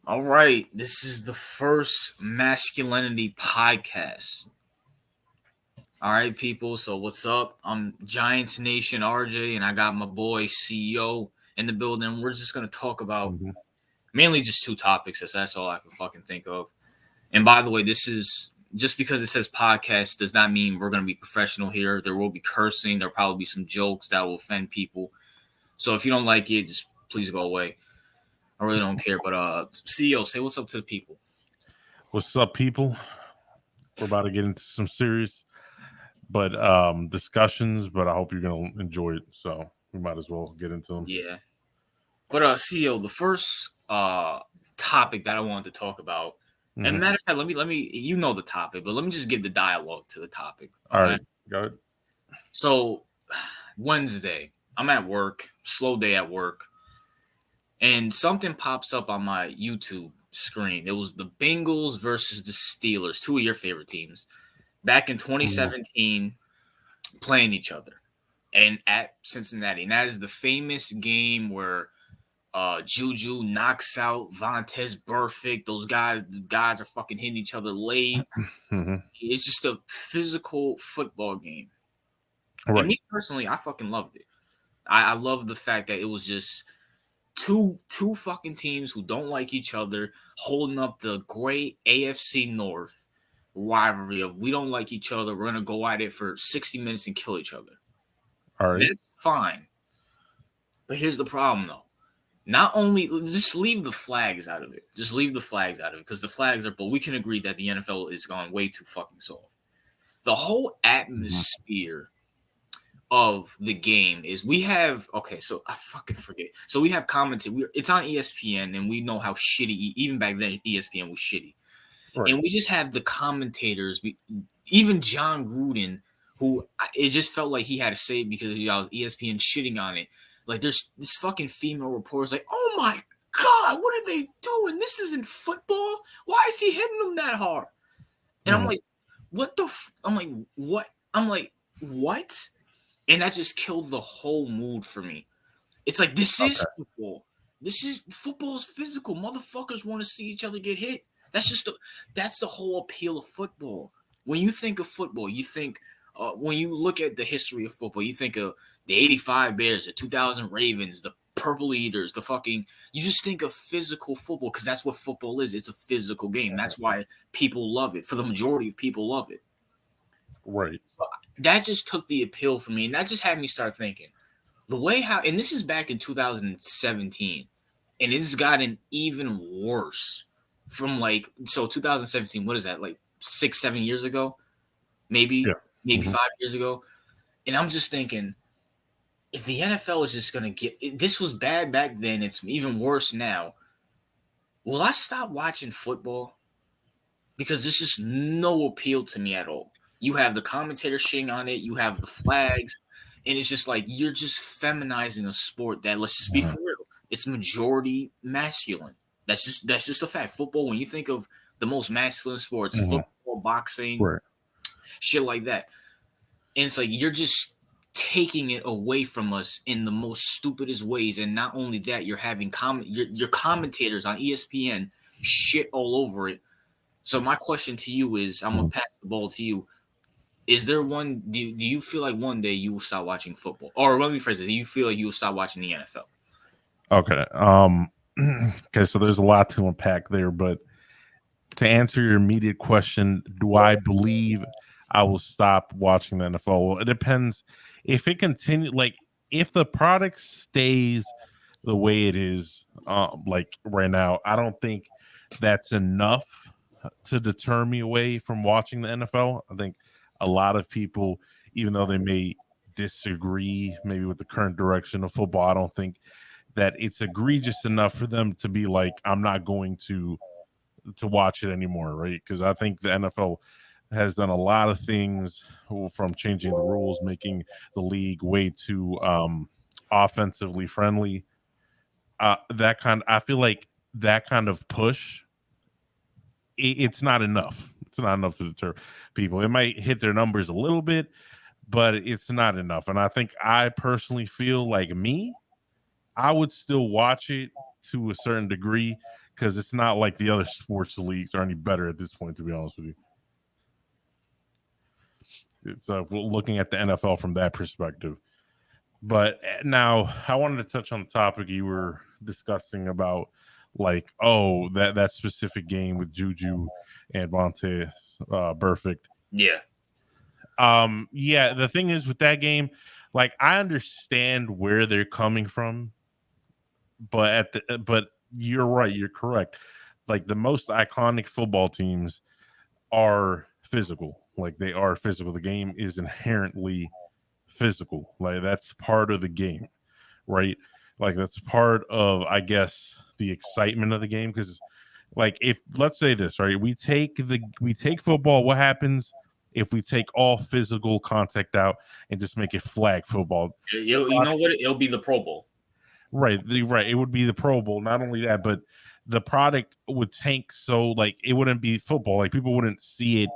All right, this is the first masculinity podcast. All right, people. So what's up? I'm Giants Nation RJ, and I got my boy CEO in the building. We're just gonna talk about Mm-hmm. mainly just two topics. That's all I can fucking think of. And by the way, this is just because it says podcast does not mean we're gonna be professional here. There will be cursing. There'll probably be some jokes that will offend people. So if you don't like it, just please go away. I really don't care. But CEO, say what's up to the people. What's up, people? We're about to get into some serious but discussions, but I hope you're gonna enjoy it. So we might as well get into them. Yeah. But CEO, the first topic that I wanted to talk about, and Mm-hmm. matter of fact, let me you know the topic, but let me just give the dialogue to the topic. All Okay. right, got it. So Wednesday, I'm at work, slow day at work, and something pops up on my YouTube screen. It was the Bengals versus the Steelers, two of your favorite teams, back in Mm-hmm. 2017, playing each other. And at Cincinnati. And that is the famous game where Juju knocks out Vontez Burfict. Those guys are fucking hitting each other late. Mm-hmm. It's just a physical football game. All And right. me personally, I fucking loved it. I love the fact that it was just two fucking teams who don't like each other holding up the great AFC North rivalry of we don't like each other. We're gonna go at it for 60 minutes and kill each other. All right. That's fine. But here's the problem though. Not only just leave the flags out of it. Just leave the flags out of it because the flags are. But we can agree that the NFL is gone way too fucking soft. The whole Mm-hmm. atmosphere of the game is we have okay. So I fucking forget. So we have commented. It's on ESPN, and we know how shitty. Even back then, ESPN was shitty, Right. and we just have the commentators. Even John Gruden, who it just felt like he had to say it because ESPN shitting on it. Like there's this fucking female reporter's like, oh my god, what are they doing? This isn't football. Why is he hitting them that hard? And I'm Mm-hmm. like, what the? I'm like, what? I'm like, what? And that just killed the whole mood for me. It's like this is Okay. football. This is football's physical. Motherfuckers want to see each other get hit. That's the whole appeal of football. When you think of football, you think when you look at the history of football, you think of the '85 Bears, the 2000 Ravens, the Purple Eaters, the fucking. You just think of physical football because that's what football is. It's a physical game. That's why people love it. For the majority of people, love it. Right. That just took the appeal for me, and that just had me start thinking the way how. And this is back in 2017, and it's gotten even worse from like 2017. What is that, like 6 7 years ago, Yeah. maybe Mm-hmm. 5 years ago? And I'm just thinking, if the NFL is just gonna this was bad back then, it's even worse now. Will I stop watching football? Because there's just no appeal to me at all. You have the commentator shitting on it, you have the flags, and it's just like you're just feminizing a sport that, let's just be Mm-hmm. for real, it's majority masculine. That's just a fact. Football, when you think of the most masculine sports, Mm-hmm. football, boxing, Right. shit like that. And it's like you're just taking it away from us in the most stupidest ways. And not only that, you're having your commentators on ESPN shit all over it. So my question to you is, I'm gonna Mm-hmm. pass the ball to you. Is there one? Do you feel like one day you will stop watching football, or let me phrase it? Do you feel like you will stop watching the NFL? Okay. Okay. So there's a lot to unpack there, but to answer your immediate question, do I believe I will stop watching the NFL? Well, it depends. If it continue, like if the product stays the way it is, like right now, I don't think that's enough to deter me away from watching the NFL. I think a lot of people, even though they may disagree maybe with the current direction of football, I don't think that it's egregious enough for them to be like, I'm not going to watch it anymore, right? Because I think the NFL has done a lot of things from changing the rules, making the league way too offensively friendly. I feel like that kind of push, it's not enough. It's not enough to deter people. It might hit their numbers a little bit, but it's not enough. And I think I personally feel like me, I would still watch it to a certain degree because it's not like the other sports leagues are any better at this point, to be honest with you. So if we're looking at the NFL from that perspective. But now I wanted to touch on the topic you were discussing about, like, oh, that specific game with Juju and Vontae Perfect. Yeah. Yeah, the thing is with that game, like I understand where they're coming from, but you're right, you're correct. Like the most iconic football teams are physical. Like they are physical. The game is inherently physical. Like that's part of the game, right? Like that's part of, I guess, the excitement of the game. Because, like, if let's say this, right? We take football. What happens if we take all physical contact out and just make it flag football? You know what? It'll be the Pro Bowl. Right, right. It would be the Pro Bowl. Not only that, but the product would tank. So, like, it wouldn't be football. Like, people wouldn't see it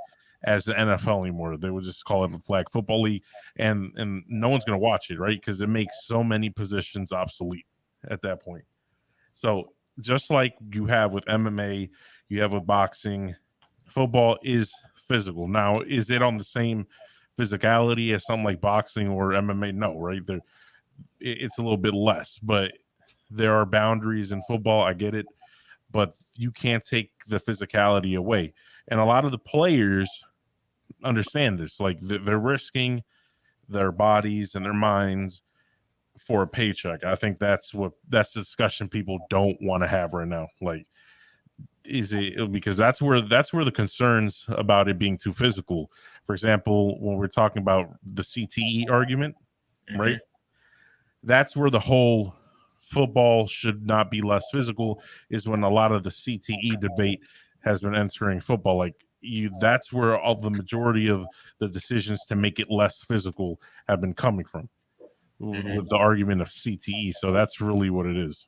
as the NFL anymore. They would just call it the Flag Football League, and no one's gonna watch it, right? Because it makes so many positions obsolete at that point. So, just like you have with MMA, you have with boxing, football is physical. Now, is it on the same physicality as something like boxing or MMA? No, right? It's a little bit less, but there are boundaries in football. I get it, but you can't take the physicality away. And a lot of the players understand this. Like they're risking their bodies and their minds for a paycheck. I think that's the discussion people don't want to have right now. Like, is it because that's where the concerns about it being too physical. For example, when we're talking about the CTE argument, Mm-hmm. right? That's where the whole football should not be less physical is when a lot of the CTE debate has been entering football. Like that's where all the majority of the decisions to make it less physical have been coming from Mm-hmm. with the argument of CTE. So that's really what it is.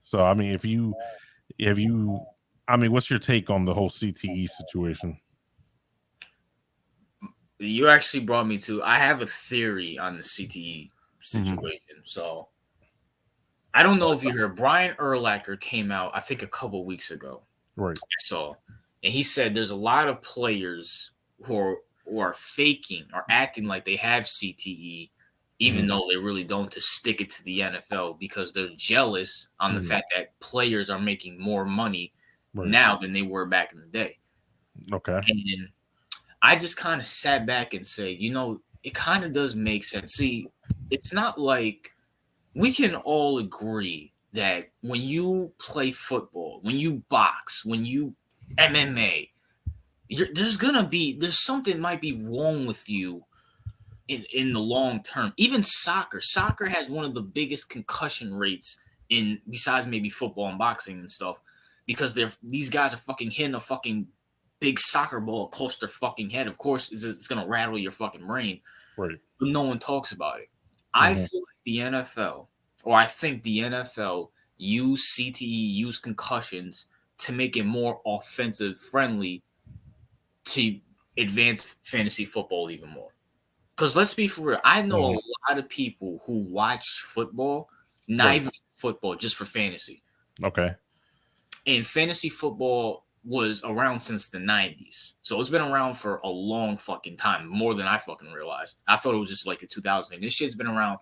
So I mean, if you, I mean, what's your take on the whole CTE situation? You actually brought me to. I have a theory on the CTE Mm-hmm. situation. So I don't know if you heard. Brian Urlacher came out, I think, a couple weeks ago. Right. So, and he said there's a lot of players who are faking or acting like they have CTE, even Mm-hmm. though they really don't, to stick it to the NFL because they're jealous on the Mm-hmm. fact that players are making more money Right. now than they were back in the day. Okay. And I just kind of sat back and say, it kind of does make sense. See, it's not like we can all agree that when you play football, when you box, when you MMA, there's something might be wrong with you in the long term. Even soccer has one of the biggest concussion rates in besides maybe football and boxing and stuff because these guys are fucking hitting a fucking big soccer ball close to their fucking head. Of course, it's gonna rattle your fucking brain, Right. but no one talks about it. I Mm-hmm. feel like the NFL, or I think the NFL use CTE, use concussions to make it more offensive friendly to advance fantasy football even more. Because let's be for real, I know Mm-hmm. a lot of people who watch football, not Right. even football, just for fantasy. Okay. And fantasy football was around since the 90s. So it's been around for a long fucking time, more than I fucking realized. I thought it was just like a 2000. This shit's been around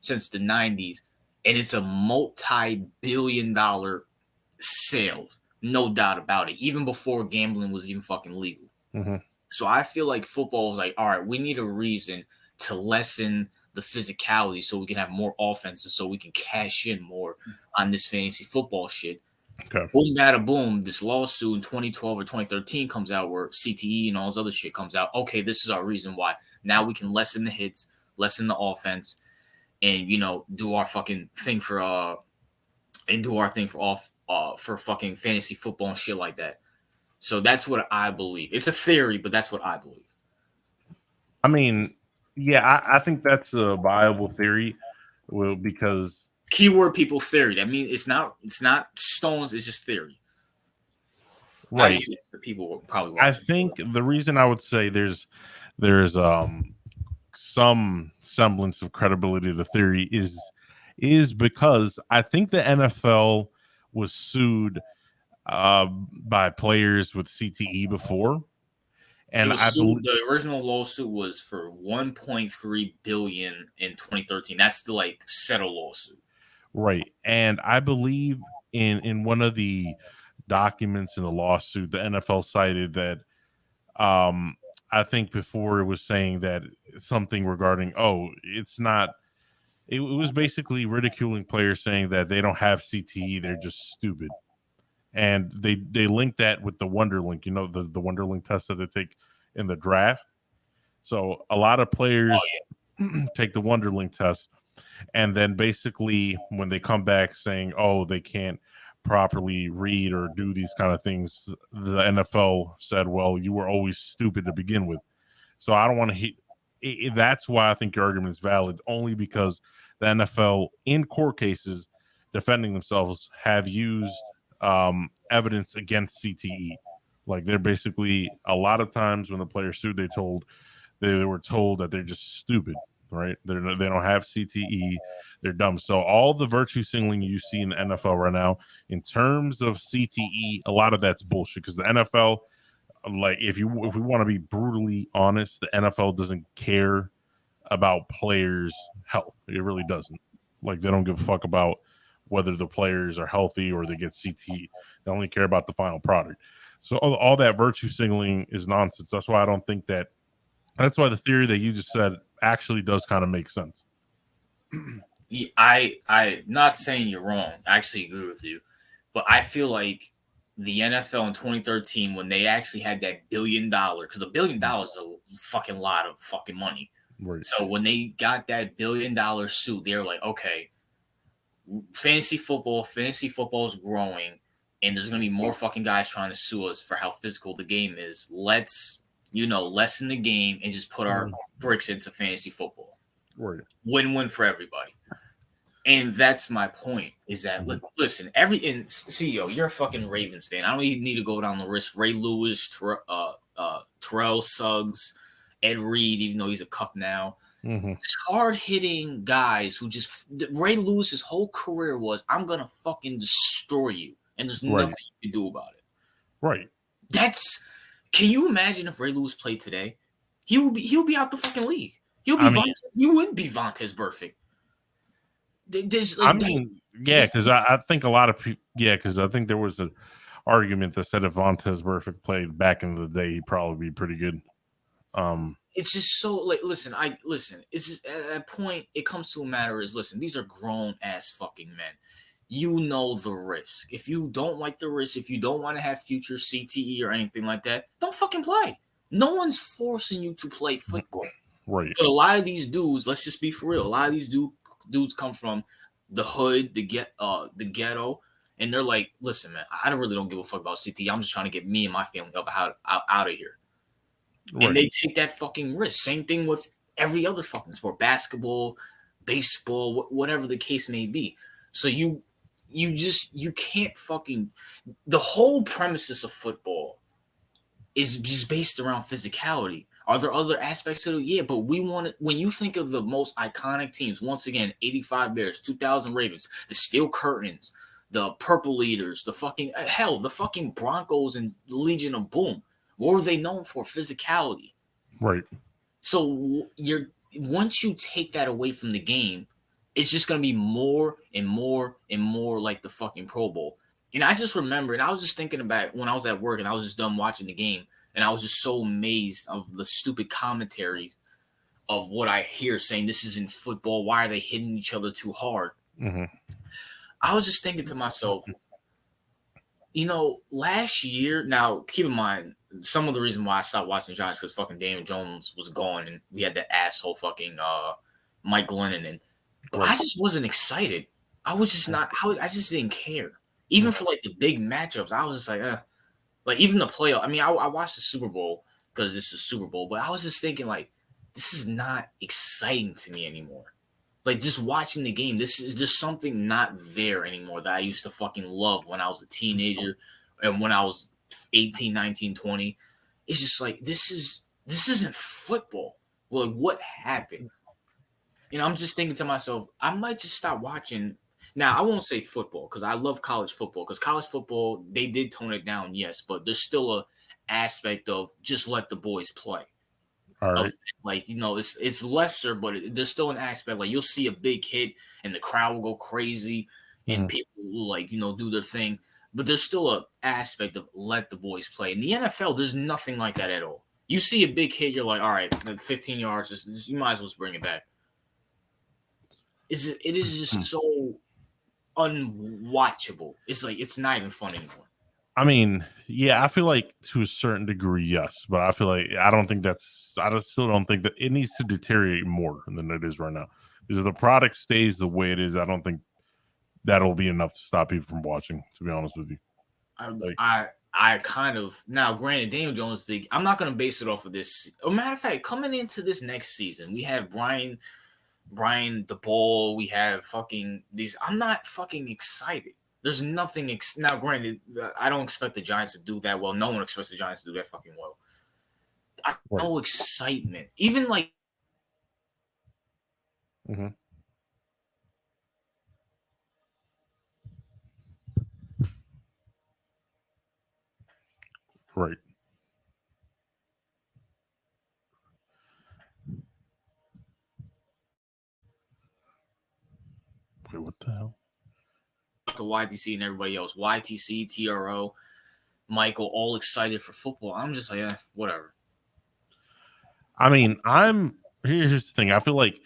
since the 90s, and it's a multi-billion-dollar sales, no doubt about it, even before gambling was even fucking legal. Mm-hmm. So I feel like football is like, all right, we need a reason to lessen the physicality so we can have more offenses so we can cash in more on this fantasy football shit. Okay. Boom, bada, boom. This lawsuit in 2012 or 2013 comes out where CTE and all this other shit comes out. Okay, this is our reason why. Now we can lessen the hits, lessen the offense, and do our fucking thing for and do our thing for fucking fantasy football and shit like that. So that's what I believe. It's a theory, but that's what I believe. I mean, yeah, I think that's a viable theory. Well, because Keyword people theory. That means it's not stones. It's just theory. I right, use it for people who probably I watching. think the reason I would say there's some semblance of credibility to the theory is is because I think the NFL was sued by players with CTE before, It and was I sued. believe The original lawsuit was for 1.3 billion in 2013. That's the like settle lawsuit. right, and I believe in one of the documents in the lawsuit, the NFL cited that I think before it was saying that something regarding it's not. It was basically ridiculing players saying that they don't have CTE, they're just stupid, and they link that with the Wonderlink, the Wonderlink test that they take in the draft. So a lot of Oh players yeah, take the Wonderlink test, and then basically when they come back saying, "Oh, they can't properly read or do these kind of things," the NFL said, "Well, you were always stupid to begin with." So I don't want to. That's why I think your argument is valid, only because the NFL, in court cases, defending themselves, have used evidence against CTE. Like they're basically a lot of times when the player sued, they were told that they're just stupid, right? They don't have CTE, they're dumb. So all the virtue signaling you see in the NFL right now, in terms of CTE, a lot of that's bullshit because the NFL, like if we want to be brutally honest, the NFL doesn't care about players' health. It really doesn't. Like they don't give a fuck about whether the players are healthy or they get CTE. They only care about the final product. So all that virtue signaling is nonsense. That's why I don't think that. That's why the theory that you just said actually does kind of make sense. I not saying you're wrong. I actually agree with you, but I feel like the NFL in 2013 when they actually had that $1 billion, because $1 billion is a fucking lot of fucking money. Right. So when they got that $1 billion suit, they were like, okay, fantasy football is growing, and there's gonna be more fucking guys trying to sue us for how physical the game is. Let's lessen the game and just put our Mhm. bricks into fantasy football. Right. Win-win for everybody. And that's my point. Is that Mhm. listen, every CEO, you're a fucking Ravens fan. I don't even need to go down the list. Ray Lewis, Terrell Suggs, Ed Reed, even though he's a cup now. Mhm. Hard hitting guys who just Ray Lewis's whole career was I'm gonna fucking destroy you, and there's Right. nothing you can do about it. Right. That's Can you imagine if Ray Lewis played today? He would be out the fucking league. He'll I be mean, You wouldn't be Vontez perfect. There's I like that. mean, yeah, This because I think a lot of people, yeah, because I think there was an argument that said if Vontez Burfict played back in the day, he'd probably be pretty good. Um, It's just so like listen. It's just at that point it comes to a matter is listen. These are grown ass fucking men. You know the risk. If you don't like the risk, if you don't want to have future CTE or anything like that, don't fucking play. No one's forcing you to play football. right. But a lot of these dudes, let's just be for real. A lot of these dudes come from the hood, the ghetto, and they're like, listen, man, I really don't give a fuck about CTE. I'm just trying to get me and my family out of here, and Right. they take that fucking risk. Same thing with every other fucking sport, basketball, baseball, whatever the case may be. So you can't fucking the whole premises of football is just based around physicality. Are there other aspects to it? Yeah, but we want it when you think of the most iconic teams, once again, 85 Bears, 2000 Ravens, the Steel Curtains, the Purple Leaders, the fucking hell, the fucking Broncos and Legion of Boom. What were they known for? Physicality. Right. So you're once you take that away from the game, it's just gonna be more and more and more like the fucking Pro Bowl. And I just remember, and I was just thinking about when I was at work and I was just done watching the game, and I was just so amazed of the stupid commentaries of what I hear saying this isn't football. Why are they hitting each other too hard? Hmm. I was just thinking to myself, last year. Now, keep in mind, some of the reason why I stopped watching Giants because fucking Daniel Jones was gone, and we had that asshole fucking Mike Glennon, and but I Right. just wasn't excited. I was just not. I just didn't care. Even for like the big matchups, I was just like, like even the playoff. I mean, I watched the Super Bowl because this is Super Bowl, but I was just thinking like, this is not exciting to me anymore. Like just watching the game, this is just something not there anymore that I used to fucking love when I was a teenager and when I was 18, 19, 20. It's just like this isn't football. Well, like what happened? I'm just thinking to myself, I might just stop watching. Now, I won't say football because I love college football. Because college football, they did tone it down, yes, but there's still a aspect of just let the boys play. All Of right. like it's lesser, but there's still an aspect like you'll see a big hit and the crowd will go crazy and Mhm. people will like do their thing. But there's still a aspect of let the boys play. In the NFL, there's nothing like that at all. You see a big hit, you're like, all right, 15 yards, you might as well just bring it back. It is just Hmm. so unwatchable. It's like it's not even fun anymore. I mean, yeah, I feel like to a certain degree, yes, but I feel like I don't think that's. Still don't think that it needs to deteriorate more than it is right now. Because if the product stays the way it is, I don't think that'll be enough to stop people from watching. To be honest with you, I like, I I kind of now granted Daniel Jones thing. I'm not gonna base it off of this. A matter of fact, coming into this next season, we have Brian the Ball. We have fucking these. I'm not fucking excited. There's nothing now. Granted, I don't expect the Giants to do that well. No one expects the Giants to do that fucking well. right, No excitement. Even like hmm, right. Wait, what the hell? to YTC and everybody else, YTC, TRO, Michael, all excited for football. I'm just like, whatever. I mean, here's the thing. I feel like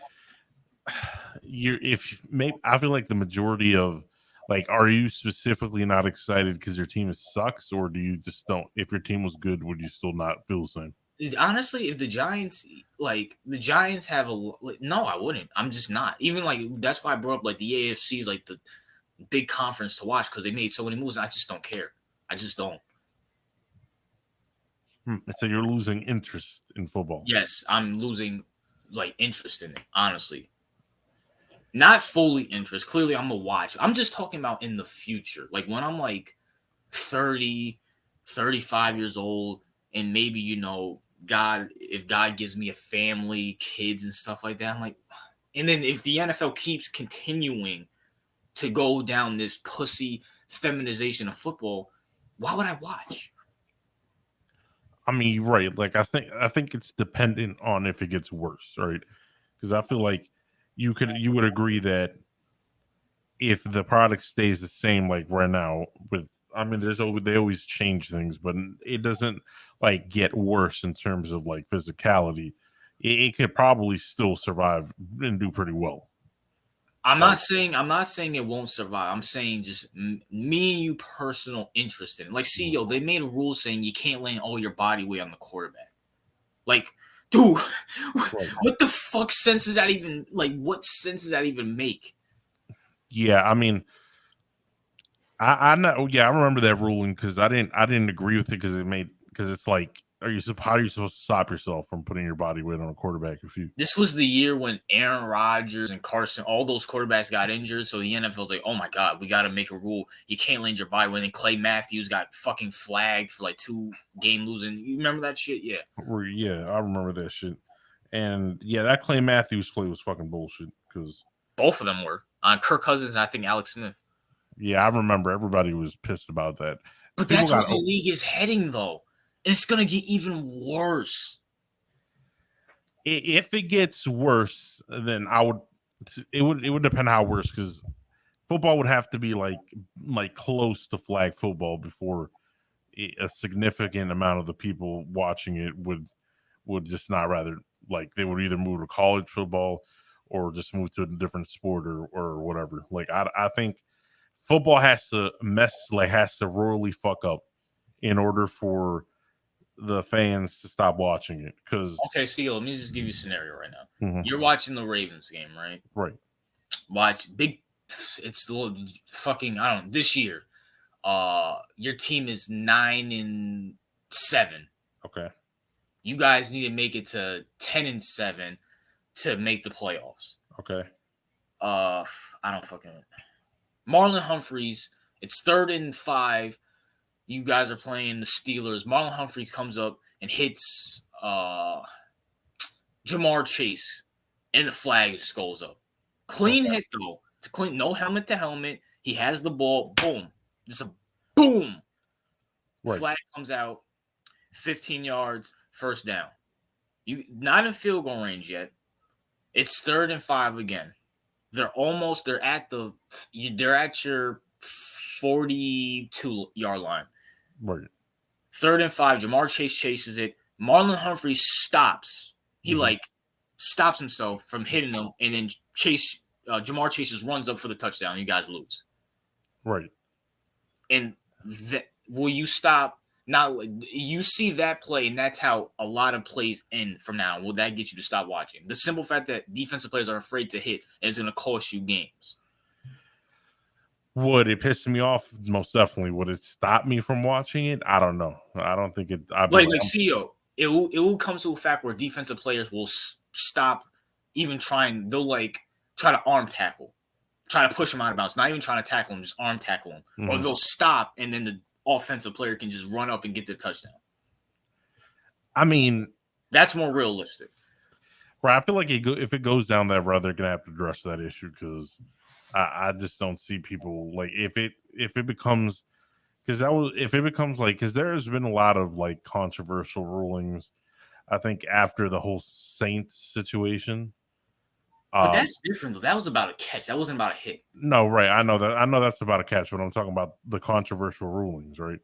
you're if maybe I feel like the majority of like, are you specifically not excited because your team sucks, or do you just don't? If your team was good, would you still not feel the same? Honestly, if the Giants have no, I wouldn't. I'm just not. Even like that's why I brought up like the AFC is like the big conference to watch because they made so many moves. I just don't care. I just don't. So you're losing interest in football. Yes, I'm losing like interest in it. Honestly, not fully interest. Clearly, I'm gonna watch. I'm just talking about in the future, like when I'm like 30, 35 years old, and maybe God, if God gives me a family, kids, and stuff like that, I'm like, and then if the NFL keeps continuing to go down this pussy feminization of football, why would I watch? I mean, you're right. Like I think it's dependent on if it gets worse, right? Because I feel like you would agree that if the product stays the same like right now with I mean they always change things, but it doesn't like get worse in terms of like physicality. It could probably still survive and do pretty well. Like, I'm not saying it won't survive. I'm saying just me and you personal interest in it. Like CEO, they made a rule saying you can't land all your body weight on the quarterback. Like, dude, right. what the fuck sense does that even like? What sense does that even make? Yeah, I mean, I know. Yeah, I remember that ruling because I didn't agree with it because it's like, how are you supposed to stop yourself from putting your body weight on a quarterback if you This was the year when Aaron Rodgers and Carson, all those quarterbacks got injured. So the NFL's like, oh my God, we got to make a rule. You can't land your body weight. And Clay Matthews got fucking flagged for like 2 game losing. You remember that shit? Yeah. were? Yeah, I remember that shit. And yeah, that Clay Matthews play was fucking bullshit because Both of them were. On Kirk Cousins and I think Alex Smith. yeah, I remember everybody was pissed about that. But People that's where got the league is heading, though. And it's going to get even worse. if it gets worse, then it would depend how worse because football would have to be like close to flag football before a significant amount of the people watching it would just not rather like they would either move to college football or just move to a different sport or whatever. Like I think football has to royally fuck up in order for the fans to stop watching it because Okay, see, let me just give you a scenario right now. mhm, You're watching the Ravens game, right? right, Watch big. It's the fucking I don't know, this year. Your team is 9-7. okay, You guys need to make it to 10-7 to make the playoffs. okay, Uh, I don't fucking Marlon Humphreys. It's 3rd and 5. You guys are playing the Steelers. Marlon Humphrey comes up and hits Jamar Chase. and the flag just goes up. Clean Okay. hit though. It's clean, no helmet to helmet. He has the ball. Boom, just a boom. Right. Flag comes out. 15 yards, first down. You not in field goal range yet. It's 3rd and 5 again. They're at your 42-yard line. Right. 3rd and 5. Jamar Chase chases it. Marlon Humphrey stops. He Mhm. stops himself from hitting him, and then Jamar Chase just runs up for the touchdown. You guys lose. Right. And will you stop? Now you see that play, and that's how a lot of plays end from now. Will that get you to stop watching? The simple fact that defensive players are afraid to hit is going to cost you games. Would it piss me off? Most definitely. Would it stop me from watching it? I don't know. I don't think it. I'd be Like like, CEO, it will come to a fact where defensive players will stop even trying. They'll try to arm tackle, try to push him out of bounds. Not even trying to tackle him, just arm tackle him, or mhm. they'll stop and then the offensive player can just run up and get the touchdown. I mean, That's more realistic. right. I feel like if it goes down that road, they're gonna have to address that issue because I just don't see people like if it becomes because that was if it becomes like because there's been a lot of like controversial rulings. I think after the whole Saints situation. But Um, that's different though. That was about a catch. That wasn't about a hit. no, right. I know that. I know that's about a catch, but I'm talking about the controversial rulings, right?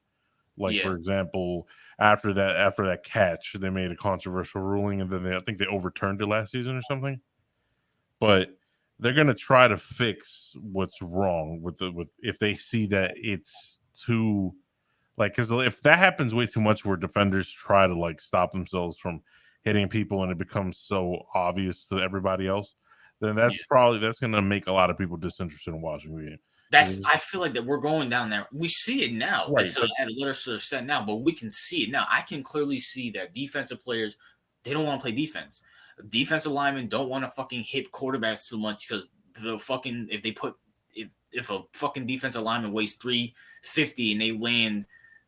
Like Yeah. for example, after that catch, they made a controversial ruling, and then I think they overturned it last season or something. But they're gonna try to fix what's wrong with if they see that it's too like because if that happens way too much, where defenders try to like stop themselves from hitting people, and it becomes so obvious to everybody else, then Yeah. that's gonna make a lot of people disinterested in watching the game. 'Cause I feel like that we're going down there. We see it now. right, It's but at a literature set now, but we can see it now. I can clearly see that defensive players, they don't want to play defense. Defensive linemen don't want to fucking hit quarterbacks too much because the fucking if a fucking defensive lineman weighs 350 and they land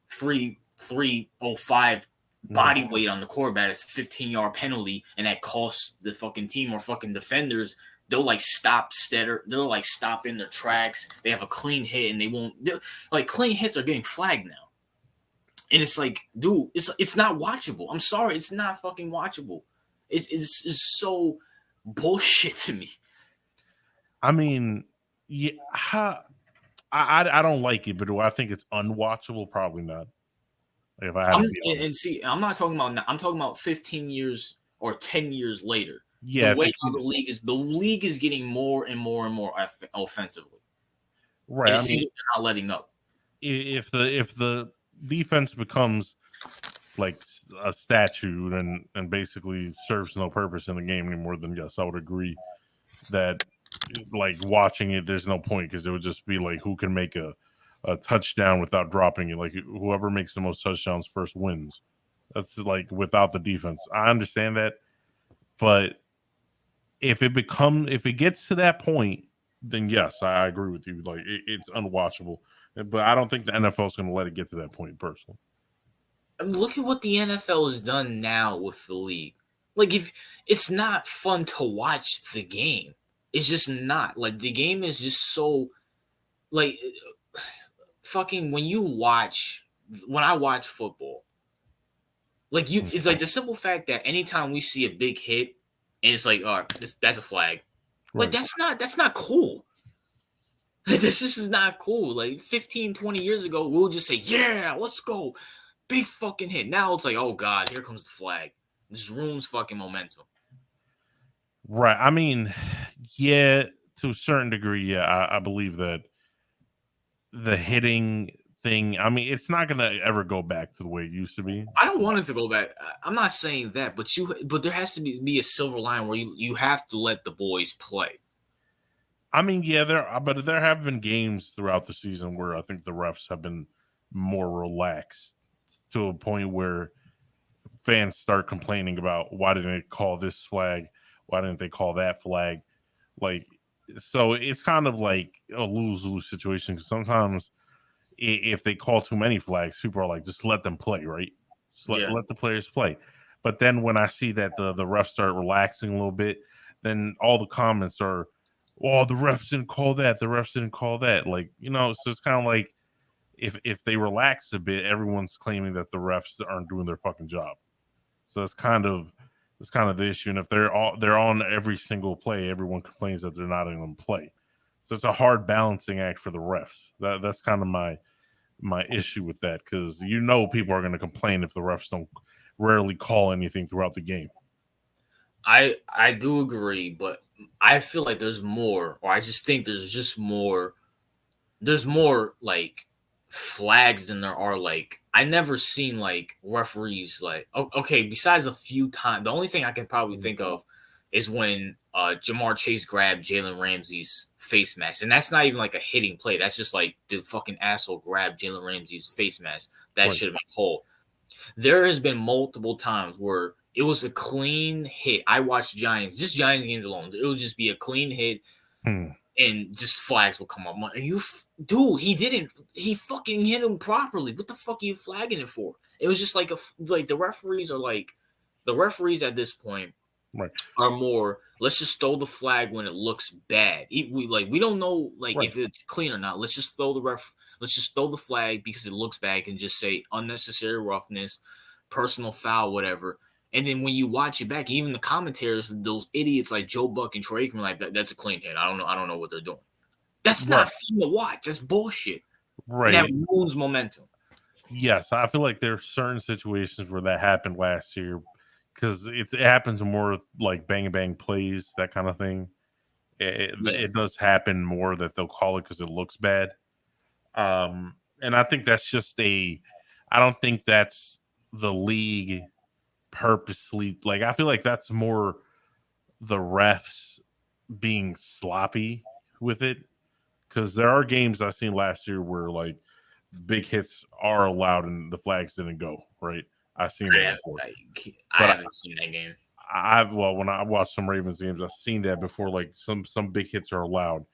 305 mhm, body weight on the quarterback, it's a 15-yard penalty, and that costs the fucking team or fucking defenders. They'll they'll stop in their tracks. They have a clean hit and they won't like clean hits are getting flagged now. And it's like, dude, it's not watchable. I'm sorry, it's not fucking watchable. It's so bullshit to me. I mean, yeah, I don't like it, but do I think it's unwatchable? Probably not. If I had to be honest, See, I'm not talking about now. I'm talking about 15 years or 10 years later. The yeah, if way it how keeps the league is getting more and more and more offensively, right. and it I seems mean, like they're not letting up. if the defense becomes like a statue and basically serves no purpose in the game anymore, then yes, I would agree that like watching it, there's no point because it would just be like who can make a touchdown without dropping it. Like whoever makes the most touchdowns first wins. That's like without the defense. I understand that, but if it gets to that point, then yes, I agree with you. Like it's unwatchable, but I don't think the NFL is going to let it get to that point personally. I mean, look at what the NFL has done now with the league. Like, if it's not fun to watch the game, it's just not. Like, the game is just so like fucking when I watch football, like it's like the simple fact that anytime we see a big hit and it's like, all right, that's a flag. Like Right. that's not cool. This is not cool. Like 15, 20 years ago, we'll just say, yeah, let's go. Big fucking hit. Now it's like, oh god, here comes the flag. This ruins fucking momentum. Right. I mean, yeah, to a certain degree, yeah, I believe that the hitting thing, I mean, it's not going to ever go back to the way it used to be. I don't want it to go back. I'm not saying that, but there has to be a silver line where you have to let the boys play. I mean, yeah, but there have been games throughout the season where I think the refs have been more relaxed to a point where fans start complaining about why didn't they call this flag? Why didn't they call that flag? Like, so it's kind of like a lose lose situation because sometimes if they call too many flags, people are like, just let them play, right? Just Yeah. let the players play. But then when I see that the refs start relaxing a little bit, then all the comments are, "Well, the refs didn't call that. The refs didn't call that." Like, so it's kind of like if they relax a bit, everyone's claiming that the refs aren't doing their fucking job. So it's kind of the issue. And if they're on every single play, everyone complains that they're not in play. So it's a hard balancing act for the refs. That's kind of my issue with that, because people are going to complain if the refs don't rarely call anything throughout the game. I do agree, but I feel like there's more, or I just think there's just more. There's more like flags than there are like. I never seen like referees like. Okay, besides a few times, the only thing I can probably think of is when Jamar Chase grabbed Jalen Ramsey's face mask, and that's not even like a hitting play. That's just like the fucking asshole grabbed Jalen Ramsey's face mask. That Right. should have been called. There has been multiple times where it was a clean hit. I watched just Giants games alone. It would just be a clean hit, Hmm. and just flags will come up. Dude, he didn't. He fucking hit him properly. What the fuck are you flagging it for? It was just like the referees are like the referees at this point Right. are more. Let's just throw the flag when it looks bad. We don't know like Right. if it's clean or not. Let's just throw the ref. Let's just throw the flag because it looks bad and just say unnecessary roughness, personal foul, whatever. And then when you watch it back, even the commentators, those idiots like Joe Buck and Troy Aikman, like that's a clean hit. I don't know. I don't know what they're doing. That's Right. not fun to watch. That's bullshit, and that Right. ruins momentum. Yes, I feel like there are certain situations where that happened last year, because it happens more with, like, bang bang plays, that kind of thing. Yeah, It does happen more that they'll call it because it looks bad. And I think that's just I don't think that's the league purposely. Like, I feel like that's more the refs being sloppy with it, because there are games I've seen last year where, like, big hits are allowed and the flags didn't go right. I've seen I that haven't, before, I but haven't seen that game. I've well, when I watched some Ravens games, I've seen that before. Like, some big hits are allowed.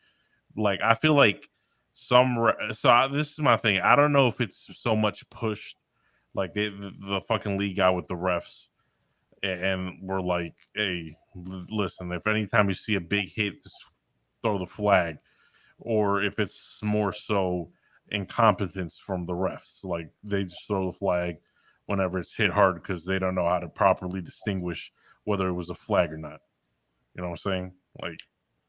Like, I feel like this is my thing. I don't know if it's so much pushed, like the fucking league out with the refs, and we're like, hey, listen, if anytime you see a big hit, just throw the flag, or if it's more so incompetence from the refs, like they just throw the flag whenever it's hit hard because they don't know how to properly distinguish whether it was a flag or not. You know what I'm saying? Like,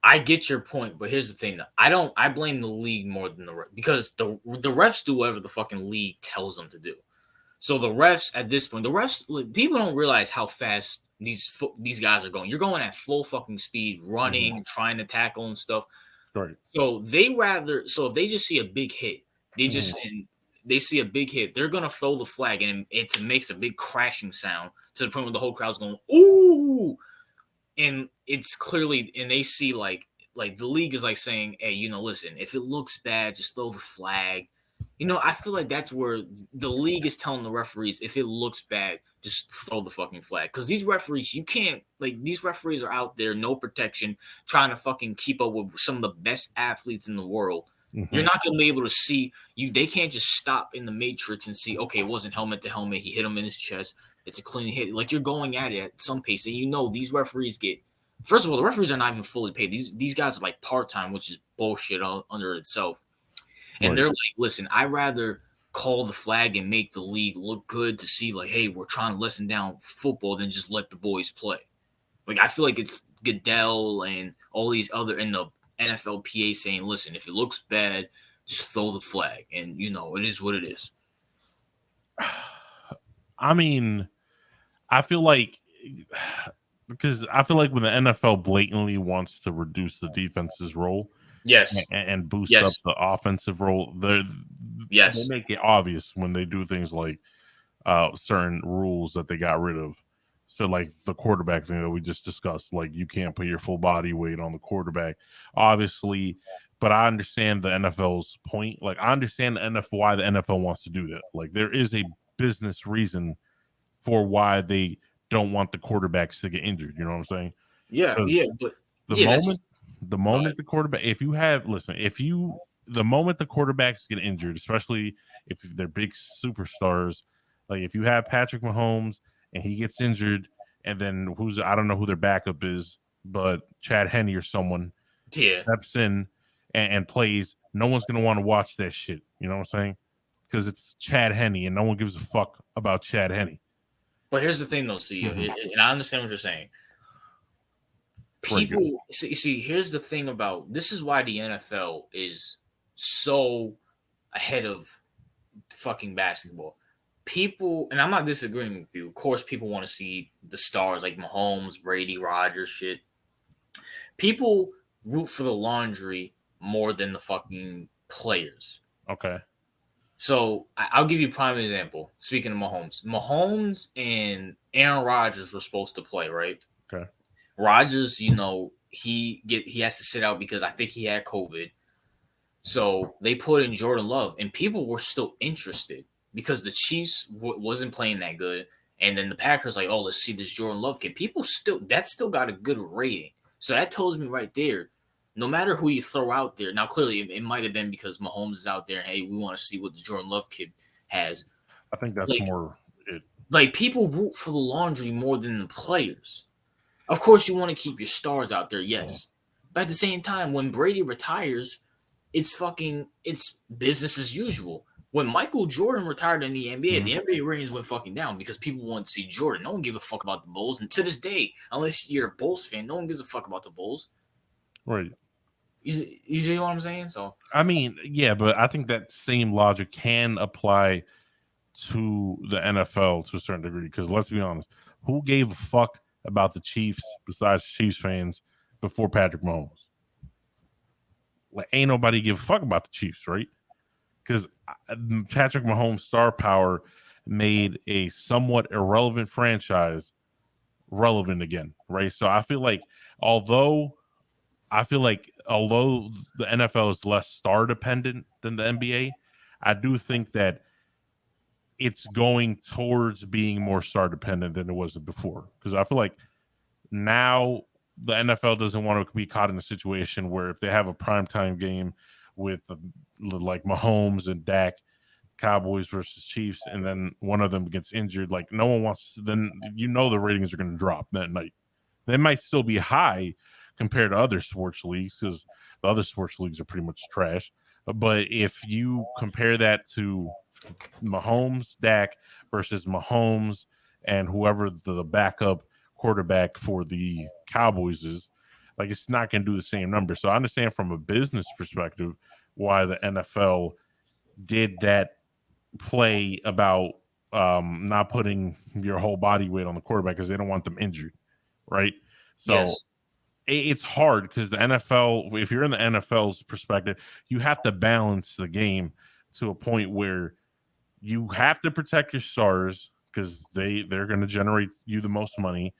I get your point, but here's the thing: though. I blame the league more than the ref because the refs do whatever the fucking league tells them to do. So the refs at this point, the refs like, people don't realize how fast these guys are going. You're going at full fucking speed, mhm, running, trying to tackle and stuff. right, So if they just see a big hit, mhm, they see a big hit, they're gonna throw the flag and it makes a big crashing sound to the point where the whole crowd's going ooh, and it's clearly and they see like the league is like saying, hey, listen, if it looks bad, just throw the flag. I feel like that's where the league is telling the referees if it looks bad, just throw the fucking flag. Because these referees, you can't like these referees are out there, no protection, trying to fucking keep up with some of the best athletes in the world. You're mhm, not gonna be able to see you. They can't just stop in the matrix and see, okay, it wasn't helmet to helmet. He hit him in his chest. It's a clean hit. Like you're going at it at some pace, and these referees get. First of all, the referees are not even fully paid. These guys are like part time, which is bullshit under itself. And right. they're like, listen, I rather call the flag and make the league look good to see like, hey, we're trying to lessen down football than just let the boys play. Like I feel like it's Goodell and all these other in the NFLPA saying, listen, if it looks bad, just throw the flag, and it is what it is. I mean, I feel like because I feel like when the NFL blatantly wants to reduce the defense's role Yes, and boost up yes, the offensive role, they yes. make it obvious when they do things like certain rules that they got rid of. So, like the quarterback thing that we just discussed, like you can't put your full body weight on the quarterback, obviously. But I understand the NFL's point. Like, I understand the NFL why the NFL wants to do that. Like, there is a business reason for why they don't want the quarterbacks to get injured. You know what I'm saying? Yeah, Because yeah, but the yeah, that's moment the go ahead. moment the quarterback if you have listen, if you the moment the quarterbacks get injured, especially if they're big superstars, like if you have Patrick Mahomes and he gets injured, and then I don't know who their backup is, but Chad Henne or someone Yeah. steps in and plays, no one's gonna want to watch that shit. You know what I'm saying? Because it's Chad Henne, and no one gives a fuck about Chad Henne. But here's the thing, though, CEO, Mm-hmm. and I understand what you're saying. Right. People see. Here's the thing about this is why the NFL is so ahead of fucking basketball. People, and I'm not disagreeing with you. Of course, people want to see the stars like Mahomes, Brady, Rogers, shit. People root for the laundry more than the fucking players. Okay. So I'll give you a prime example. Speaking of Mahomes and Aaron Rodgers were supposed to play, right? Okay. Rodgers, he has to sit out because I think he had COVID. So they put in Jordan Love, and people were still interested because the Chiefs wasn't playing that good, and then the Packers like, oh, let's see this Jordan Love kid. People still got a good rating. So that tells me right there, no matter who you throw out there. Now, clearly, it might have been because Mahomes is out there. And, hey, we want to see what the Jordan Love kid has. I think that's Like, more it. like people root for the laundry more than the players. Of course, you want to keep your stars out there, yes. But at the same time, when Brady retires, it's business as usual. When Michael Jordan retired in Mm-hmm. the NBA ratings went fucking down because people wanted to see Jordan. No one gave a fuck about the Bulls, and to this day, unless you're a Bulls fan, no one gives a fuck about the Bulls. Right. You see what I'm saying? So I mean, yeah, but I think that same logic can apply to the NFL to a certain degree. Because let's be honest, who gave a fuck about the Chiefs besides Chiefs fans before Patrick Mahomes? Like, ain't nobody give a fuck about the Chiefs, right? Because Patrick Mahomes' star power made a somewhat irrelevant franchise relevant again, right? So although although the NFL is less star dependent than the NBA, I do think that it's going towards being more star dependent than it was before. Because I feel like now the NFL doesn't want to be caught in a situation where if they have a primetime game with like Mahomes and Dak, Cowboys versus Chiefs, and then one of them gets injured, like no one wants. Then the ratings are going to drop that night. They might still be high compared to other sports leagues because the other sports leagues are pretty much trash. But if you compare that to Mahomes, Dak versus Mahomes and whoever the backup quarterback for the Cowboys is, like it's not going to do the same number. So I understand from a business perspective why the NFL did that play about not putting your whole body weight on the quarterback because they don't want them injured, right? So yes, it's hard because the NFL, if you're in the NFL's perspective, you have to balance the game to a point where you have to protect your stars because they're going to generate you the most money,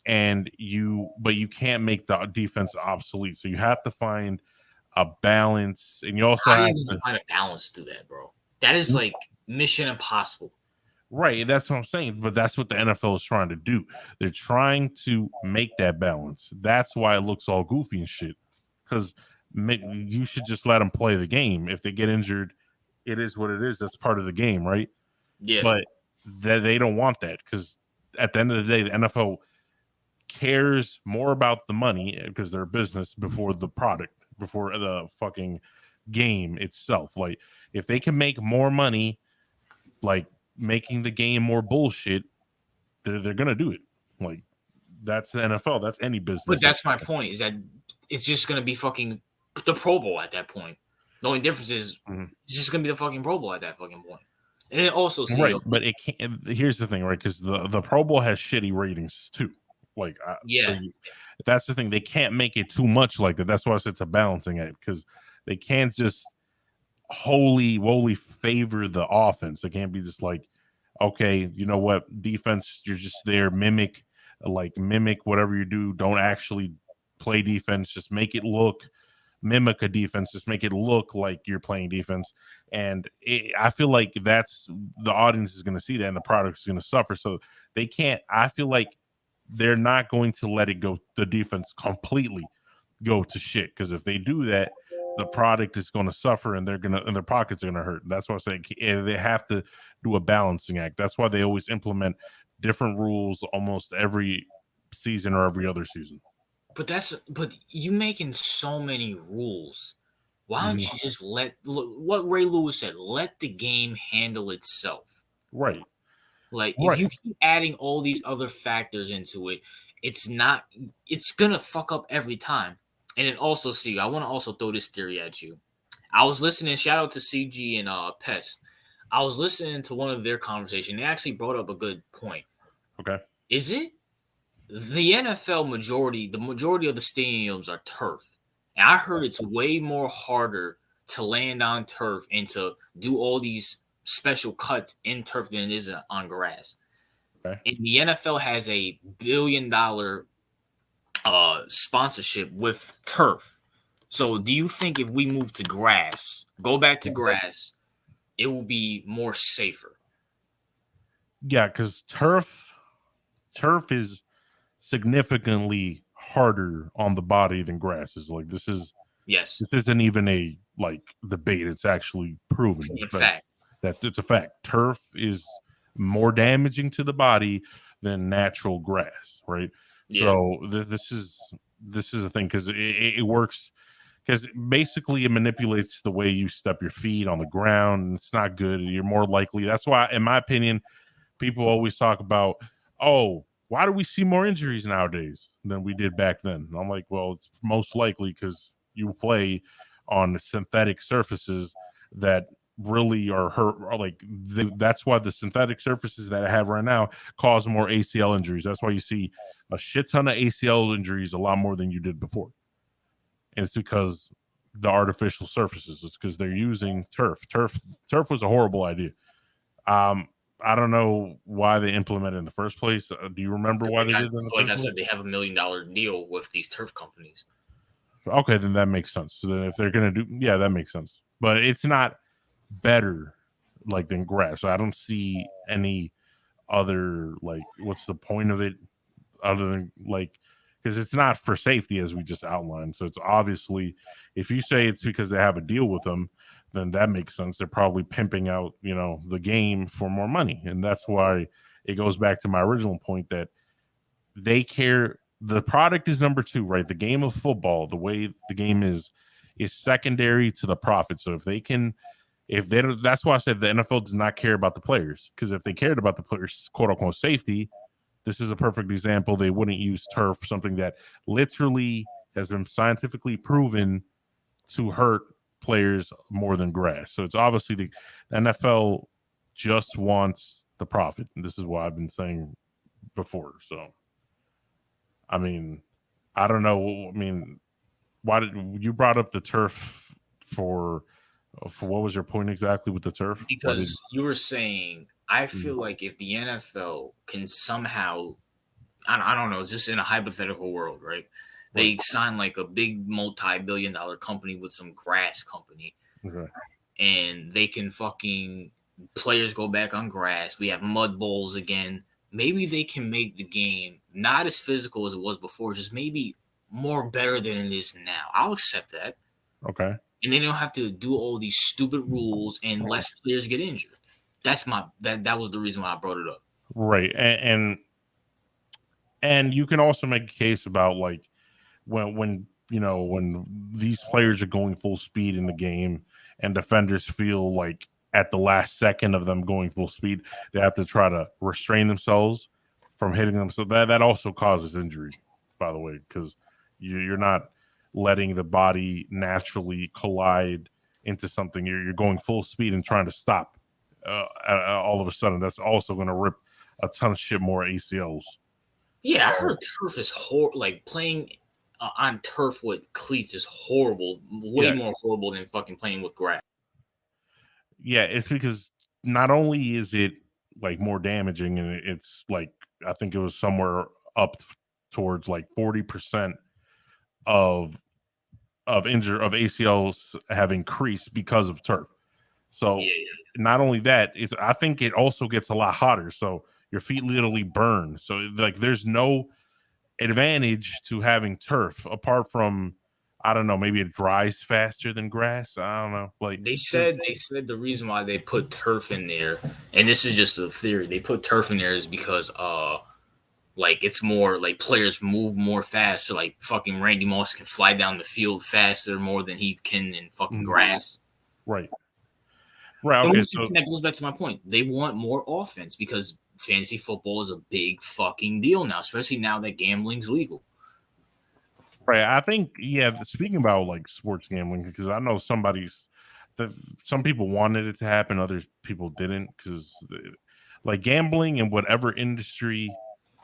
but you can't make the defense obsolete. So you have to find a balance, and you also how do have you even to. find a balance to that, bro? That is like mission impossible. Right, that's what I'm saying. But that's what the NFL is trying to do. They're trying to make that balance. That's why it looks all goofy and shit. Because you should just let them play the game. If they get injured, it is what it is. That's part of the game, right? Yeah, But they don't want that because at the end of the day, the NFL cares more about the money because they're a business before the product, before the fucking game itself. Like if they can make more money, like making the game more bullshit, they're gonna do it. Like that's the NFL. That's any but business. that's my point. Is that it's just gonna be fucking the Pro Bowl at that point. The only difference is Mhm. it's just gonna be the fucking Pro Bowl at that fucking point. And then also, Right, CEO, but it can't. Here's the thing, right? Because the Pro Bowl has shitty ratings too. Like, yeah, that's the thing. They can't make it too much like that. That's why it's a balancing act because they can't just holy woly favor the offense. They can't be just like, okay, you know what, defense, you're just there, mimic whatever you do. Don't actually play defense. Just make it look mimic a defense. Just make it look like you're playing defense. And I feel like that's the audience is going to see that, and the product is going to suffer. So they can't. I feel like they're not going to let it go. The defense completely go to shit because if they do that, the product is going to suffer and their pockets are going to hurt. That's why I say they have to do a balancing act. That's why they always implement different rules almost every season or every other season. but you making so many rules. Why don't Mhm. you just what Ray Lewis said? Let the game handle itself. Right. Like if Right. you keep adding all these other factors into it, it's not. It's gonna fuck up every time. And then also, see, I want to also throw this theory at you. I was listening. Shout out to CG and Pest. I was listening to one of their conversation. They actually brought up a good point. Okay. Is it the NFL majority? The majority of the stadiums are turf, and I heard it's way more harder to land on turf and to do all these special cuts in turf than it is on grass. Okay. And the NFL has a $1 billion sponsorship with turf. So, do you think if we move to grass, go back to grass, it will be more safer? Yeah, because turf is significantly harder on the body than grass is. Like Yes, this isn't even a like debate. It's actually proven proven that fact. it's a fact. Turf is more damaging to the body than natural grass, right? Yeah, So this is a thing because it works because basically it manipulates the way you step your feet on the ground. It's not good. You're more likely. That's why, in my opinion, people always talk about, oh, why do we see more injuries nowadays than we did back then? And I'm like, well, it's most likely because you play on synthetic surfaces that really are hurt. Or like that's why the synthetic surfaces that I have right now cause more ACL injuries. That's why you see a shit ton of ACL injuries a lot more than you did before. And it's because the artificial surfaces. It's because they're using turf. Turf was a horrible idea. Um, I don't know why they implemented it in the first place. Do you remember why they did it in the Like first I place? said, they have $1 million deal with these turf companies. Okay, then that makes sense. So then if they're gonna do, yeah, that makes sense. But it's not better like than grass. I don't see any other like. What's the point of it other than like because it's not for safety as we just outlined. So it's obviously if you say it's because they have a deal with them, then that makes sense. They're probably pimping out, the game for more money. And that's why it goes back to my original point that they care the product is number two, right? The game of football, the way the game is secondary to the profit. So if they don't, that's why I said the NFL does not care about the players. Because if they cared about the players, quote unquote safety, this is a perfect example. They wouldn't use turf, something that literally has been scientifically proven to hurt players more than grass. So it's obviously the NFL just wants the profit. And this is what I've been saying before. So, I mean, I don't know. I mean, why did you brought up the turf for what was your point exactly with the turf? Why did Because you were saying, I mm, feel like if the NFL can somehow, I don't know, just in a hypothetical world, right? right? They sign like a big multi-billion-dollar company with some grass company, Okay. and they can fucking players go back on grass. We have mud bowls again. Maybe they can make the game not as physical as it was before, just maybe more better than it is now. I'll accept that. Okay. And they don't have to do all these stupid rules and less players get injured. That was the reason why I brought it up. Right. And you can also make a case about like when these players are going full speed in the game and defenders feel like at the last second of them going full speed they have to try to restrain themselves from hitting them, so that also causes injury, by the way, because you're not letting the body naturally collide into something. You're going full speed and trying to stop all of a sudden. That's also going to rip a ton of shit more ACLs. Yeah, I So heard turf is like playing on turf with cleats is horrible, way yeah, more horrible than fucking playing with grass. yeah, it's because not only is it like more damaging, and it's like I think it was somewhere up towards like 40% of of ACLs have increased because of turf. So Yeah, not only that, is I think it also gets a lot hotter. So your feet literally burn. So like there's no advantage to having turf apart from I don't know, maybe it dries faster than grass. I don't know. Like they said the reason why they put turf in there, and this is just a theory. They put turf in there is because Like it's more like players move more fast. So like fucking Randy Moss can fly down the field faster more than he can in fucking Mhm. grass. Right. Right. And Okay. once So again, that goes back to my point. They want more offense because fantasy football is a big fucking deal now, especially now that gambling's legal. right. I think speaking about like sports gambling, because I know that some people wanted it to happen, other people didn't, because like gambling in whatever industry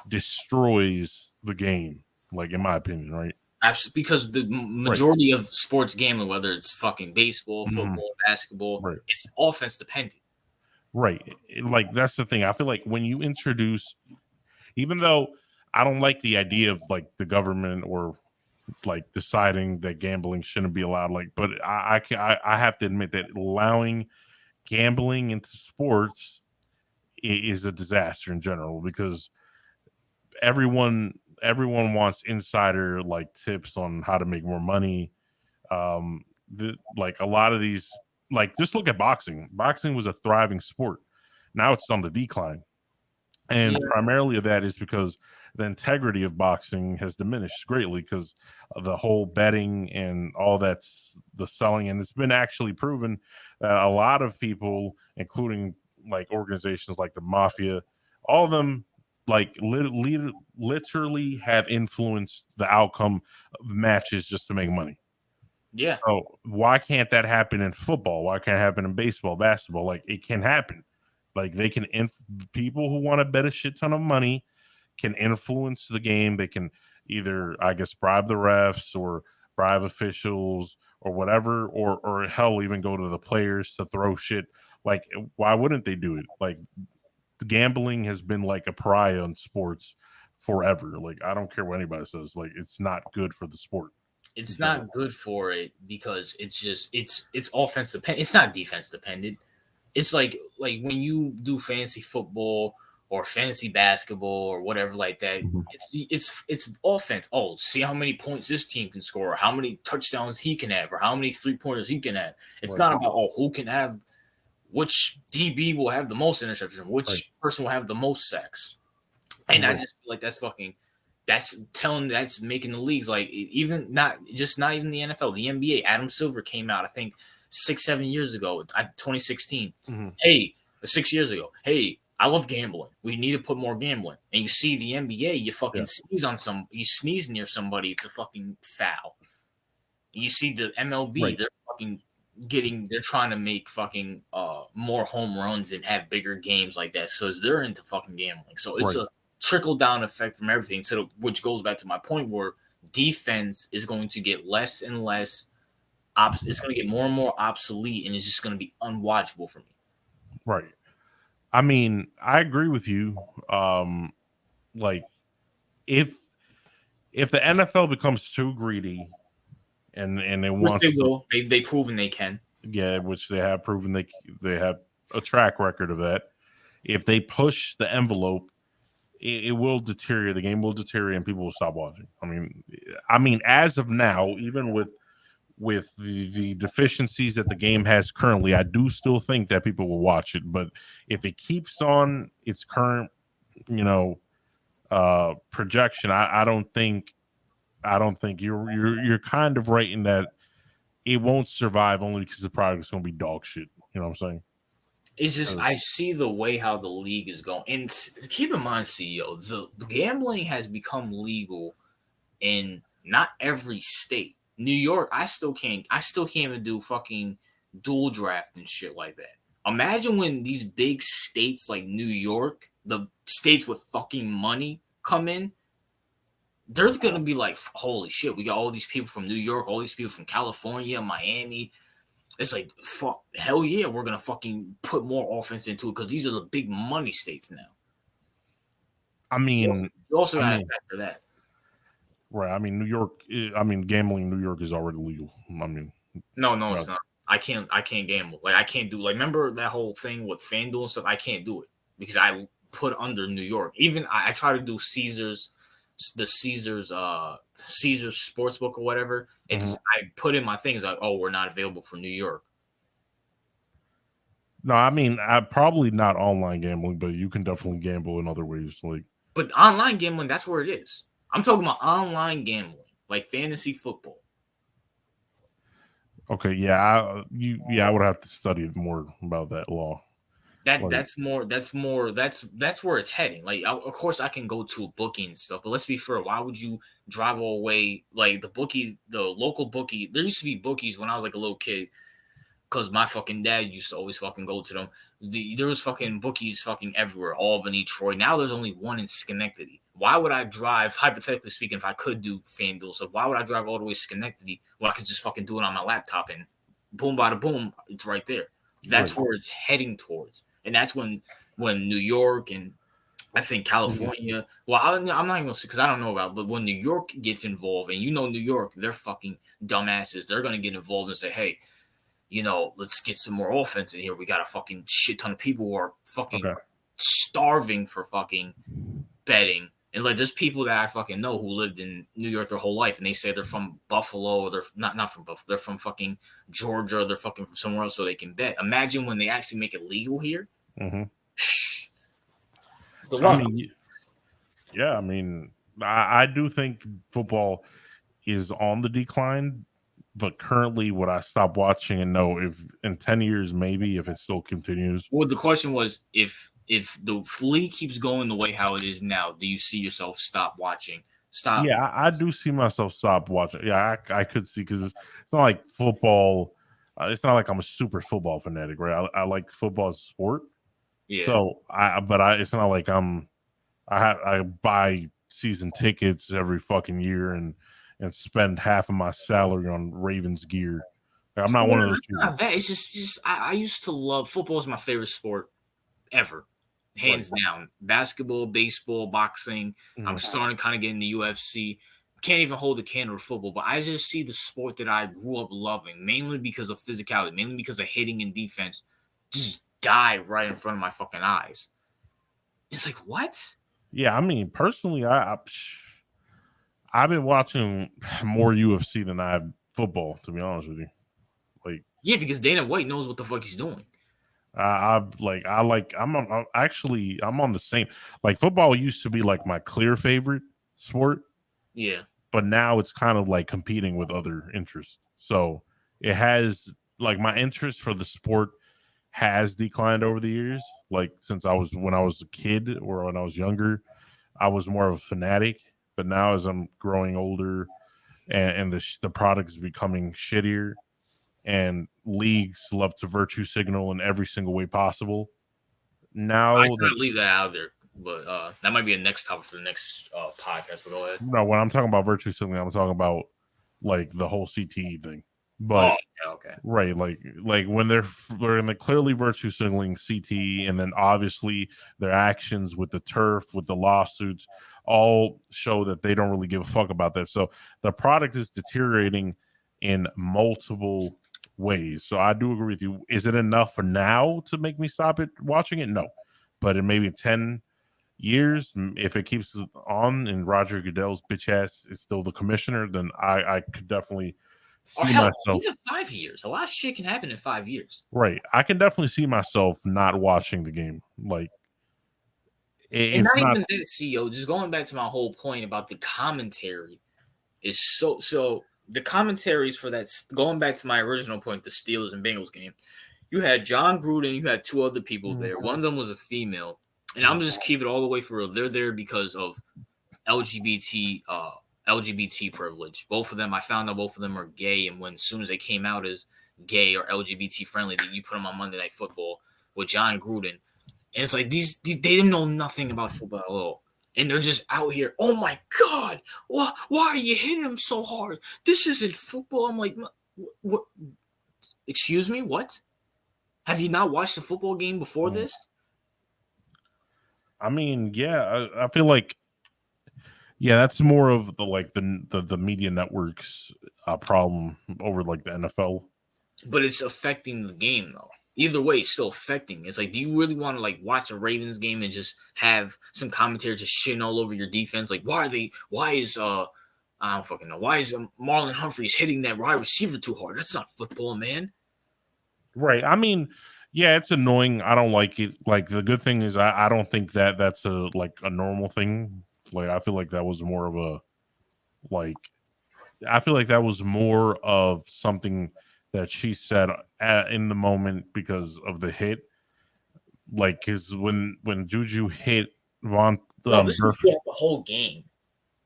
destroys the game. Like in my opinion, right? Absolutely, because the Right. majority of sports gambling, whether it's fucking baseball, Mhm. football, basketball, Right. it's offense dependent. Right. Like that's the thing. I feel like when you introduce, even though I don't like the idea of like the government or like deciding that gambling shouldn't be allowed, like, but I have to admit that allowing gambling into sports is a disaster in general because everyone wants insider like tips on how to make more money. Like a lot of these, like just look at boxing. Boxing was a thriving sport. Now it's on the decline. Yeah, And primarily that is because the integrity of boxing has diminished greatly because the whole betting and all that's the selling. And it's been actually proven that a lot of people, including like organizations like the mafia, all of them like literally have influenced the outcome of matches just to make money. yeah, So why can't that happen in football? Why can't it happen in baseball, basketball? Like it can happen. Like they can people who want to bet a shit ton of money can influence the game. They can either, I guess, bribe the refs or bribe officials or whatever, or hell, even go to the players to throw shit. Like, why wouldn't they do it? Like, gambling has been like a pariah in sports forever. Like, I don't care what anybody says. Like, it's not good for the sport in it's general. not good for it because it's offense dependent. It's not defense dependent. It's like when you do fantasy football or fantasy basketball or whatever like that. Mhm. It's offense. Oh, see how many points this team can score, or how many touchdowns he can have, or how many 3 pointers he can have. It's Right, not about who can have which DB will have the most interceptions, right, which person will have the most sacks. And I right. just feel like that's making the leagues like even not even the NFL, the NBA. Adam Silver came out, I think 6-7 years ago, 2016. Mhm. Hey, 6 years ago. Hey, I love gambling. We need to put more gambling. And you see the NBA, Yeah, you sneeze near somebody, it's a fucking foul. You see the MLB, right, they're trying to make fucking more home runs and have bigger games like that. So they're into fucking gambling. So it's right, a trickle down effect from everything. So which goes back to my point where defense is going to get less and less it's going to get more and more obsolete, and it's just going to be unwatchable for me. right. I mean, I agree with you. Like if the NFL becomes too greedy and it Which wants they to, will. They've proven they can. yeah, which they have proven they have a track record of that. If they push the envelope, it will deteriorate. The game will deteriorate, and people will stop watching. I mean, as of now, even with the deficiencies that the game has currently, I do still think that people will watch it. But if it keeps on its current, you know, projection, I don't think you're kind of right in that it won't survive only because the product is going to be dog shit. You know what I'm saying? It's just 'Cause- I see the way how the league is going, and keep in mind, CEO, the gambling has become legal in not every state. New York, I still can't even do fucking dual draft and shit like that. Imagine when these big states like New York, the states with fucking money come in, they're gonna be like, holy shit, we got all these people from New York, all these people from California, Miami. It's like, fuck, hell yeah, we're gonna fucking put more offense into it because these are the big money states now. I You also, mean, you also I gotta mean, factor that. right? I mean, New York. I mean, gambling in New York is already legal. I mean, No, no, no, it's not. I can't gamble. Like I can't do like remember that whole thing with FanDuel and stuff. I can't do it because I put under New York. Even I try to do Caesars Sportsbook or whatever. mhm. It's I put in my things like, oh, we're not available for New York. No. I mean, I probably not online gambling, but you can definitely gamble in other ways. Like, But online gambling, that's where it is. I'm talking about online gambling, like fantasy football. Okay, yeah, I would have to study more about that law. That Like, that's where it's heading. Like, of course, I can go to a bookie and stuff, but let's be fair. Why would you drive all the way? Like the local bookie. There used to be bookies when I was like a little kid, because my fucking dad used to always fucking go to them. There was fucking bookies fucking everywhere, Albany, Troy. Now there's only one in Schenectady. Why would I drive, hypothetically speaking, if I could do FanDuel stuff, why would I drive all the way to Schenectady when I could just fucking do it on my laptop and boom, bada boom, it's right there. That's right. where it's heading towards, and that's when New York and I think Mhm. California. Well, I'm not even gonna say because I don't know about, but when New York gets involved, and New York, they're fucking dumbasses. They're gonna get involved and say, "Hey, let's get some more offense in here. We got a fucking shit ton of people who are fucking Okay. starving for fucking betting." And like, there's people that I fucking know who lived in New York their whole life, and they say they're from Buffalo, or they're not from Buffalo. They're from fucking Georgia, or they're fucking from somewhere else, so they can bet. Imagine when they actually make it legal here. Hmm. Good I luck. mean, yeah, I mean, I do think football is on the decline, but currently, would I stop watching and no? If in 10 years, maybe if it still continues. Well, the question was, if the league keeps going the way how it is now, do you see yourself stop watching? Stop. Yeah, I do see myself stop watching. Yeah, I could see because it's not like football. It's not like I'm a super football fanatic, right? I like football as a sport. Yeah. So it's not like I buy season tickets every fucking year and spend half of my salary on Ravens gear. Like, I'm not Well, one of those it's people. not that. It's just I used to love football. Is my favorite sport ever, Right. hands down. Basketball, baseball, boxing. I'm Mhm. starting to kind of get in the UFC. Can't even hold a candle to football, but I just see the sport that I grew up loving, mainly because of physicality, mainly because of hitting and defense, just die right in front of my fucking eyes. It's like, what? Yeah, I mean, personally, I've been watching more UFC than I have football. To be honest with you, like Yeah, because Dana White knows what the fuck he's doing. I'm on the same. Like football used to be like my clear favorite sport, Yeah. but now it's kind of like competing with other interests. So it has like my interest for the sport has declined over the years. Like since I was when I was a kid or when I was younger, I was more of a fanatic. But now as I'm growing older and the product is becoming shittier and leagues love to virtue signal in every single way possible. I Now try that to leave that out there, but that might be a next topic for the next podcast. But go ahead. no, when I'm talking about virtue signaling, I'm talking about like the whole CTE thing. Oh, But okay, okay. right, like when they're in the clearly virtue signaling CTE, and then obviously their actions with the turf, with the lawsuits, all show that they don't really give a fuck about that. So the product is deteriorating in multiple ways. So I do agree with you. Is it enough for now to make me stop it watching it? No, but in maybe 10 years, if it keeps on and Roger Goodell's bitch ass is still the commissioner, then I could definitely Or see hell, myself. even 5 years. A lot of shit can happen in 5 years. Right. I can definitely see myself not watching the game. Like And it's not not even that, CEO. Just going back to my whole point about the commentary is so. The commentaries for that, going back to my original point, the Steelers and Bengals game, you had John Gruden, you had two other people Mhm, there. One of them was a female, and I'm mhm. just keep it all the way for real. They're there because of LGBT LGBT privilege. Both of them, I found out both of them are gay, and when as soon as they came out as gay or LGBT friendly, that you put them on Monday Night Football with John Gruden, and it's like these they didn't know nothing about football at all. And they're just out here. Oh my God! Why are you hitting him so hard? This isn't football. I'm like, what? Excuse me, what? Have you not watched a football game before Mhm. this? I mean, yeah, I feel like yeah, that's more of the like the media networks problem over like the NFL. But it's affecting the game though. Either way, it's still affecting. It's like, do you really want to like watch a Ravens game and just have some commentator just shitting all over your defense? Like, why are they? Why is I don't fucking know. Why is Marlon Humphreys hitting that wide receiver too hard? That's not football, man. Right. I mean, Yeah, it's annoying. I don't like it. Like the good thing is, I don't think that that's a normal thing. Like I feel like that was more of a like I feel like that was more of something that she said in the moment because of the hit. Like, because when Juju hit Von No, this was Burf, throughout the whole game.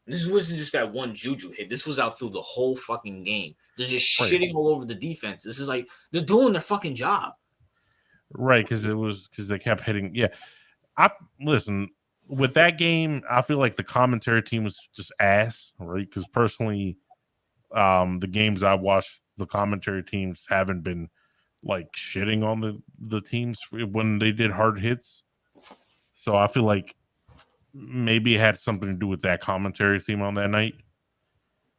This wasn't just that one Juju hit. This was out through the whole fucking game. They're just right, shitting all over the defense. This is like they're doing their fucking job. right, because they kept hitting. Yeah, I listen with that game. I feel like the commentary team was just ass, right? Because personally, the games I watched, the commentary teams haven't been like shitting on the teams when they did hard hits. So I feel like maybe it had something to do with that commentary team on that night,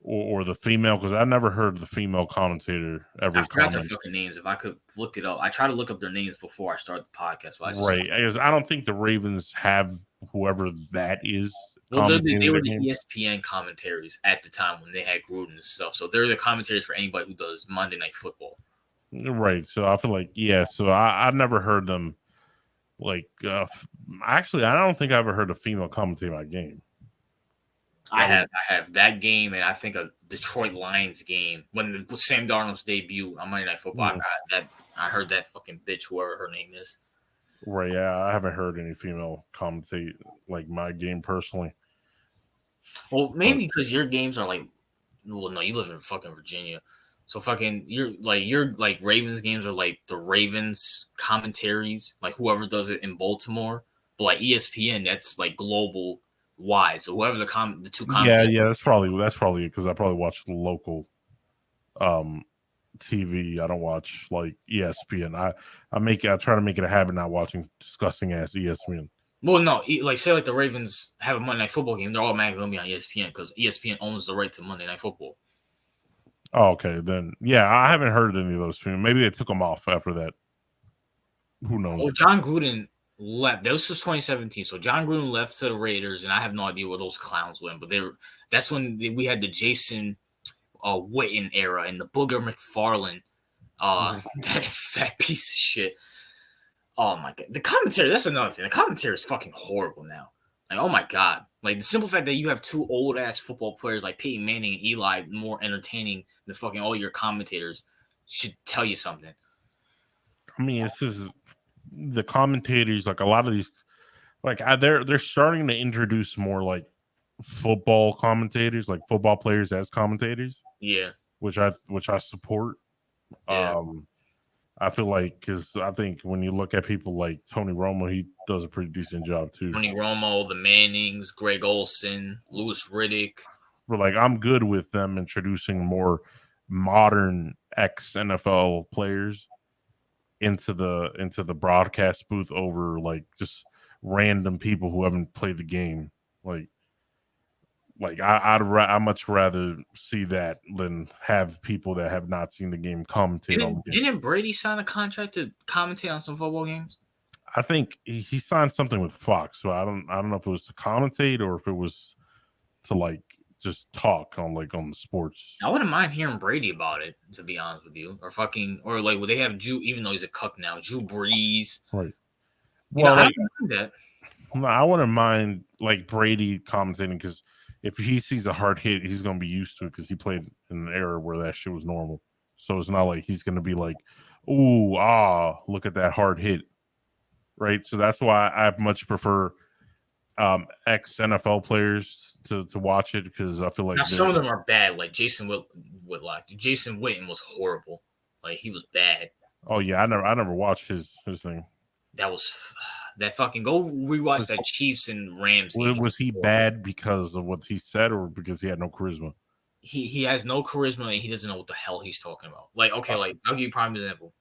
or the female, because I never heard the female commentator I ever forgot their comment. fucking names. If I could look it up, I try to look up their names before I start the podcast, but I just Right, because I don't think the Ravens have whoever that is well, they commentating were the the game. ESPN commentaries at the time when they had Gruden and stuff. So they're the commentators for anybody who does Monday Night Football. Right, so I feel like so I never heard them like. Actually, I don't think I ever heard a female commentate my game. That was I have that game, and I think a Detroit Lions game when Sam Darnold's debut on Monday Night Football. mm, I heard that fucking bitch, whoever her name is. right. Yeah, I haven't heard any female commentate like my game personally, Well, but maybe because your games are like, well, no, you live in fucking Virginia, so fucking your like Ravens games are like the Ravens commentaries, like whoever does it in Baltimore, but like ESPN, that's like global wide. So whoever the two yeah, commentators. yeah, that's probably because I probably watch the local um TV. I don't watch like ESPN. I try to make it a habit not watching disgusting ass ESPN. Well, no, like say like the Ravens have a Monday Night Football game, they're automatically gonna be on ESPN because ESPN owns the right to Monday Night Football. Oh, okay, then yeah, I haven't heard any of those films. Maybe they took them off after that. Who Well, knows? John Gruden left. This was 2017, so John Gruden left to the Raiders, and I have no idea where those clowns went. But they were. That's when we had the Jason Witten era and the Booger McFarland, Mhm. that fat piece of shit. Oh my god, the commentary. That's another thing. The commentary is fucking horrible now. Like, oh my god, like the simple fact that you have two old ass football players like Peyton Manning and Eli more entertaining than fucking all your commentators should tell you something. I mean, this is the commentators. Like a lot of these, like they're starting to introduce more like football commentators, like football players as commentators, Yeah, which I support. yeah. Um, I feel like because I think when you look at people like Tony Romo, he does a pretty decent job too. Tony Romo, the Mannings, Greg Olson, Louis Riddick. But like I'm good with them introducing more modern ex NFL players into the broadcast booth over like just random people who haven't played the game. Like I much rather see that than have people that have not seen the game commentate on the game. Didn't Brady sign a contract to commentate on some football games? I think he signed something with Fox, so I don't know if it was to commentate or if it was to like just talk on the sports. I wouldn't mind hearing Brady about it, to be honest with you. Or like, would they have Drew, even though he's a cuck now, Drew Brees? Right. You know, Well, I like don't mind that. no, I wouldn't mind like Brady commentating because if he sees a hard hit, he's gonna be used to it because he played in an era where that shit was normal. So it's not like he's gonna be like, "Ooh, look at that hard hit," right? So that's why I much prefer ex NFL players to watch it because I feel Now, like some they're. of them are bad, like Whitlock. Jason Witten was horrible. Like, he was bad. Oh yeah, I never watched his thing. That was that fucking go rewatch that Chiefs and Rams game. He was Was he horrible. bad because of what he said or because he had no charisma? He has no charisma and he doesn't know what the hell he's talking about. Like, okay, Uh, like I'll give you a prime example.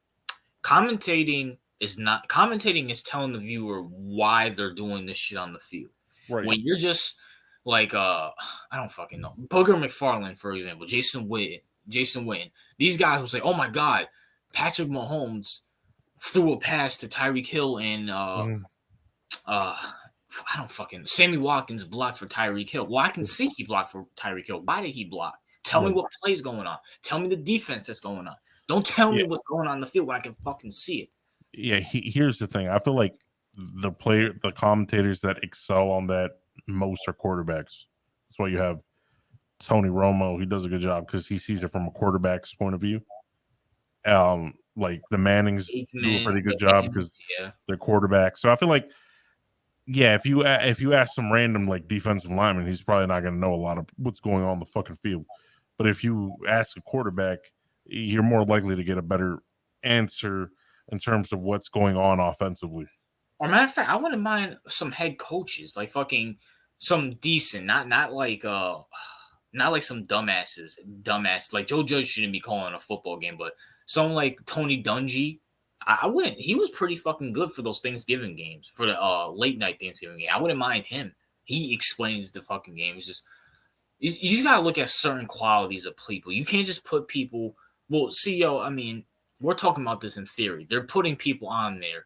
Commentating is telling the viewer why they're doing this shit on the field. right. When you're just like I don't fucking know. Booger McFarland, for example, Jason Witten. These guys will say, "Oh my god, Patrick Mahomes threw a pass to Tyreek Hill and Mhm. uh I don't fucking Sammy Watkins blocked for Tyreek Hill. Well, I can see he blocked for Tyreek Hill. Why did he block? Tell me Right. what play's going on. Tell me the defense that's going on. Don't tell Yeah. me what's going on in the field when I can fucking see it. Yeah, here's the thing. I feel like the commentators that excel on that most are quarterbacks. That's why you have Tony Romo. He does a good job because he sees it from a quarterback's point of view. Like the Mannings do a Aikman, pretty good the job Mannings, because yeah. they're quarterbacks. So I feel like, yeah, if you ask some random like defensive lineman, he's probably not going to know a lot of what's going on the fucking field. But if you ask a quarterback, you're more likely to get a better answer in terms of what's going on offensively. Or matter of fact, I wouldn't mind some head coaches, like fucking some decent, not like some dumbass like Joe Judge shouldn't be calling a football game, but someone like Tony Dungy, I wouldn't. He was pretty fucking good for those Thanksgiving games, for the late night Thanksgiving game. I wouldn't mind him. He explains the fucking game. It's just you just gotta look at certain qualities of people. You can't just put people. Well, see, yo, I mean, we're talking about this in theory. They're putting people on there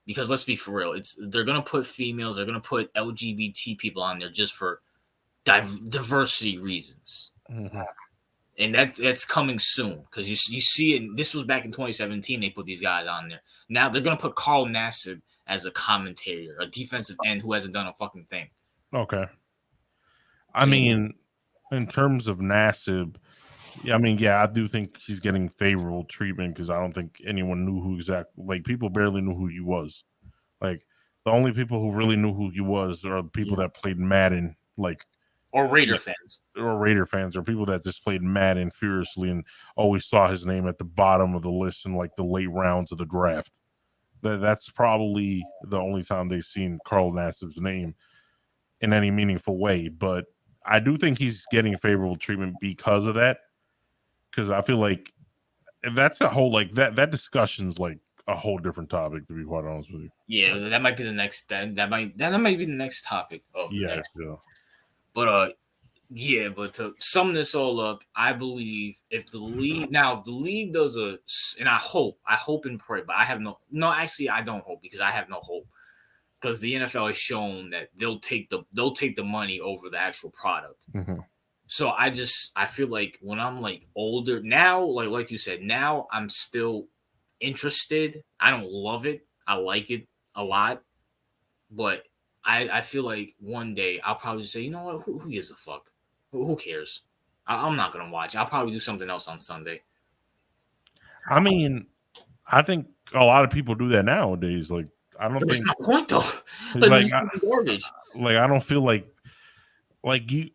because let's be for real, they're gonna put females, they're gonna put LGBT people on there just for diversity reasons, Mhm. and that's coming soon because you see it. This was back in 2017. They put these guys on there. Now they're gonna put Carl Nassib as a commentator, a defensive end who hasn't done a fucking thing. Okay. I And mean, in terms of Nassib, yeah, I mean, yeah, I do think he's getting favorable treatment because I don't think anyone knew who exactly, like, people barely knew who he was. Like, the only people who really knew who he was are the people that played Madden, or Raider like, fans. or Raider fans, or people that just played Madden furiously and always saw his name at the bottom of the list in like the late rounds of the draft. That's probably the only time they've seen Carl Nassib's name in any meaningful way. But I do think he's getting favorable treatment because of that. Because I feel like that's a whole like that discussion's like a whole different topic, to be quite honest with you. Yeah, Like, that might be the next. That might be the next topic of yeah, next. yeah. But yeah, but to sum this all up, I believe if the league does and I hope and pray, but I have no, actually, I don't hope because I have no hope because the NFL has shown that they'll take the money over the actual product. Hmm. So I feel like when I'm like older now, like you said, now I'm still interested. I don't love it. I like it a lot, but I feel like one day I'll probably say, you know what, who gives a fuck? Who cares? I'm not gonna watch. I'll probably do something else on Sunday. I mean, I think a lot of people do that nowadays. Like, I don't But it's think not point though. Like this like is fucking garbage. I don't feel like you,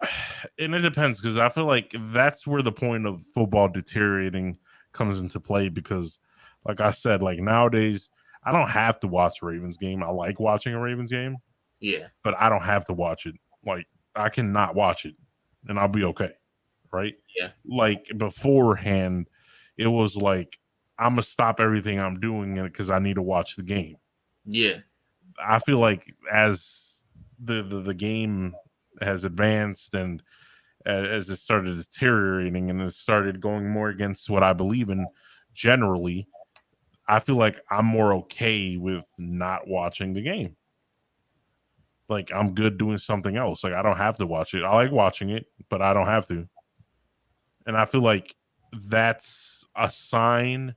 and it depends because I feel like that's where the point of football deteriorating comes into play because, like I said, like nowadays I don't have to watch a Ravens game. I like watching a Ravens game, Yeah, but I don't have to watch it. Like I can not watch it, and I'll be okay, right? yeah, Like beforehand, it was like I'm gonna stop everything I'm doing because I need to watch the game. yeah, I feel like as the game has advanced and as it started deteriorating and it started going more against what I believe in generally, I feel like I'm more okay with not watching the game. Like I'm good doing something else. Like I don't have to watch it. I like watching it, but I don't have to. And I feel like that's a sign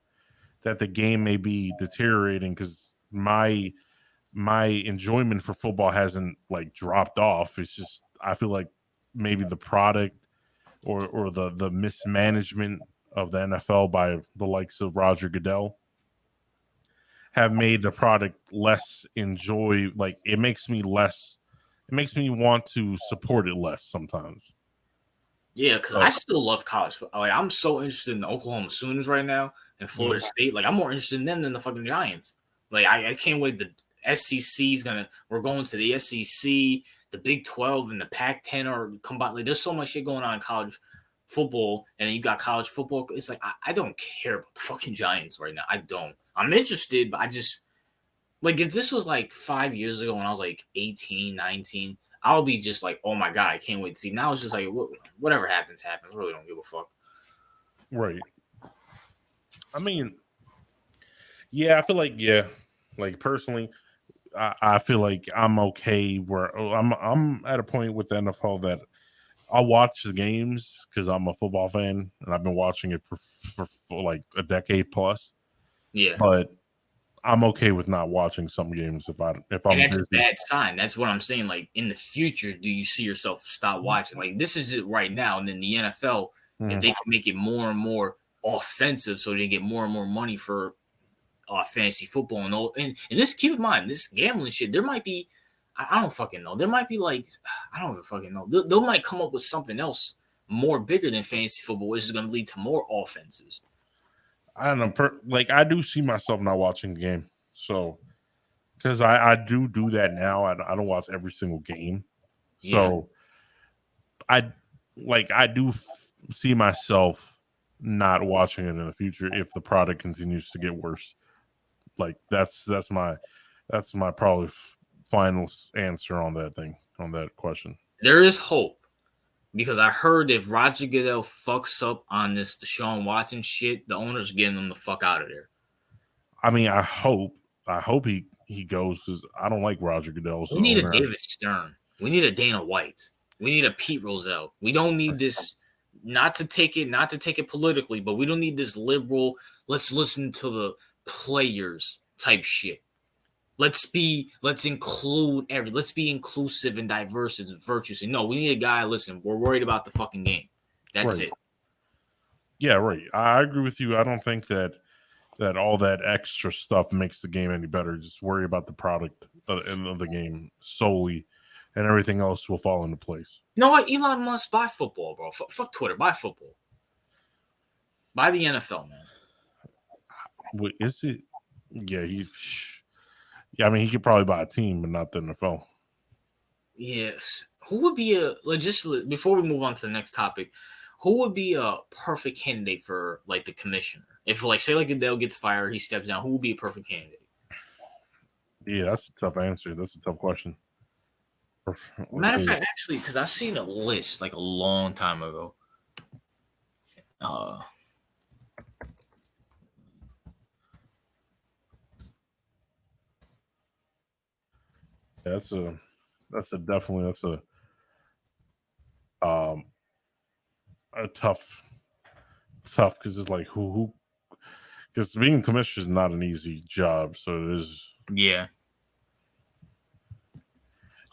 that the game may be deteriorating because my enjoyment for football hasn't like dropped off. It's just I feel like maybe the product or the mismanagement of the NFL by the likes of Roger Goodell have made the product less enjoy like it makes me want to support it less sometimes. yeah. Because I But still love college football. Like I'm so interested in the Oklahoma Sooners right now and Florida mm, State. Like I'm more interested in them than the fucking Giants. Like I can't wait. The SEC is gonna. We're going to the SEC. The Big 12 and the Pac-10 are combined. Like there's so much shit going on in college football, and then you got college football. It's like I don't care about the fucking Giants right now. I don't. I'm interested, but I just like if this was like 5 years ago when I was like 18, 19, I'll be just like, oh my god, I can't wait to see. Now it's just like whatever happens, happens. I really don't give a fuck. right. I mean, yeah, I feel like yeah, like personally, I feel like I'm okay where I'm at a point with the NFL that I'll watch the games because I'm a football fan and I've been watching it for like a decade plus. Yeah, But I'm okay with not watching some games if And I'm that's a busy. bad sign. That's what I'm saying. Like in the future, do you see yourself stop watching? Like this is it right now. And then the NFL, if Mhm. they can make it more and more offensive, so they get more and more money for fantasy football and all. And this, keep in mind, this gambling shit. There might be, I don't fucking know. There might be like, I don't even fucking know. They might come up with something else more bigger than fantasy football, which is going to lead to more offenses. I don't know. Like I do see myself not watching the game, so because I do that now. I don't watch every single game, Yeah. so I I do see myself not watching it in the future if the product continues to get worse. Like that's my probably final answer on that thing on that question. There is hope because I heard if Roger Goodell fucks up on this Deshaun Watson shit, the owner's getting him the fuck out of there. I mean, I hope he goes because I don't like Roger Goodell as We an need a owner. David Stern. We need a Dana White. We need a Pete Rozelle. We don't need this. Not to take it politically, but we don't need this liberal. Let's listen to the players type shit. Let's include let's be inclusive and diverse and virtuous. And no, we need a guy. Listen, we're worried about the fucking game. That's Right? it. Yeah, right. I agree with you. I don't think that all that extra stuff makes the game any better. Just worry about the product of the game solely, and everything else will fall into place. You know what? Elon Musk buy football, bro. Fuck Twitter. Buy football. Buy the NFL, man. Wait, is it? Yeah, yeah. I mean, he could probably buy a team, but not the NFL. Yes. Who would be a like just before we move on to the next topic? Who would be a perfect candidate for like the commissioner? If like say like Adele gets fired, he steps down. Who would be a perfect candidate? Yeah, that's a tough answer. That's a tough question. Let's Matter of see. fact, actually, because I seen a list like a long time ago. Uh, Yeah, that's um a tough because it's like who because being a commissioner is not an easy job. So it is. yeah.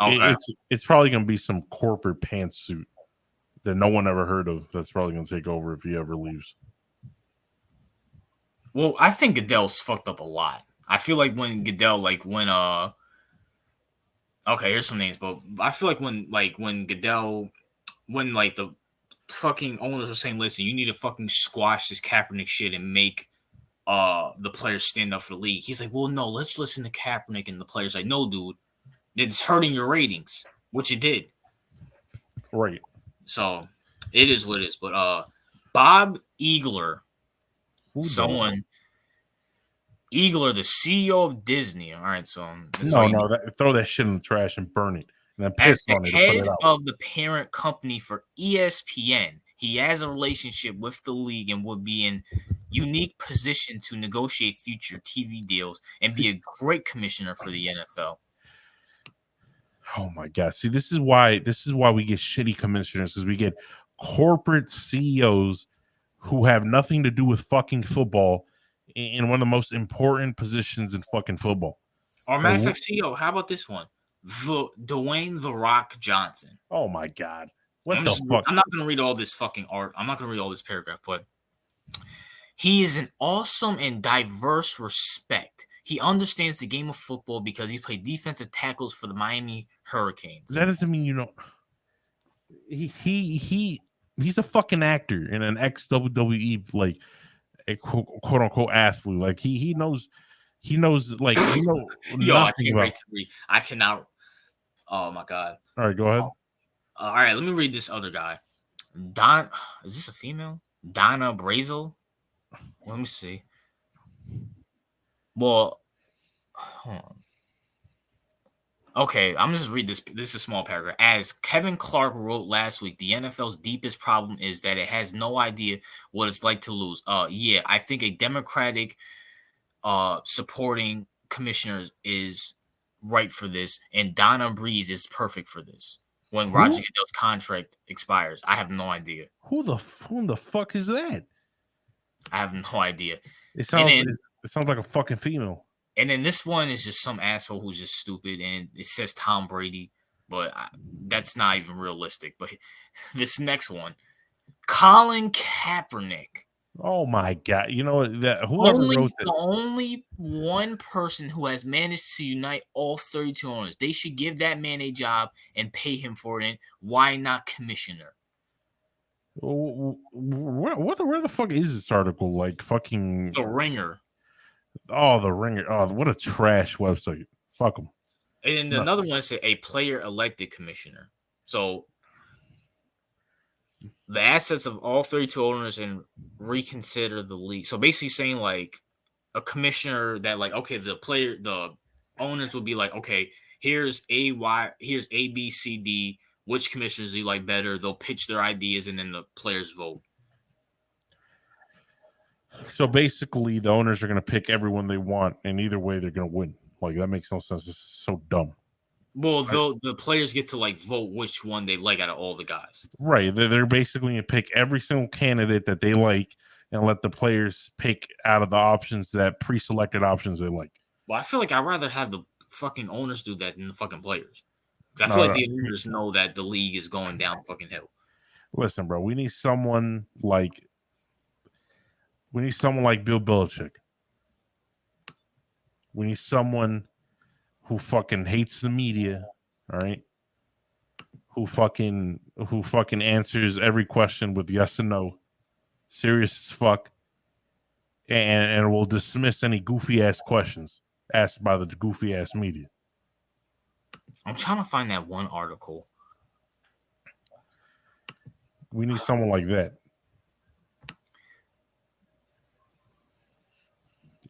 Okay. It's probably gonna be some corporate pantsuit that no one ever heard of. That's probably gonna take over if he ever leaves. Well, I think Goodell's fucked up a lot. I feel like when Goodell, like when okay, here's some names, but I feel like when Goodell, when like the fucking owners were saying, listen, you need to fucking squash this Kaepernick shit and make the players stand up for the league. He's like, well, no, let's listen to Kaepernick, and the players like, no, dude, it's hurting your ratings, which it did. Right. So it is what it is. But Bob Eagler, Who the someone Eagler, the CEO of Disney. All right, so that's all no you need. no throw that shit in the trash and burn it and then As piss the on it to put head it out. of the parent company for ESPN, he has a relationship with the league and would be in unique position to negotiate future TV deals and be a great commissioner for the NFL. Oh my god! See, this is why we get shitty commissioners because we get corporate CEOs who have nothing to do with fucking football in one of the most important positions in fucking football. Or Like, matter of fact, CEO, how about this one? Dwayne the Rock Johnson. oh my god, what the fuck? I'm not gonna read all this fucking art. I'm not gonna read all this paragraph, but he is an awesome and diverse respect. He understands the game of football because he played defensive tackles for the Miami Hurricanes. That doesn't mean you know. He's a fucking actor in an ex WWE like a quote unquote athlete. Like he knows like you know Yo, I nothing can't about. wait to read. I cannot. Oh my god. All right, go ahead. All right, let me read this other guy. Don, is this a female? Donna Brazel. Let me see. Well, hold on. Okay, I'm just read this. This is a small paragraph. As Kevin Clark wrote last week, the NFL's deepest problem is that it has no idea what it's like to lose. Yeah, I think a Democratic supporting commissioners is right for this, and Donna Breeze is perfect for this. When Roger Who Goodell's contract expires, I have no idea. who in the fuck is that? I have no idea. It And sounds then it sounds like a fucking female. And then this one is just some asshole who's just stupid, and it says Tom Brady, but that's not even realistic. But this next one, Colin Kaepernick. Oh my god! You know that whoever Only wrote that. the only one person who has managed to unite all 32 owners. They should give that man a job and pay him for it. And why not commissioner? Where the fuck is this article? Like fucking The Ringer. the Ringer. Oh, what a trash website. Fuck them. And No. another one said a player elected commissioner. So the assets of all 32 owners and reconsider the league. So basically saying like a commissioner that like okay the owners will be like okay here's here's A B C D, which commissioners do you like better? They'll pitch their ideas and then the players vote. So basically, the owners are going to pick everyone they want, and either way, they're going to win. Like that makes no sense. It's so dumb. Well, the players get to like vote which one they like out of all the guys. Right. They're basically going to pick every single candidate that they like, and let the players pick out of the options that pre-selected options they like. Well, I feel like I'd rather have the fucking owners do that than the fucking players. Because I No, feel like no. the owners know that the league is going down fucking hill. Listen, bro. We need someone like Bill Belichick. We need someone who fucking hates the media. All right. Who fucking answers every question with yes and no, serious as fuck, and will dismiss any goofy ass questions asked by the goofy ass media. I'm trying to find that one article. We need someone like that,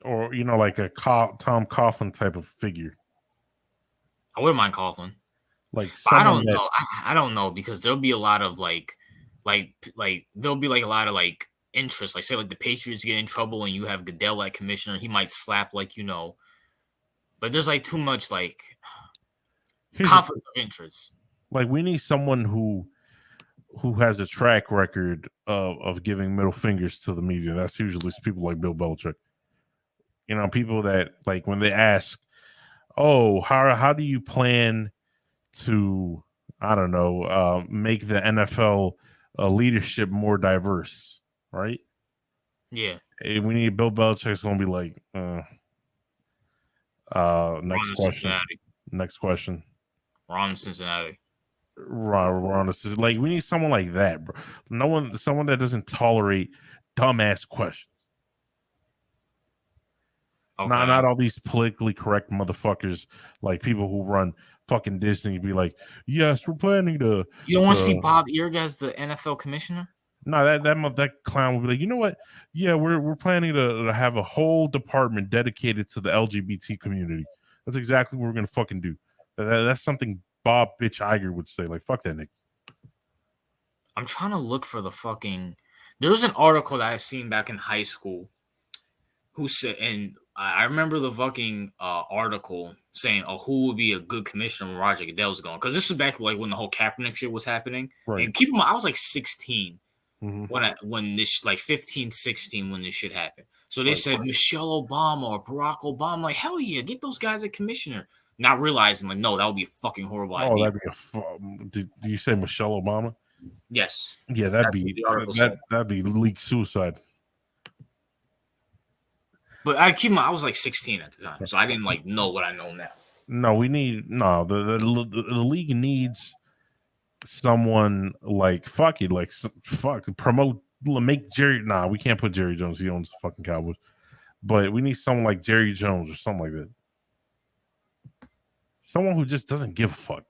or like a Tom Coughlin type of figure. I wouldn't mind Coughlin. Like I someone don't know. I don't know because there'll be a lot of like there'll be like a lot of like interest. Like say like the Patriots get in trouble and you have Goodell like commissioner, he might slap like but there's like too much like conflict of interest. Like we need someone who has a track record of giving middle fingers to the media. That's usually people like Bill Belichick. People that like when they ask, "Oh, how do you plan to, I don't know, make the NFL leadership more diverse?" Right? Yeah. And we need Bill Belichick's going to be like, next question. Cincinnati. Next question. We're on Cincinnati. We're on this. Like we need someone like that, bro. Someone that doesn't tolerate dumbass questions. Okay. Not all these politically correct motherfuckers like people who run fucking Disney be like, yes, we're planning to. You don't want to see Bob Iger as the NFL commissioner? No, that clown would be like, you know what? Yeah, we're planning to have a whole department dedicated to the LGBT community. That's exactly what we're gonna fucking do. That's something Bob bitch Iger would say. Like, fuck that nigga. I'm trying to look for the fucking. There was an article that I seen back in high school. Who said? And I remember the fucking article saying, "Oh, who would be a good commissioner when Roger Goodell's going?" Because this was back like when the whole Kaepernick shit was happening. Right. And keep in mind, I was like 16 mm-hmm. when this like 15, 16 when this shit happened. So they said Michelle Obama or Barack Obama. Like hell yeah, get those guys a commissioner. Not realizing like no, that would be a fucking horrible idea. That'd be do you say Michelle Obama? Yes. Yeah, that'd be leak suicide. But I was like 16 at the time, so I didn't like know what I know now. No, the league needs someone like fuck promote, make Jerry. Nah, we can't put Jerry Jones. He owns the fucking Cowboys, but we need someone like Jerry Jones or something like that. Someone who just doesn't give a fuck.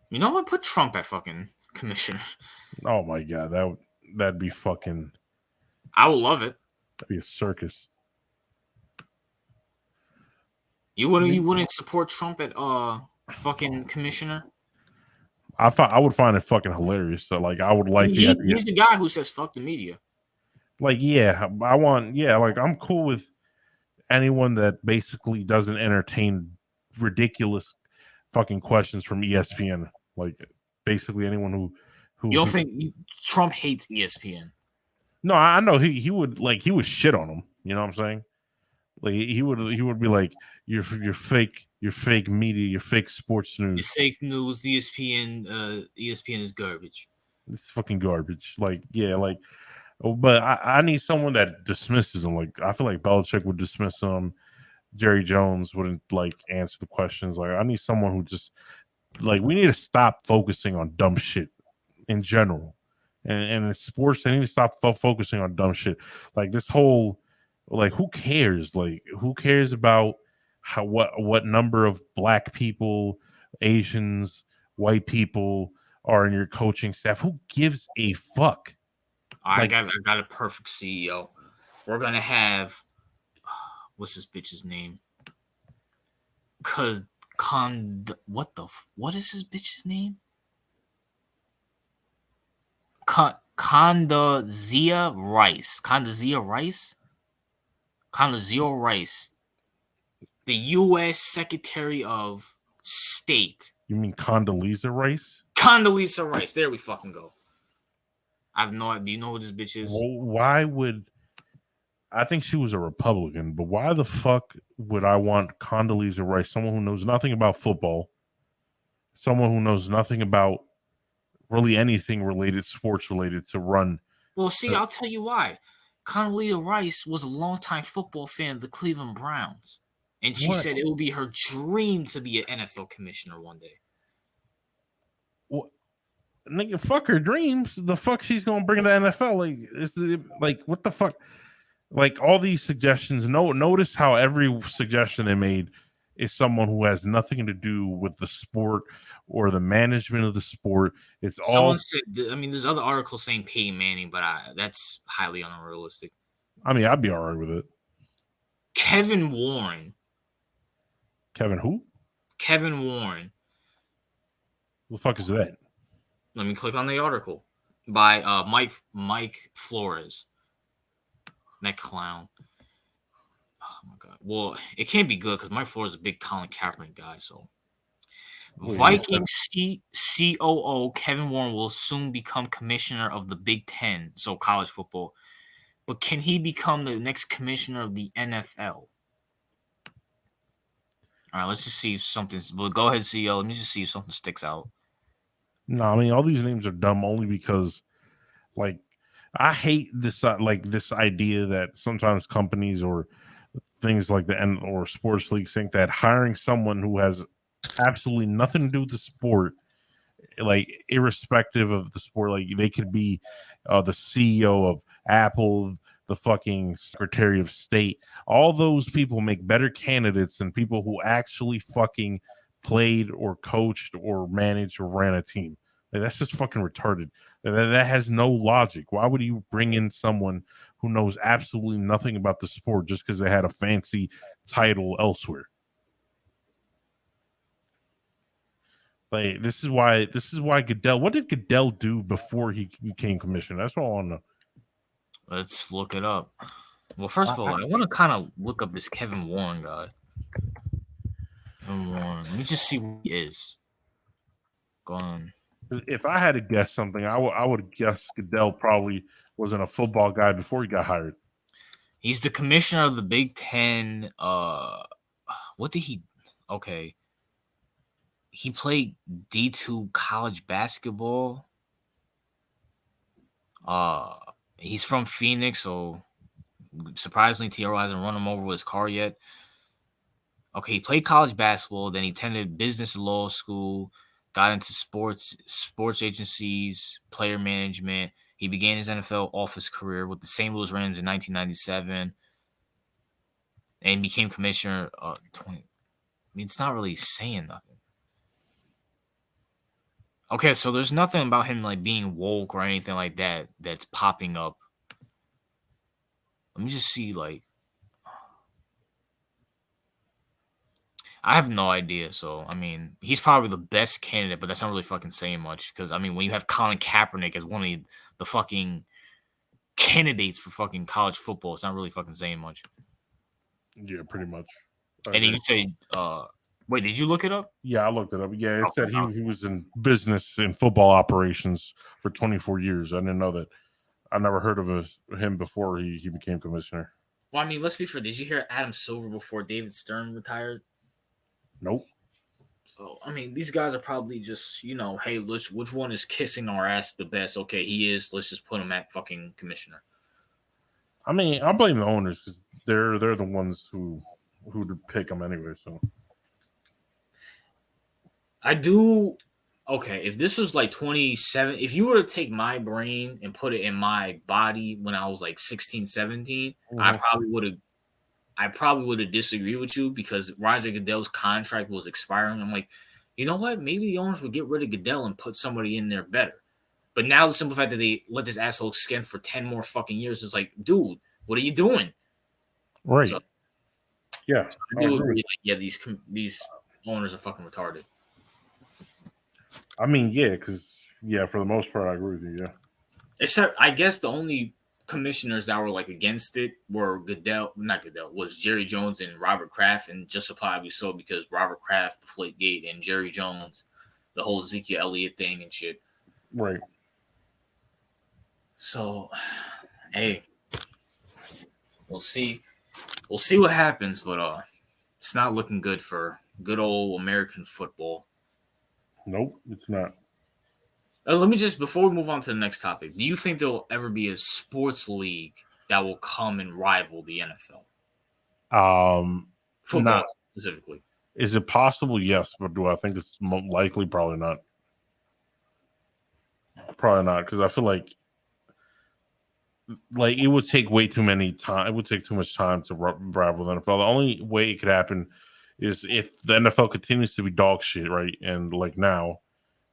You know what? Put Trump at fucking commissioner. Oh my god, that'd be fucking. I would love it. That'd be a circus. You wouldn't support Trump at fucking commissioner? I would find it fucking hilarious. So like I would like he's the guy who says fuck the media. Like like I'm cool with anyone that basically doesn't entertain ridiculous fucking questions from ESPN. Like basically anyone who you don't think Trump hates ESPN? No, I know he would shit on him. You know what I'm saying? Like he would be like, you're fake media, you're fake sports It's news. fake news. ESPN, ESPN is garbage. It's fucking garbage. Like, yeah, like, but I need someone that dismisses him. Like, I feel like Belichick would dismiss him. Jerry Jones wouldn't like answer the questions. Like, I need someone who just like, we need to stop focusing on dumb shit in general. And in sports, they need to stop focusing on dumb shit. Like this whole, like, who cares? Like, who cares about how what number of black people, Asians, white people are in your coaching staff? Who gives a fuck? Like, I got a perfect CEO. We're gonna have what's this bitch's name? Cause what is this bitch's name? Condazia Rice. Condazia Rice. The U.S. Secretary of State. you mean Condoleezza Rice? Condoleezza Rice. There we fucking go. I have no idea. Do you know who this bitch is? Well, why would I think she was a Republican? But why the fuck would I want Condoleezza Rice, someone who knows nothing about football, someone who knows nothing about really anything related, sports related, to run? Well, see, Uh, I'll tell you why. Condoleezza Rice was a longtime football fan of the Cleveland Browns. And she what? said it would be her dream to be an NFL commissioner one day. What? Nigga, fuck her dreams. The fuck she's gonna bring to the NFL? Like, like, what the fuck? Like, all these suggestions. No, notice how every suggestion they made is someone who has nothing to do with the sport or the management of the sport. It's Someone all. said, I mean, there's other articles saying Peyton Manning, but that's highly unrealistic. I mean, I'd be all right with it. Kevin Warren. Kevin, who? Kevin Warren. Who the fuck is that? Let me click on the article by Mike Flores. That clown. Oh my god. Well, it can't be good because Mike Flores is a big Colin Kaepernick guy. So Wait, he said, Vikings COO Kevin Warren will soon become commissioner of the Big Ten, so college football. But can he become the next commissioner of the NFL? All right, let's just see if something's. Well, go ahead, CEO. Let me just see if something sticks out. no, I mean, all these names are dumb only because, like, I hate this, like, this idea that sometimes companies or things like the N or sports leagues think that hiring someone who has absolutely nothing to do with the sport, like, irrespective of the sport, like, they could be the CEO of Apple, the fucking Secretary of State. All those people make better candidates than people who actually fucking played or coached or managed or ran a team. Like, that's just fucking retarded. That has no logic. Why would you bring in someone who knows absolutely nothing about the sport just because they had a fancy title elsewhere? Like, this is why Goodell. What did Goodell do before he became commissioner? That's what I want to know. Let's look it up. Well, first of all, I want to kind of look up this Kevin Warren guy. Kevin Warren. Let me just see who he is. Go on. If I had to guess something, I would guess Goodell probably wasn't a football guy before he got hired. He's the commissioner of the Big Ten. What did he? Okay, he played D2 college basketball. Uh, he's from Phoenix, so surprisingly, TRO hasn't run him over with his car yet. Okay, he played college basketball, then he attended business law school, got into sports agencies, player management. He began his NFL office career with the St. Louis Rams in 1997 and became commissioner 20. I mean, it's not really saying nothing. Okay, so there's nothing about him like being woke or anything like that that's popping up. Let me just see, like, I have no idea. So, I mean, he's probably the best candidate, but that's not really fucking saying much. Because, I mean, when you have Colin Kaepernick as one of the fucking candidates for fucking college football, it's not really fucking saying much. Yeah, pretty much. And then you say, wait, did you look it up? Yeah, I looked it up. Yeah, it said he was in business in football operations for 24 years. I didn't know that. I never heard of him before he became commissioner. Well, I mean, let's be fair. Did you hear Adam Silver before David Stern retired? Nope. So I mean, these guys are probably just hey, which one is kissing our ass the best? Okay, he is. Let's just put him at fucking commissioner. I mean, I blame the owners because they're the ones who to pick them anyway. So I do. Okay, if this was like 27, if you were to take my brain and put it in my body when I was like 16, 17, mhm. I probably would have disagreed with you because Roger Goodell's contract was expiring. I'm like, you know what? Maybe the owners would get rid of Goodell and put somebody in there better. But now the simple fact that they let this asshole skin for 10 more fucking years is like, dude, what are you doing? So Right. Yeah, I I do agree. agree. Like, yeah, these owners are fucking retarded. I mean, yeah, because yeah, for the most part, I agree with you. Yeah. Except, I guess the only commissioners that were like against it were not Goodell, was Jerry Jones and Robert Kraft, and justifiably so because Robert Kraft, the Flake Gate, and Jerry Jones, the whole Ezekiel Elliott thing and shit. Right. So, hey, we'll see. We'll see what happens, but it's not looking good for good old American football. Nope, it's not. Let me just before we move on to the next topic, do you think there will ever be a sports league that will come and rival the NFL? Not. Football specifically. Is it possible? Yes, but do I think it's likely? Probably not. Probably not, because I feel like it would take way too many time. It would take too much time to rival the NFL. The only way it could happen is if the NFL continues to be dog shit, right? And like now,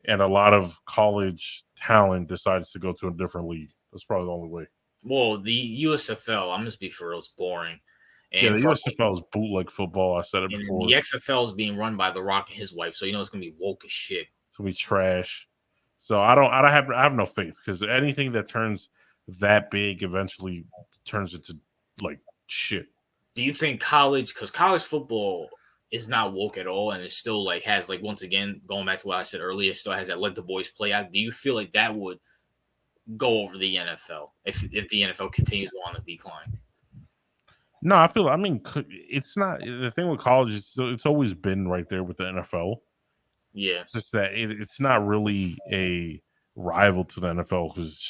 and a lot of college talent decides to go to a different league. That's probably the only way. Well, the USFL, I'm just be for real, it's boring. Yeah, And the fucking USFL is bootleg football. I said it and the before. XFL is being run by The Rock and his wife, so it's gonna be woke as shit. It's gonna be trash. So I have no faith because anything that turns that big eventually turns into like shit. Do you think college, because college football is not woke at all, and it still like has like once again going back to what I said earlier, it still has that let the boys play out. Do you feel like that would go over the NFL if the NFL continues on the decline? No, I feel. I mean, it's not the thing with college. It's always been right there with the NFL. Yeah, It's just that it's not really a rival to the NFL because it's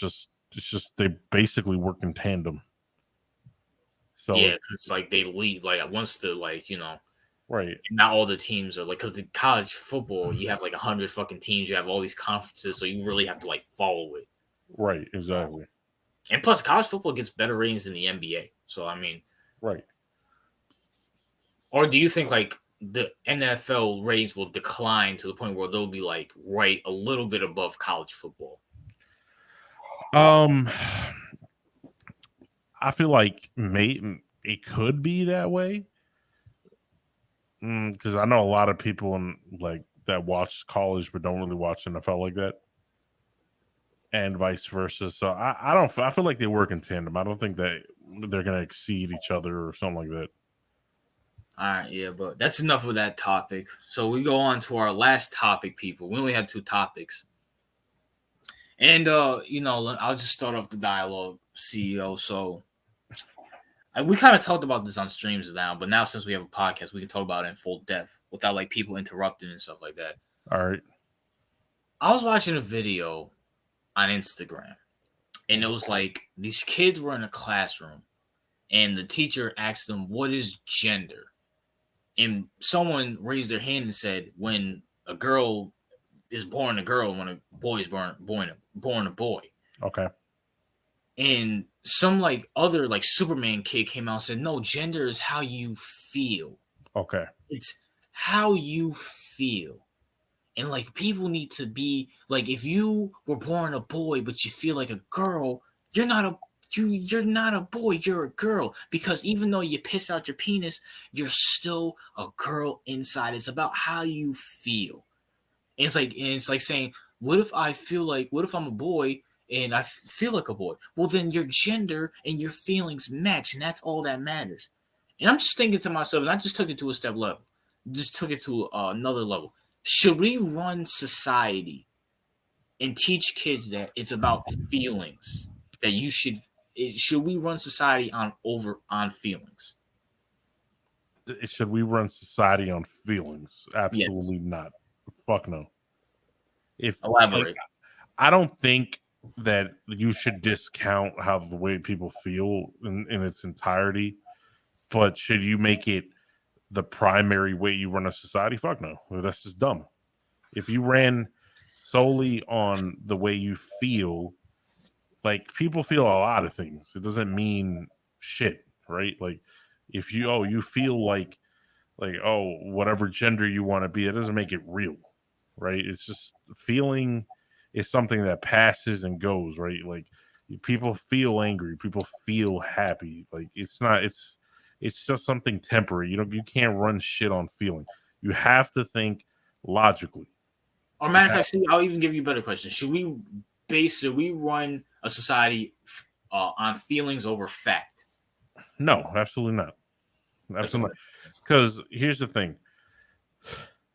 just they basically work in tandem. So yeah, it's because like they lead like once the right, not all the teams are like because the college football you have like 100 fucking teams, you have all these conferences, so you really have to like follow it. right, exactly, And plus, college football gets better ratings than the NBA. So I mean, right. or do you think like the NFL ratings will decline to the point where they'll be like right a little bit above college football? Um, I feel like it could be that way because I know a lot of people in like that watch college but don't really watch NFL like that, and vice versa. So I don't. I feel like they work in tandem. I don't think that they're gonna exceed each other or something like that. All right, yeah, but that's enough of that topic. So we go on to our last topic, people. We only had two topics. And I'll just start off the dialogue, CEO. So we kind of talked about this on streams now, but now since we have a podcast, we can talk about it in full depth without like people interrupting and stuff like that. All right. I was watching a video on Instagram, and it was like these kids were in a classroom, and the teacher asked them, "What is gender?" And someone raised their hand and said, "When a girl is born a girl, when a boy is born a boy." Okay. And some like other like Superman kid came out and said, "No, gender is how you feel. Okay. It's how you feel." And like people need to be like, if you were born a boy but you feel like a girl, you're not a you're not a boy, you're a girl. Because even though you piss out your penis, you're still a girl inside. It's about how you feel. And it's like saying, what if I'm a boy and I feel like a boy? Well, then your gender and your feelings match, and that's all that matters. And I'm just thinking to myself, and I just took it to a step level, just took it to another level. Should we run society and teach kids that it's about feelings, that you should should we run society on feelings? Should we run society on feelings? Yes. Absolutely not. Fuck no. If like Elaborate. I don't think that you should discount how the way people feel in its entirety, but should you make it the primary way you run a society? Fuck no. That's just dumb. If you ran solely on the way you feel, like people feel a lot of things. It doesn't mean shit, right? Like if you feel like oh whatever gender you want to be, it doesn't make it real, right? It's just feeling is something that passes and goes, right? Like people feel angry, people feel happy. Like it's just something temporary. You can't run shit on feeling. You have to think logically. Or You matter of have, fact, see, I'll even give you a better question. Should we run a society on feelings over fact? no, absolutely not. That's a Absolutely not. Because here's the thing: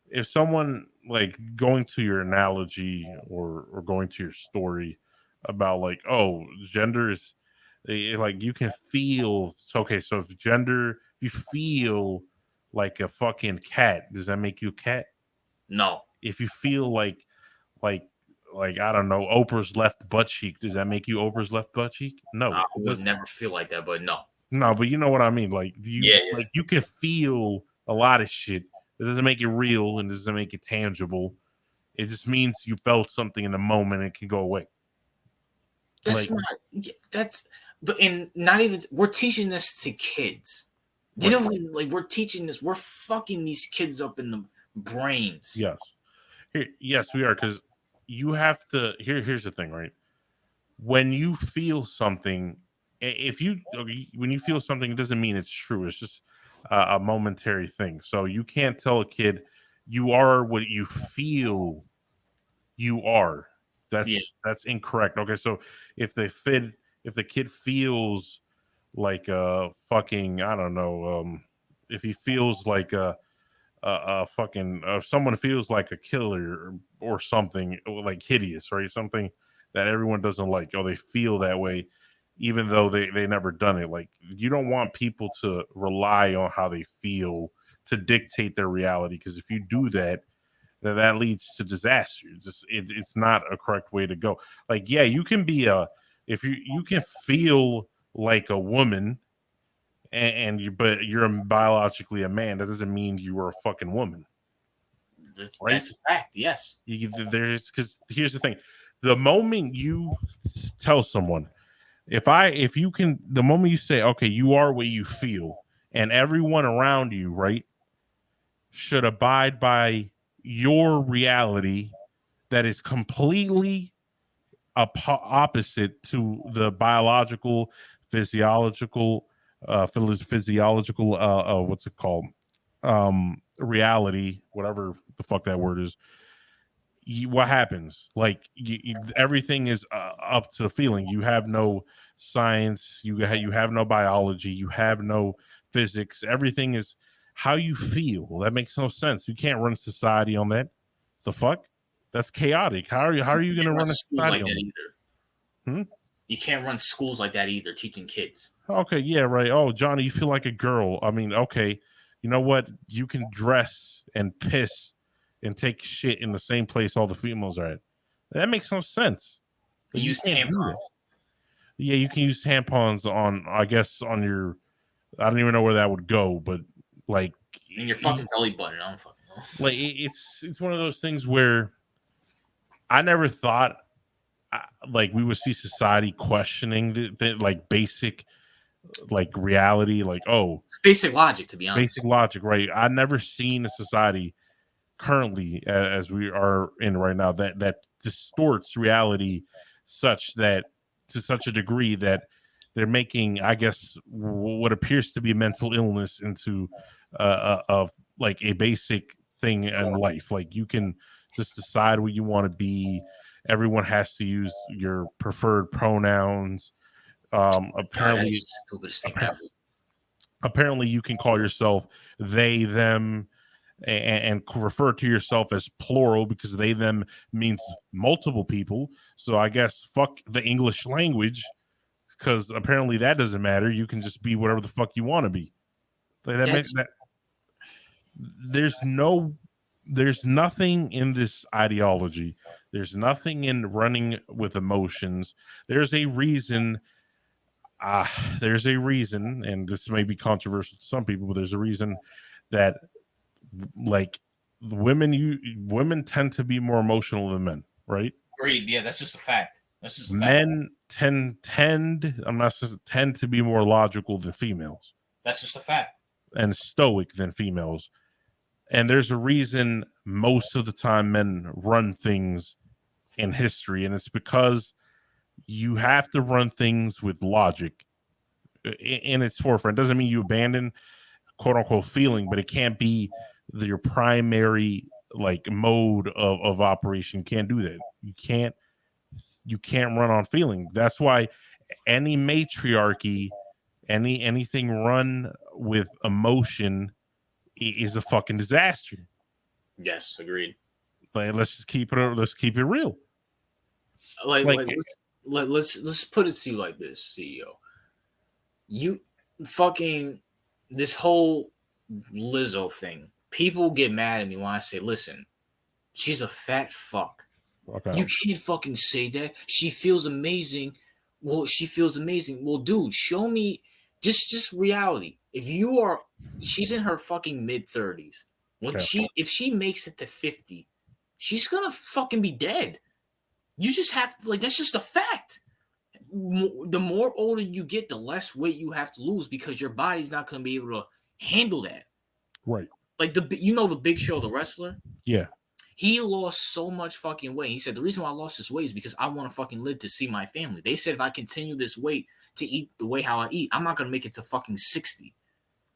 if someone like going to your analogy or going to your story about like oh gender is like you can feel okay, so if gender you feel like a fucking cat, does that make you a cat? no. If you feel like like I don't know Oprah's left butt cheek, does that make you Oprah's left butt cheek? I No, it would doesn't. never feel like that, but no. No, but you know what I mean. Like Yeah, yeah. you can feel a lot of shit. It doesn't make it real and doesn't make it tangible. It just means you felt something in the moment and it can go away. That's Like not. Yeah, that's but and not even we're teaching this to kids. They right. don't even like we're teaching this. We're fucking these kids up in the brains. Yes. Yes, we are because you have to here's the thing, right? When you feel something, if you when you feel something, it doesn't mean it's true. It's just a momentary thing. So you can't tell a kid you are what you feel you are. Yeah. That's incorrect. Okay, so if if the kid feels like a fucking I don't know, if he feels like a fucking if someone feels like a killer or something like hideous, right? Something that everyone doesn't like. Oh, they feel that way, even though they never done it. Like you don't want people to rely on how they feel to dictate their reality because if you do that, then that leads to disaster. It's not a correct way to go. Like yeah, you can be a if you can feel like a woman and you but you're biologically a man. That doesn't mean you are a fucking woman, right? That's a fact. Yes. There's because here's the thing: the moment you tell someone, if you can, the moment you say, okay, you are what you feel, and everyone around you, right, should abide by your reality that is completely opposite to the biological, physiological, physiological, what's it called? Reality, whatever the fuck that word is. What happens? Like everything is up to feeling. You have no science. You have no biology. You have no physics. Everything is how you feel. That makes no sense. You can't run society on that. The fuck? That's chaotic. How are you You going to can't run run a schools society like on that that? either. Hmm? You can't run schools like that either, teaching kids. Okay, yeah, right. Oh, Johnny, you feel like a girl. I mean, okay, you know what? You can dress and piss and take shit in the same place all the females are at. That makes no sense. And Like you use can't do that. tampons. Yeah, you can use tampons on, I guess, on your. I don't even know where that would go, but like, In your fucking belly button. I don't fucking know. it's one of those things where I never thought like we would see society questioning the like basic like reality, like oh It's basic logic, to be basic honest. logic, right? I've never seen a society currently as we are in right now that distorts reality such that to such a degree that they're making, I guess, what appears to be mental illness into of like a basic thing in life. Like you can just decide what you want to be. Everyone has to use your preferred pronouns. God, that Apparently, is the stupidest thing appa- ever. apparently, you can call yourself they, them, and refer to yourself as plural because they them means multiple people. So I guess fuck the English language because apparently that doesn't matter. You can just be whatever the fuck you want to be. Like That's that there's no there's nothing in this ideology. There's nothing in running with emotions. There's a reason. There's a reason, and this may be controversial to some people, but there's a reason that like women tend to be more emotional than men, right? great. Yeah, that's just a fact. That's just a fact. Men tend I'm not saying tend to be more logical than females That's just a fact. and stoic than females. And there's a reason most of the time men run things in history, and it's because you have to run things with logic in its forefront. Doesn't mean you abandon quote unquote feeling, but it can't be your primary like mode of operation. You can't do that. You can't run on feeling. That's why any matriarchy, anything run with emotion is a fucking disaster. Yes, agreed. Like let's keep it real. Like Let's put it to you like this, CEO. You fucking this whole Lizzo thing. People get mad at me when I say, "Listen, she's a fat fuck. okay, You can't fucking say that. She feels amazing." Well, she feels amazing. Well, dude, show me just reality. If you are, she's in her fucking mid 30s. When okay, if she makes it to 50, she's gonna fucking be dead. You just have to, like, that's just a fact. The more older you get, the less weight you have to lose because your body's not gonna be able to handle that. right, Like the Big Show, the wrestler. yeah, He lost so much fucking weight. He said the reason why I lost this weight is because I want to fucking live to see my family. They said if I continue this weight to eat the way how I eat, I'm not gonna make it to fucking 60.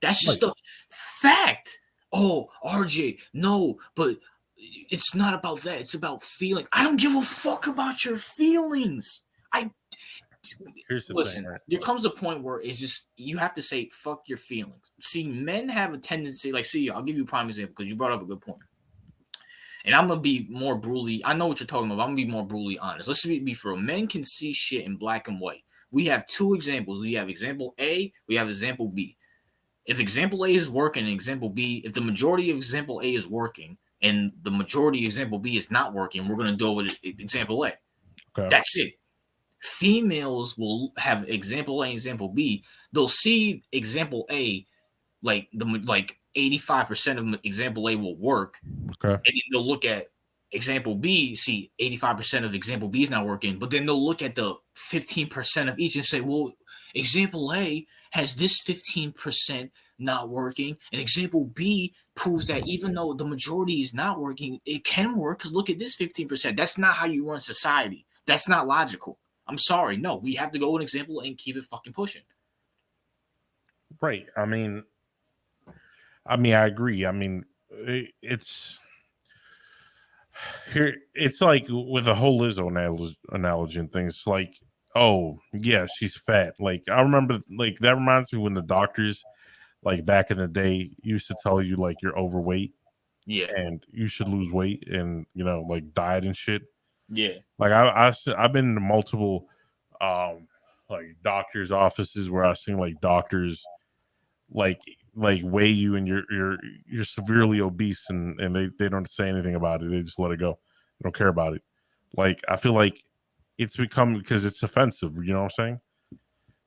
That's right, just a fact. Oh, RJ, no, but it's not about that. It's about feeling. I don't give a fuck about your feelings. I here's the thing, listen. right? There comes a point where it's just you have to say fuck your feelings. See, men have a tendency, like, see, I'll give you a prime example because you brought up a good point. And I'm gonna be more brutally. I know what you're talking about. I'm gonna be more brutally honest. Let's be for real. Men can see shit in black and white. We have two examples. We have example A. We have example B. If example A is working and example B, if the majority of example A is working and the majority of example B is not working, we're gonna go with example A. Okay, That's it. Females will have example A and example B. They'll see example A like 85% of example A will work, okay, and then they'll look at example B, see 85% of example B is not working, but then they'll look at the 15% of each and say, well, example A has this 15% not working, and example B proves that even though the majority is not working, it can work because look at this 15%. That's not how you run society. That's not logical. I'm sorry. No, we have to go with example and keep it fucking pushing. right. I mean, I agree. I mean, it's here. It's like with the whole Lizzo analogy and things. Like, oh yeah, she's fat. Like I remember, like that reminds me when the doctors, like back in the day, used to tell you like you're overweight Yeah, and you should lose weight and like diet and shit. yeah, Like I've been to multiple um like doctors' offices where I've seen like doctors like weigh you and you're severely obese and they don't say anything about it. They just let it go. They don't care about it. Like I feel like it's become because it's offensive, you know what I'm saying?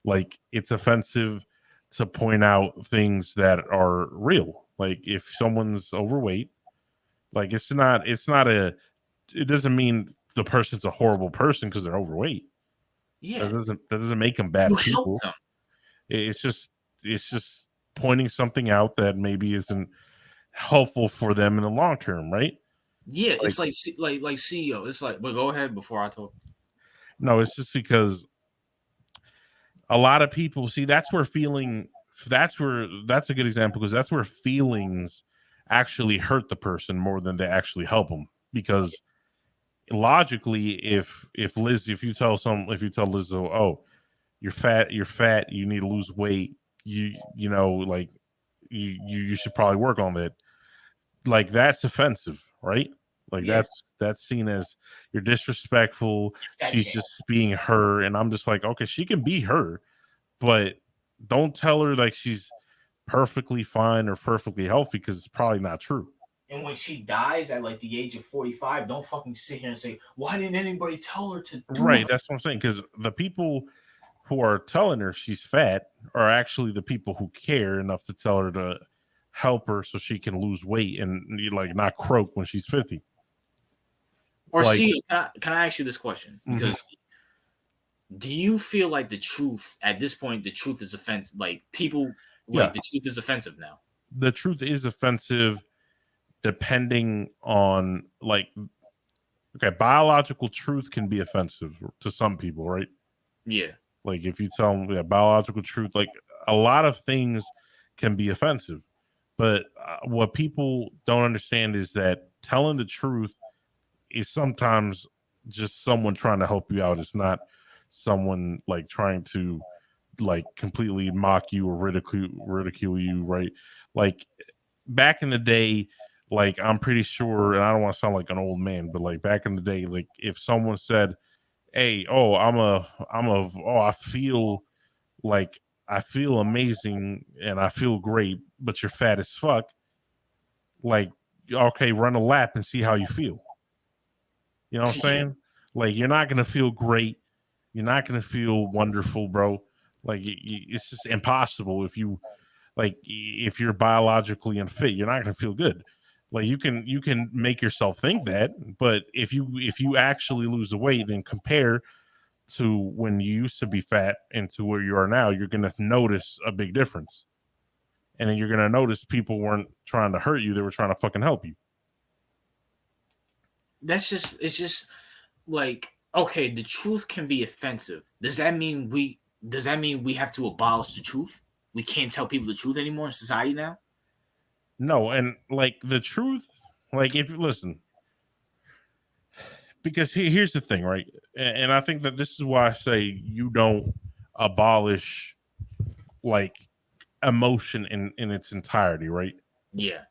Like it's offensive to point out things that are real. Like if someone's overweight, like it's not a it doesn't mean the person's a horrible person because they're overweight. yeah. That doesn't make them You bad help people. them. It's just pointing something out that maybe isn't helpful for them in the long term, right? Yeah, Like it's like CEO. It's like, but go ahead before I talk. no, it's just because a lot of people see that's a good example because that's where feelings actually hurt the person more than they actually help them because logically if you tell Lizzo, oh, you're fat, you need to lose weight, like you should probably work on that. Like that's offensive, right? Like Yeah, that's seen as you're disrespectful. fat She's shame. just being her, and I'm just like, okay, she can be her, but don't tell her like she's perfectly fine or perfectly healthy because it's probably not true. And when she dies at like the age of 45, don't fucking sit here and say, why didn't anybody tell her to do Right, it? that's what I'm saying. Because the people who are telling her she's fat are actually the people who care enough to tell her to help her so she can lose weight and like not croak when she's 50. Or Like, see, can I ask you this question? mhm, Because do you feel like the truth at this point, the truth is offensive? Like people, like yeah, the truth is offensive now. the truth is offensive depending on like okay, biological truth can be offensive to some people, right? Yeah, Like if you tell them yeah, biological truth, like a lot of things can be offensive. But what people don't understand is that telling the truth is sometimes just someone trying to help you out. It's not someone like trying to like completely mock you or ridicule you, right? Like back in the day, like I'm pretty sure, and I don't want to sound like an old man, but like back in the day, like if someone said, "Hey, oh, oh, like I feel amazing and I feel great, but you're fat as fuck," like okay, run a lap and see how you feel. You know what I'm yeah, saying? Like you're not gonna feel great. You're not gonna feel wonderful, bro. Like it's just impossible if you like if you're biologically unfit, you're not gonna feel good. Like you can make yourself think that, but if you actually lose the weight, then compare to when you used to be fat and to where you are now, you're gonna notice a big difference. And then you're gonna notice people weren't trying to hurt you; they were trying to fucking help you. that's just it's just like okay, the truth can be offensive. Does that mean we have to abolish the truth? We can't tell people the truth anymore in society now? No, and like the truth, like if you listen, because here's the thing, right? And I think that this is why I say you don't abolish like emotion in its entirety, right? Yeah.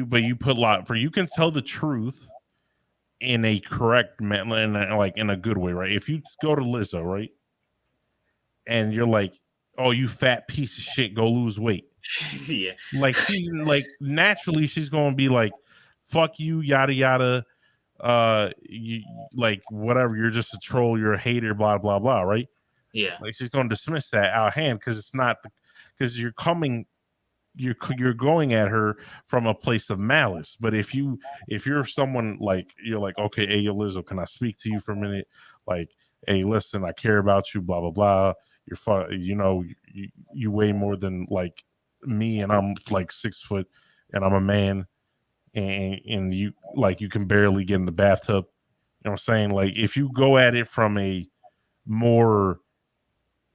But you put a lot for you can tell the truth in a correct manner, like in a good way, right? If you go to Lizzo, right, and you're like, "Oh, you fat piece of shit, go lose weight," Yeah. like she's like naturally she's gonna be like, "Fuck you, yada yada." You like whatever. You're just a troll. You're a hater. Blah blah blah. Right? Yeah. Like she's gonna dismiss that out of hand because it's not because you're going at her from a place of malice. But if you're someone like you're like okay, hey yo, Lizzo, can I speak to you for a minute? Like, hey, listen, I care about you. Blah blah blah. You know, you weigh more than like me, and I'm like 6 foot, and I'm a man, and you like you can barely get in the bathtub. You know what I'm saying? Like if you go at it from a more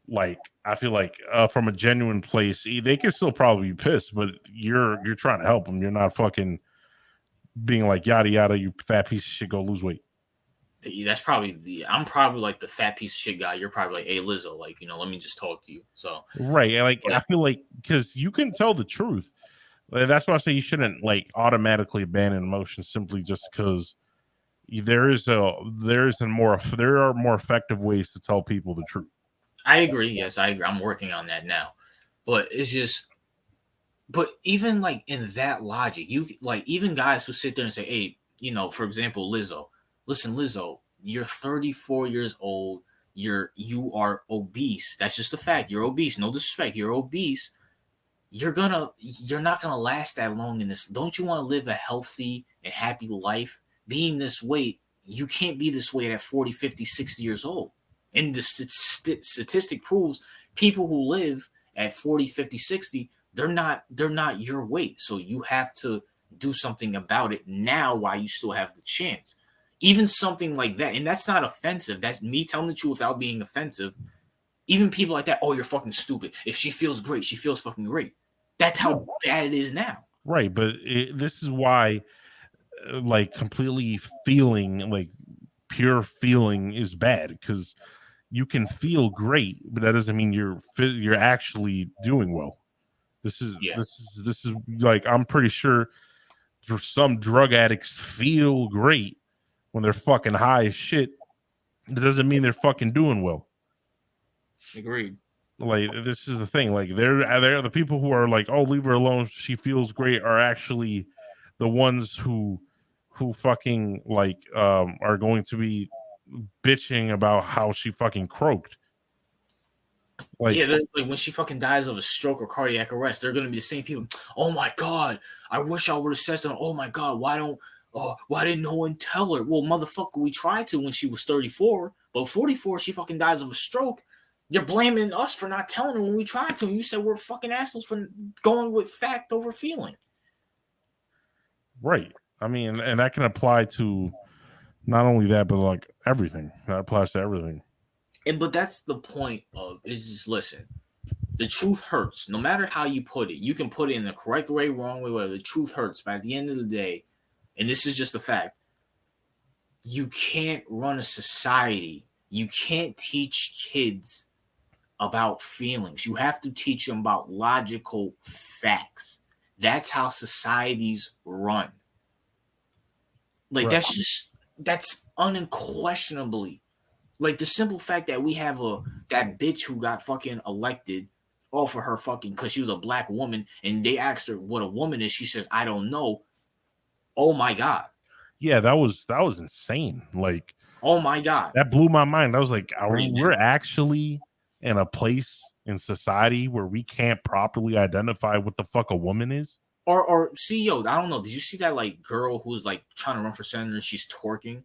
like I feel like from a genuine place, they can still probably be pissed, but you're trying to help them. You're not fucking being like yada yada. You fat piece of shit, go lose weight. That's probably I'm probably like the fat piece of shit guy. You're probably like, hey Lizzo, like, let me just talk to you. So Right? Like but I feel like because you can tell the truth. That's why I say you shouldn't like automatically abandon emotions simply just because there are more effective ways to tell people the truth. I agree, yes, I agree. I'm working on that now. But it's just but even like in that logic, you like even guys who sit there and say, "Hey, for example, Lizzo. Listen, Lizzo, you're 34 years old. You are obese. That's just a fact. You're obese. No disrespect. You're obese. You're not gonna last that long in this. Don't you want to live a healthy and happy life? Being this weight, you can't be this weight at 40, 50, 60 years old. And the statistic proves people who live at 40, 50, 60, they're not your weight. So you have to do something about it now while you still have the chance. Even something like that, and that's not offensive. That's me telling the truth without being offensive. Even people like that, oh, you're fucking stupid. If she feels great, she feels fucking great. That's how No, bad it is now. right, but this is why like completely feeling like pure feeling is bad because you can feel great, but that doesn't mean you're actually doing well. This is Yeah. this is this is like I'm pretty sure some drug addicts feel great when they're fucking high as shit. It doesn't mean they're fucking doing well. Agreed. Like this is the thing. Like they're the people who are like, oh, leave her alone. She feels great. Are actually the ones who fucking like are going to be bitching about how she fucking croaked. Like Yeah, like when she fucking dies of a stroke or cardiac arrest, they're gonna be the same people. Oh my god, I wish I would have said something. Oh my god, why didn't no one tell her? Well, motherfucker, we tried to when she was 34, but 44, she fucking dies of a stroke. You're blaming us for not telling her when we tried to. And you said we're fucking assholes for going with fact over feeling. right. I mean, and that can apply to not only that, but like everything. That applies to everything. But that's the point of is just listen. The truth hurts. No matter how you put it, you can put it in the correct way, wrong way, whatever. The truth hurts. But at the end of the day, and this is just a fact, you can't run a society. You can't teach kids about feelings. You have to teach them about logical facts. That's how societies run. Like Right. that's unquestionably like the simple fact that we have that bitch who got fucking elected off of her fucking because she was a black woman and they asked her what a woman is. She says, I don't know. Oh my god. Yeah, that was insane. Like Oh my god. that blew my mind. I was like, Pretty we're man. actually in a place in society where we can't properly identify what the fuck a woman is. Or CEO, I don't know. Did you see that like girl who's like trying to run for senator? She's twerking.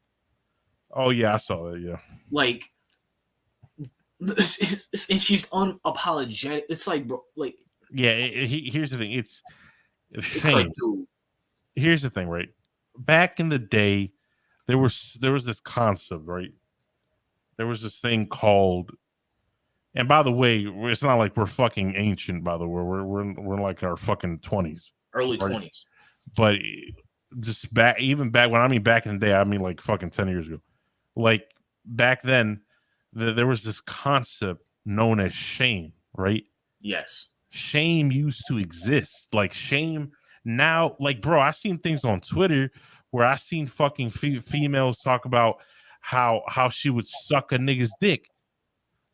Oh yeah, I saw that. Yeah, Like and she's unapologetic. It's like bro, like yeah. Here's the thing. It's it's like shame. dude. Here's the thing, right? Back in the day, there was this concept, right? There was this thing called. And by the way, it's not like we're fucking ancient. By the way, we're in like our fucking 20s, Early right? 20s. But just even back when I mean back in the day, I mean like fucking 10 years ago. Like back then, there was this concept known as shame, right? Yes. Shame used to exist. Like shame now, like bro, I seen things on Twitter where I seen fucking females talk about how she would suck a nigga's dick.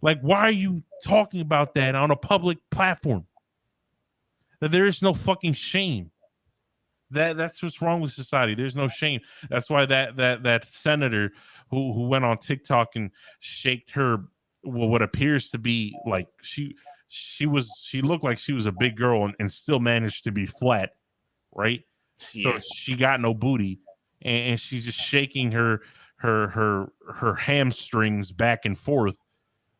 Like, why are you talking about that on a public platform? That there is no fucking shame. That's what's wrong with society. There's no shame. That's why that senator who went on TikTok and shaked her what appears to be like she looked like she was a big girl and still managed to be flat, right? So Yeah. she got no booty and she's just shaking her hamstrings back and forth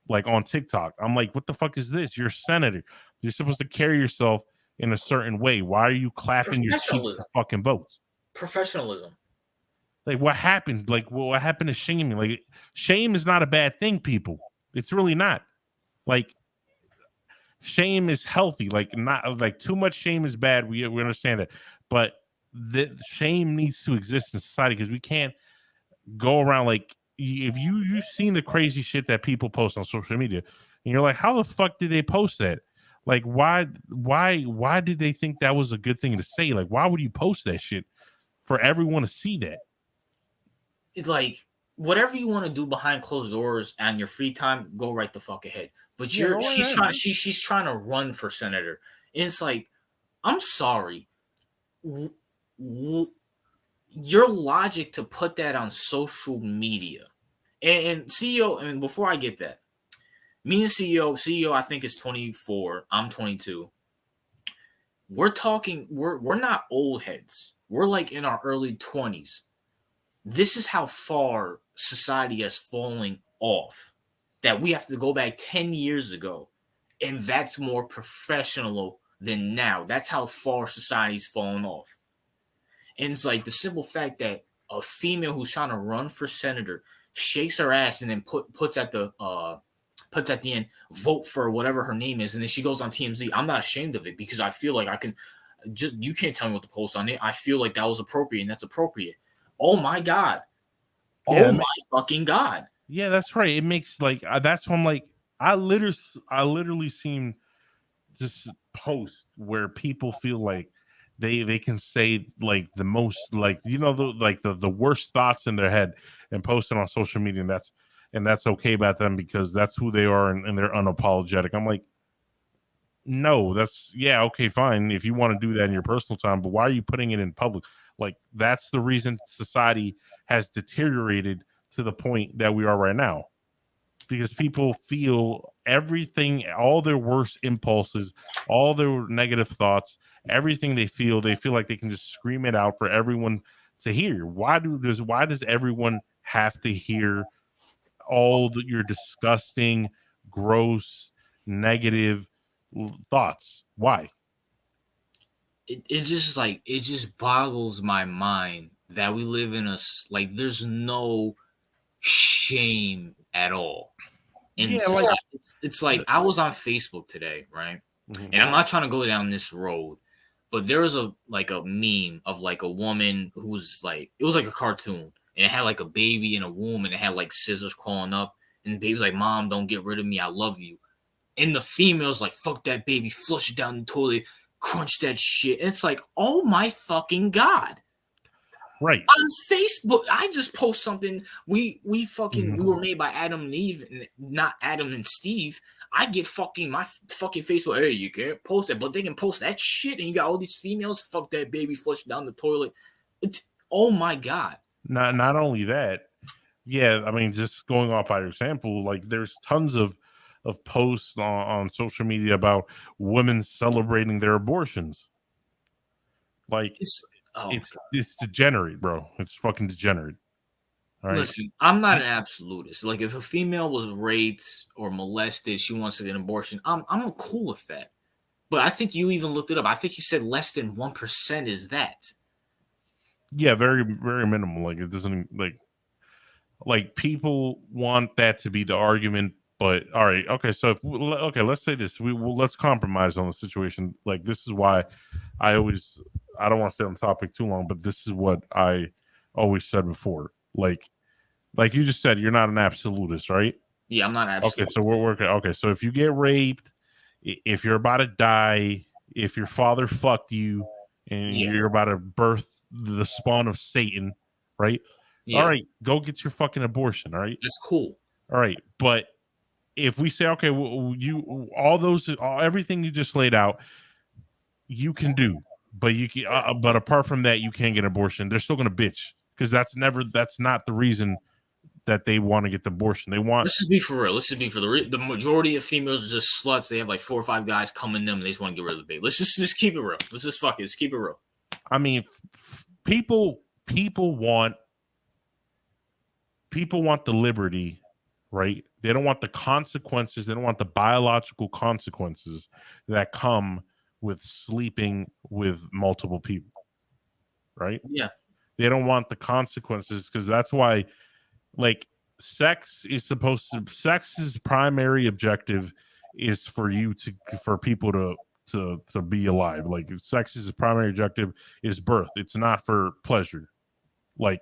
like on TikTok. I'm like, what the fuck is this? You're a senator. You're supposed to carry yourself in a certain way. Why are you clapping your cheeks for Professionalism. fucking votes? Professionalism. Like, what happened? Like, what happened to shaming? Like, shame is not a bad thing, people. It's really not. Like, shame is healthy. Like, not like too much shame is bad. We understand that, but the shame needs to exist in society because we can't go around like if you've seen the crazy shit that people post on social media and you're like, how the fuck did they post that? Like why did they think that was a good thing to say? Like why would you post that shit for everyone to see that? It's like whatever you want to do behind closed doors and your free time, go right the fuck ahead. But Yeah, you're go right ahead, man. she's trying to run for senator. And it's like, I'm sorry. Your logic to put that on social media. And CEO, and before I get that, me and CEO I think is 24, I'm 22. We're talking we're not old heads. We're like in our early 20s. This is how far society has fallen off that we have to go back 10 years ago, and that's more professional than now. That's how far society's fallen off. And it's like the simple fact that a female who's trying to run for senator shakes her ass and then puts at the end, vote for whatever her name is, and then she goes on TMZ. I'm not ashamed of it because I feel like I can just, you can't tell me what to post on it. I feel like that was appropriate and that's appropriate. Oh my god. Yeah, Oh my fucking god. yeah, that's right. It makes like that's when like I literally seen this post where people feel like they can say like the most, like, the worst thoughts in their head and post it on social media, and that's okay about them because that's who they are, and they're unapologetic. I'm like, no, that's, yeah, okay, fine if you want to do that in your personal time, but why are you putting it in public? Like, that's the reason society has deteriorated to the point that we are right now, because people feel everything, all their worst impulses, all their negative thoughts, everything they feel like they can just scream it out for everyone to hear. Why does everyone have to hear your disgusting, gross, negative thoughts? Why? It just like it just boggles my mind that we live in like there's no shame at all in Yeah, like, society. It's like I was on Facebook today, right? mhm. And I'm not trying to go down this road, but there was a meme of like a woman who's like it was like a cartoon and it had like a baby in a womb and it had like scissors crawling up and the baby's like, "Mom, don't get rid of me. I love you." And the female's like, "Fuck that baby, flush it down the toilet, crunch that shit." And it's like, oh my fucking god. Right. On Facebook, I just post something. We Mhm. were made by Adam and Eve, and not Adam and Steve. I get fucking my fucking Facebook. Hey, you can't post it, but they can post that shit, and you got all these females. Fuck that baby, flush down the toilet. Oh my god. Not only that, yeah, I mean, just going off by your example, like, there's tons of posts on social media about women celebrating their abortions. Like, It's oh my god. it's degenerate, bro. It's fucking degenerate. All right. Listen, I'm not an absolutist. Like, if a female was raped or molested, she wants to get an abortion. I'm cool with that. But I think you even looked it up. I think you said less than 1% is that. Yeah, very very minimal. Like, it doesn't, like people want that to be the argument, but all right, okay. So okay, let's say this. Let's compromise on the situation. Like, this is why I always, I don't want to stay on topic too long, but this is what I always said before. Like you just said, you're not an absolutist, right? Yeah, I'm not Okay, absolute. so we're working. Okay, so if you get raped, if you're about to die, if your father fucked you, and Yeah, you're about to birth the spawn of Satan, right? All yeah, right, go get your fucking abortion. All right, that's cool. all right. But if we say, okay, well, everything you just laid out, you can do, but but apart from that, you can't get an abortion. They're still gonna bitch because that's not the reason that they want to get the abortion. They want, Let's just be for real. Let's just be for the majority of females are just sluts. They have like 4 or 5 guys coming them. And they just want to get rid of the baby. Let's just keep it real. Let's just fuck it. Let's keep it real. I mean, people want people want the liberty, right? They don't want the consequences. They don't want the biological consequences that come with sleeping with multiple people, right? Yeah, They don't want the consequences because that's why, like, sex's primary objective is for people to be alive. Like, sex's primary objective is birth. It's not for pleasure. Like,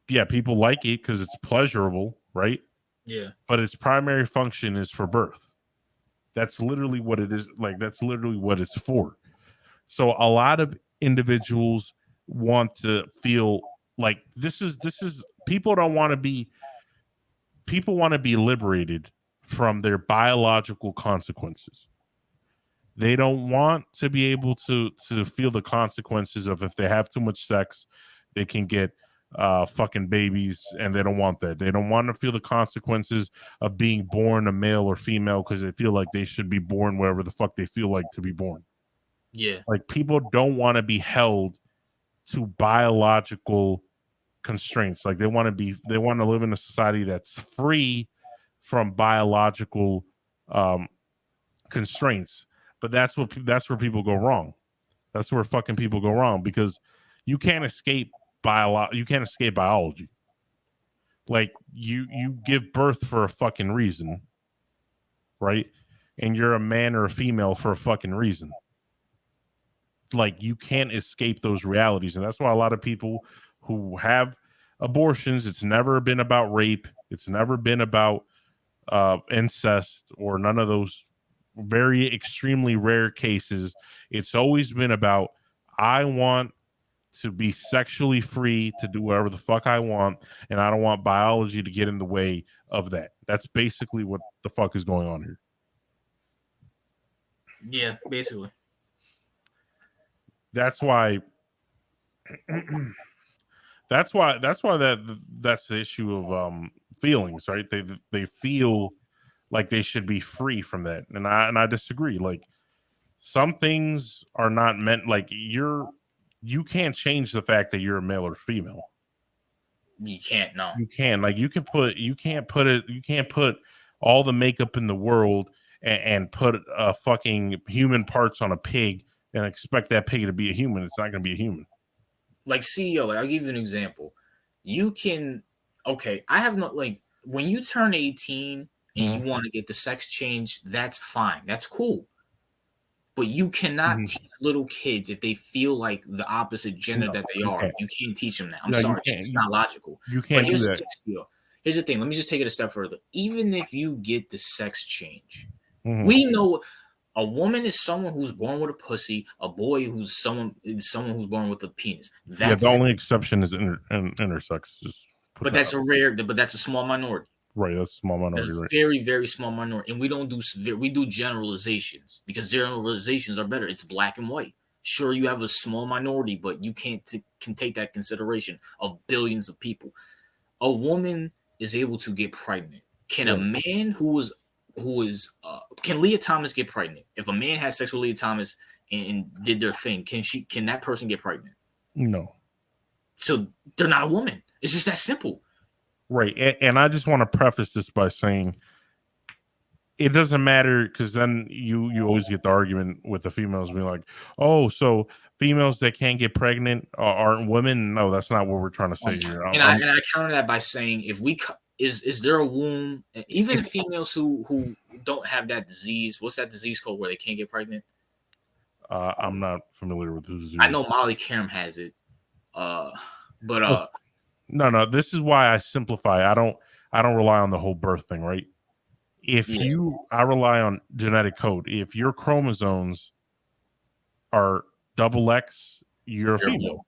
yeah, people like it because it's pleasurable, right? yeah, But its primary function is for birth. That's literally what it is. Like, that's literally what it's for. So a lot of individuals want to feel like this is people don't want to be people want to be liberated from their biological consequences. They don't want to be able to feel the consequences of, if they have too much sex, they can get fucking babies, and they don't want that. They don't want to feel the consequences of being born a male or female because they feel like they should be born wherever the fuck they feel like to be born. yeah, Like, people don't want to be held to biological constraints. Like, they want to live in a society that's free from biological um constraints. But that's where people go wrong. That's where fucking people go wrong, because you can't escape you can't escape biology. Like, you give birth for a fucking reason, right? And you're a man or a female for a fucking reason. Like, you can't escape those realities, and that's why a lot of people who have abortions, it's never been about rape, it's never been about incest or none of those very extremely rare cases. It's always been about, I want to be sexually free to do whatever the fuck I want, and I don't want biology to get in the way of that. That's basically what the fuck is going on here. Yeah, basically. That's why that's the issue of feelings, right? They feel like they should be free from that. And I disagree. Like some things are not meant like you can't change the fact that you're a male or female. You can't. No. You can like you can't put all the makeup in the world and put fucking human parts on a pig and expect that pig to be a human. It's not going to be a human. Like CEO, like I'll give you an example. You can, okay, I have not like when you turn 18 and you Mhm. want to get the sex change, that's fine. That's cool. But you cannot Mhm. teach little kids if they feel like the opposite gender No, that they you are. can't. You can't teach them that. I'm No, you sorry, it's can't. just not logical. You But can't do here's the that. thing, CEO. Here's the thing. Let me just take it a step further. Even if you get the sex change, Mhm. we know a woman is someone who's born with a pussy. A boy who's someone who's born with a penis. Yeah, the That's only exception is intersex. Just put but that that's up. a rare. But that's a small minority. Right. That's a small That's minority, a right? very very small minority, and we don't do we do generalizations because generalizations are better. It's black and white. Sure, you have a small minority, but you can take that consideration of billions of people. A woman is able to get pregnant. Can a Right. man can Leah Thomas get pregnant? If a man has sex with Leah Thomas and did their thing, can that person get pregnant? No. So they're not a woman. It's just that simple. Right. And I just want to preface this by saying it doesn't matter because then you always get the argument with the females being like, oh, so females that can't get pregnant aren't women. No, that's not what we're trying to say here. And I counter that by saying if is there a womb even If females who don't have that disease, what's that disease called where they can't get pregnant? I'm not familiar with the I disease. know Molly Karam has it. Uh but No, this is why I simplify. I don't rely on the whole birth thing, right? yeah, I rely on genetic code. If your chromosomes are double X, you're a you're a boy. female.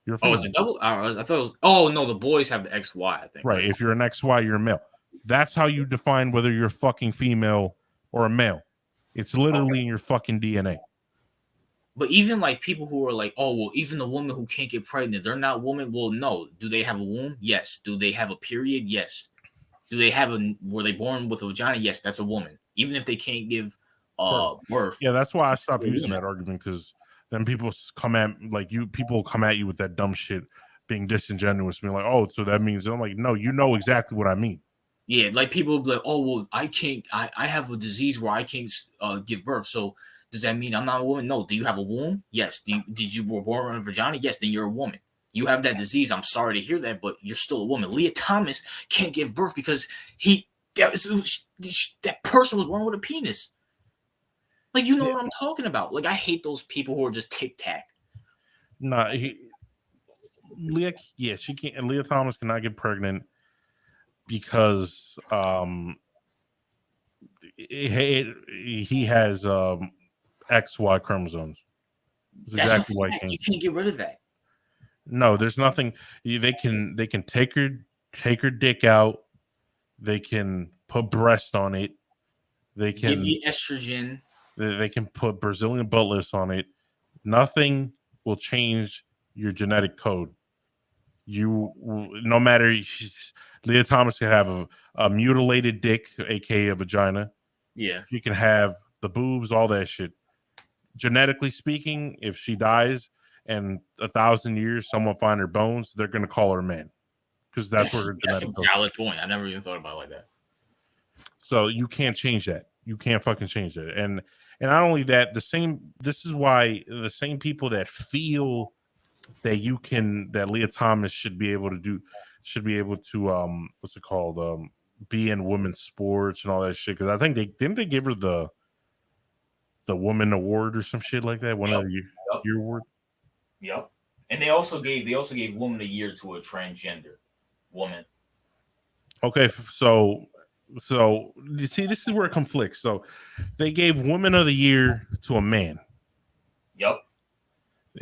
You're a Oh, it's female. a double. I thought it was. Oh no, the boys have the XY. I think Right. right. If you're an XY, you're a male. That's how you define whether you're fucking female or a male. It's literally in Okay. your fucking DNA. But even like people who are like, oh well, even the woman who can't get pregnant, they're not women. Well, no. Do they have a womb? Yes. Do they have a period? Yes. Do they have a were they born with a vagina? Yes, that's a woman. Even if they can't give Right. birth, Yeah, that's why I it's stopped still a using woman. that argument because then come at like you people come at you with that dumb shit, being disingenuous, being like, "Oh, so that means," I'm like, "No, you know exactly what I mean." Yeah, like people will be like, oh well, I can't. I have a disease where I can't give birth. So does that mean I'm not a woman? No. Do you have a womb? Yes. Did you were born in a vagina? Yes. Then you're a woman. You have that disease. I'm sorry to hear that, but you're still a woman. Leah Thomas can't give birth because that person was born with a penis. Like you know Yeah, what I'm talking about. Like I hate those people who are just tic tac. no, Leah, yeah, she can't. Leah Thomas cannot get pregnant because he has XY chromosomes. That's That's a exactly why he fact. You can't. can't get rid of that. No, there's nothing. They can take her dick out. They can put breast on it. They Give can you estrogen. they can put Brazilian butt lifts on it. Nothing will change your genetic code. No matter Leah Thomas can have a mutilated dick, aka a vagina. Yeah. She can have the boobs, all that shit. Genetically speaking, if she dies and 1,000 years someone find her bones, they're gonna call her a man because that's where her That's a genetic code. valid point. I never even thought about it like that. So you can't change that. You can't fucking change that. And not only that, the same. This is why the same people that feel that Leah Thomas should be able to what's it called be in women's sports and all that shit because I think they give her the woman award or some shit like that, one of Yep. the Yep. year award. Yep. And they also gave Woman of the Year to a transgender woman. Okay, so you see, this is where it conflicts. So they gave Woman of the Year to a man. Yep.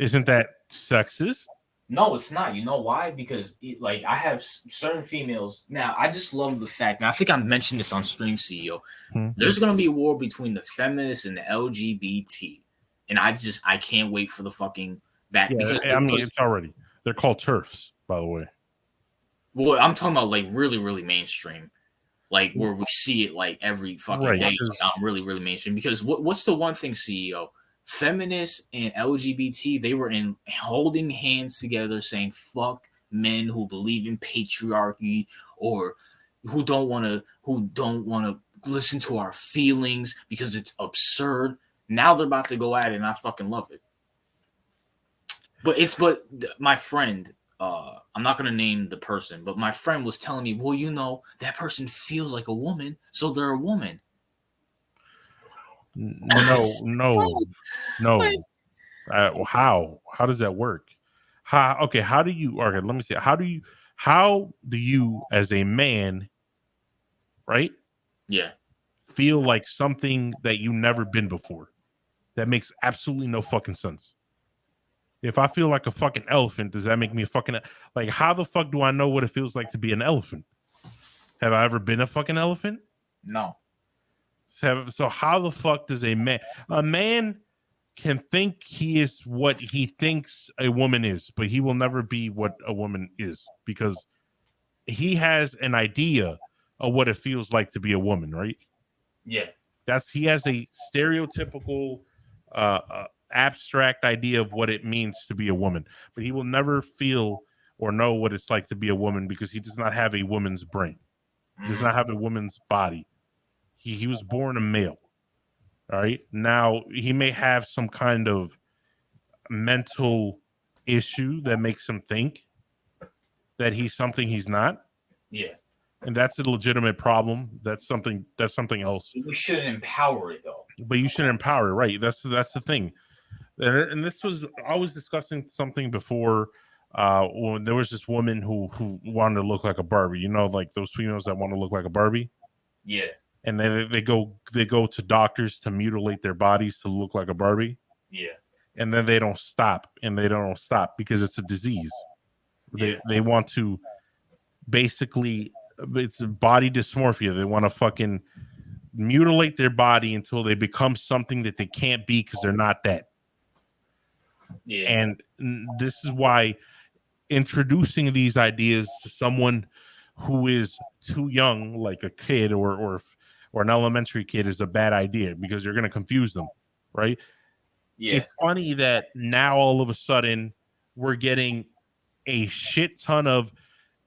Isn't that sexist? No, it's not. You know why? Because like I have certain females now. I just love the fact. Now I think I mentioned this on Stream CEO. Mm-hmm. There's gonna be a war between the feminists and the LGBT, and I can't wait for the fucking back Yeah, because I mean, because it's already. They're called turfs, by the way. well I'm talking about like really mainstream, like where we see it like every fucking Right. day. Like, 'Cause- I'm really mainstream because what's the one thing, CEO? Feminists and LGBT, they were in holding hands together saying fuck men who believe in patriarchy or who don't want to listen to our feelings because it's absurd. Now they're about to go at it and I fucking love it. But my friend, I'm not gonna name the person, but my friend was telling me, well, that person feels like a woman, so they're a woman. no, no, Like, no. How? How does that work? How? Okay. How do you? Okay. Let me see. How do you? How do you, as a man, right, yeah, feel like something that you never been before? That makes absolutely no fucking sense. If I feel like a fucking elephant, does that make me a fucking like? How the fuck do I know what it feels like to be an elephant? Have I ever been a fucking elephant? no, So how the fuck does a man can think he is what he thinks a woman is, but he will never be what a woman is because he has an idea of what it feels like to be a woman, right? yeah, He has a stereotypical abstract idea of what it means to be a woman, but he will never feel or know what it's like to be a woman because he does not have a woman's brain. He does mhm, not have a woman's body. He was born a male. All right. Now he may have some kind of mental issue that makes him think that he's something he's not, yeah. and that's a legitimate problem. That's something else. We shouldn't empower it though. But you should empower, right? That's the thing. And this was I was discussing something before. When there was this woman who wanted to look like a Barbie, like those females that want to look like a Barbie, Yeah, and then they go to doctors to mutilate their bodies to look like a Barbie, yeah, and then they don't stop, and they don't stop because it's a disease. They yeah, they want to basically it's body dysmorphia. They want to fucking mutilate their body until they become something that they can't be because they're not that. yeah, And this is why introducing these ideas to someone who is too young, like a kid or an elementary kid, is a bad idea because you're going to confuse them, right? yeah, It's funny that now all of a sudden we're getting a shit ton of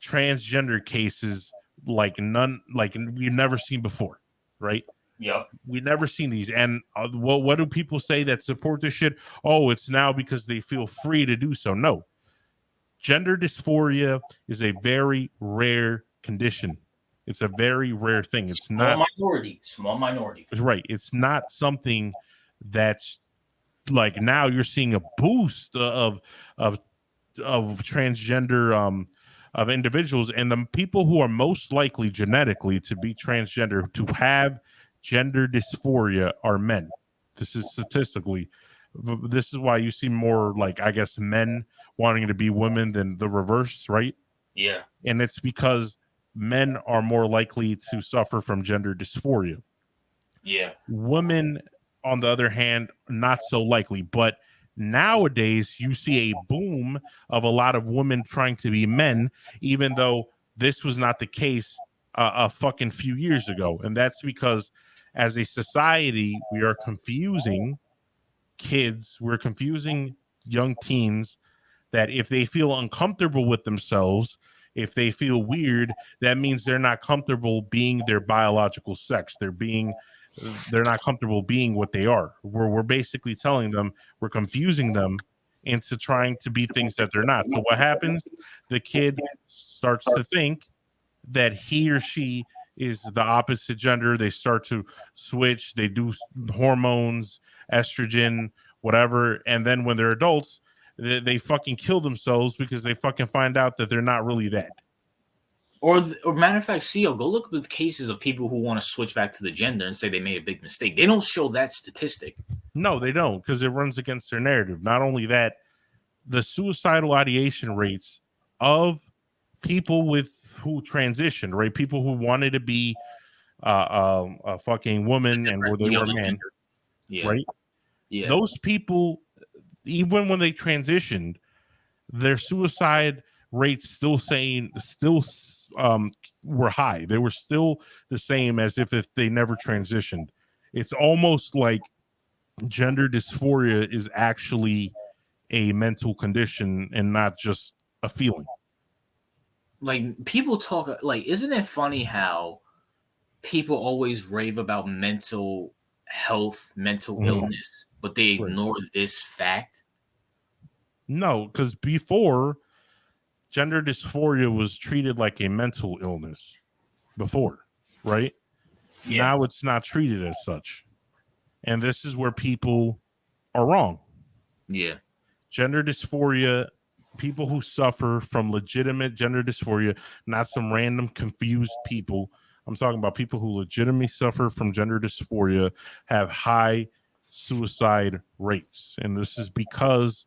transgender cases like none like we've never seen before, right? yep, We've never seen these. And what do people say that support this shit? Oh, it's now because they feel free to do so. No, gender dysphoria is a very rare condition. It's a very rare thing. It's small not minority, small minority. right. It's not something that's like now you're seeing a boost of transgender of individuals, and the people who are most likely genetically to be transgender to have gender dysphoria are men. This is statistically. This is why you see more, like, I guess, men wanting to be women than the reverse, right? Yeah, And it's because men are more likely to suffer from gender dysphoria. yeah, Women, on the other hand, not so likely. But nowadays, you see a boom of a lot of women trying to be men, even though this was not the case a fucking few years ago. And that's because, as a society, we are confusing kids, we're confusing young teens that if they feel uncomfortable with themselves, if they feel weird, that means they're not comfortable being their biological sex. They're not comfortable being what they are. We're basically telling them, we're confusing them into trying to be things that they're not. So what happens? The kid starts to think that he or she is the opposite gender. They start to switch. They do hormones, estrogen, whatever. And then when they're adults, they fucking kill themselves because they fucking find out that they're not really that. or matter of fact, CEO, go look at the cases of people who want to switch back to the gender and say they made a big mistake. They don't show that statistic. No, they don't, because it runs against their narrative. Not only that, the suicidal ideation rates of people with who transitioned, right? People who wanted to be a fucking woman and where they The were other a man, gender. Yeah. right? Yeah. Those people, even when they transitioned, their suicide rates still were high. They were still the same as if they never transitioned. It's almost like gender dysphoria is actually a mental condition and not just a feeling. Like people talk like, isn't it funny how people always rave about mental health, mental Mhm. illness, but they Right. ignore this fact? No, because before gender dysphoria was treated like a mental illness before, right? Yeah. Now it's not treated as such. And this is where people are wrong. Yeah. Gender dysphoria, people who suffer from legitimate gender dysphoria, not some random confused people. I'm talking about people who legitimately suffer from gender dysphoria have high suicide rates. And this is because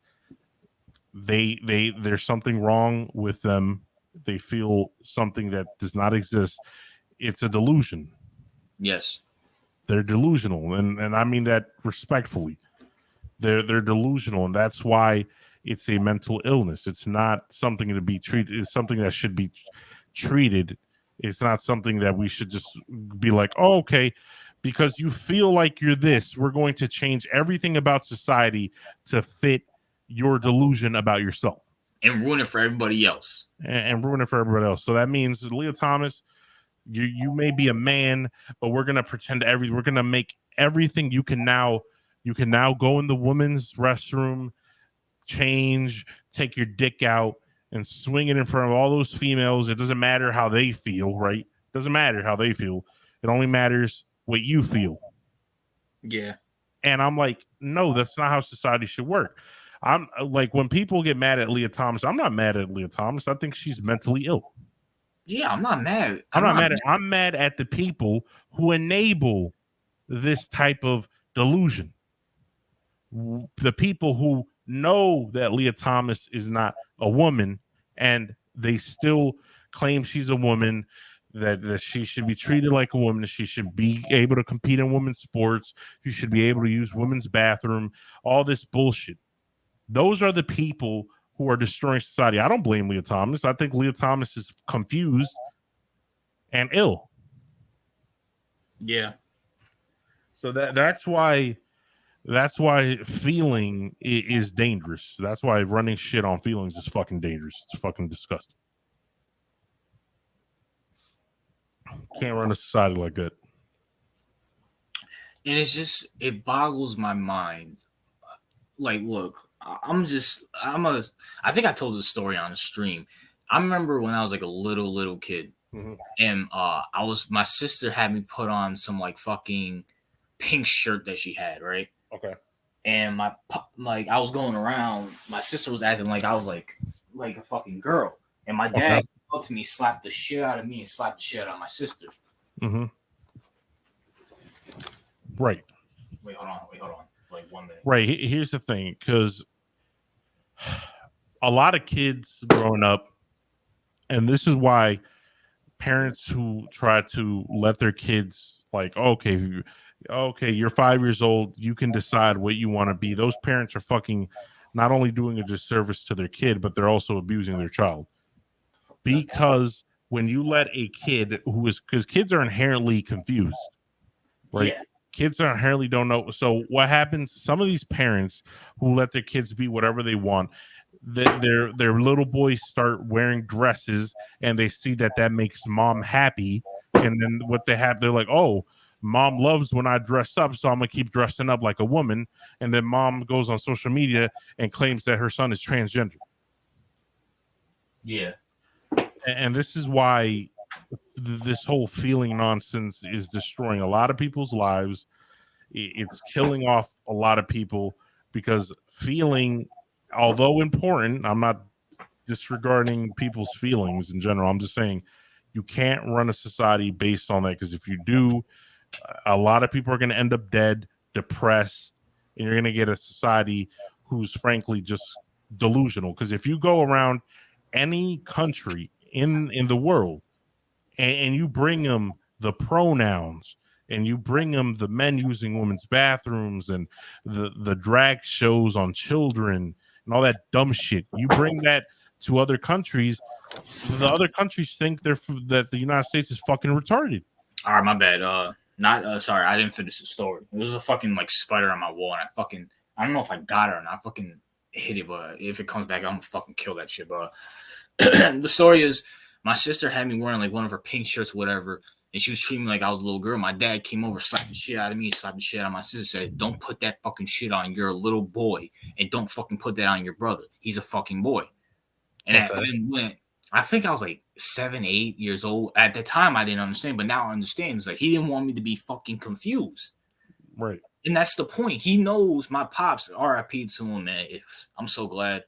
there's something wrong with them. They feel something that does not exist. It's a delusion. Yes. They're delusional, and I mean that respectfully. They're delusional, and that's why it's a mental illness. It's not something to be treated. It's something that should be treated. It's not something that we should just be like, oh, okay, because you feel like you're this, we're going to change everything about society to fit your delusion about yourself And ruin it for everybody else. and ruin it for everybody else. So that means Leah Thomas, you may be a man, but we're gonna make everything you can now go in the women's restroom, change, take your dick out, and swing it in front of all those females. It doesn't matter how they feel, right? It doesn't matter how they feel. It only matters what you feel. Yeah. And I'm like, no, that's not how society should work. I'm like, when people get mad at Leah Thomas, I'm not mad at Leah Thomas. I think she's mentally ill. Yeah, I'm not mad. I'm I'm not not mad at I'm mad at the people who enable this type of delusion. The people who know that Leah Thomas is not a woman and they still claim she's a woman, that she should be treated like a woman, she should be able to compete in women's sports, she should be able to use women's bathroom, all this bullshit. Those are the people who are destroying society. I don't blame Leah Thomas. I think Leah Thomas is confused and ill. Yeah. So that's why feeling is dangerous. That's why running shit on feelings is fucking dangerous. It's fucking disgusting. Can't run a society like that. And it's just, it boggles my mind. Like, look, I think I told this story on the stream. I remember when I was like a little kid, Mm-hmm. and my sister had me put on some like fucking pink shirt that she had, right? Okay. And like I was going around, my sister was acting like I was like a fucking girl, and my dad Okay. came up to me, slapped the shit out of me, and slapped the shit out of my sister. Mm-hmm. Right. Wait, hold on, for like 1 minute. Right. Here's the thing, because a lot of kids growing up, and this is why parents who try to let their kids like, okay, you're 5 years old, you can decide what you want to be. Those parents are fucking not only doing a disservice to their kid, but they're also abusing their child. Because when you let a kid who is, because kids are inherently confused, right? Yeah, Kids are inherently don't know. So what happens? Some of these parents who let their kids be whatever they want, their little boys start wearing dresses, and they see that makes mom happy, and then what they have, they're like, oh, mom loves when I dress up, so I'm gonna keep dressing up like a woman. And then mom goes on social media and claims that her son is transgender. yeah, And this is why this whole feeling nonsense is destroying a lot of people's lives. It's killing off a lot of people because feeling, although important, I'm not disregarding people's feelings in general. I'm just saying you can't run a society based on that, because if you do, a lot of people are going to end up dead, depressed, and you're going to get a society who's frankly just delusional. Because if you go around any country in the world and you bring them the pronouns and you bring them the men using women's bathrooms and the drag shows on children and all that dumb shit, you bring that to other countries, the other countries think that the United States is fucking retarded. All right, my bad. Not sorry, I didn't finish the story. There was a fucking like spider on my wall, and I don't know if I got it or not. I fucking hit it, but if it comes back, I'm gonna fucking kill that shit. But the story is, my sister had me wearing like one of her pink shirts, whatever, and she was treating me like I was a little girl. My dad came over, slapped the shit out of me, slapped the shit out of my sister, said, "Don't put that fucking shit on. You're a little boy, and don't fucking put that on your brother. He's a fucking boy." And Okay. then when I think I was like 7, 8 years old at the time, I didn't understand, but now I understand. It's like he didn't want me to be fucking confused, Right. and that's the point. He knows my pops. R.I.P. to him, man. I'm so glad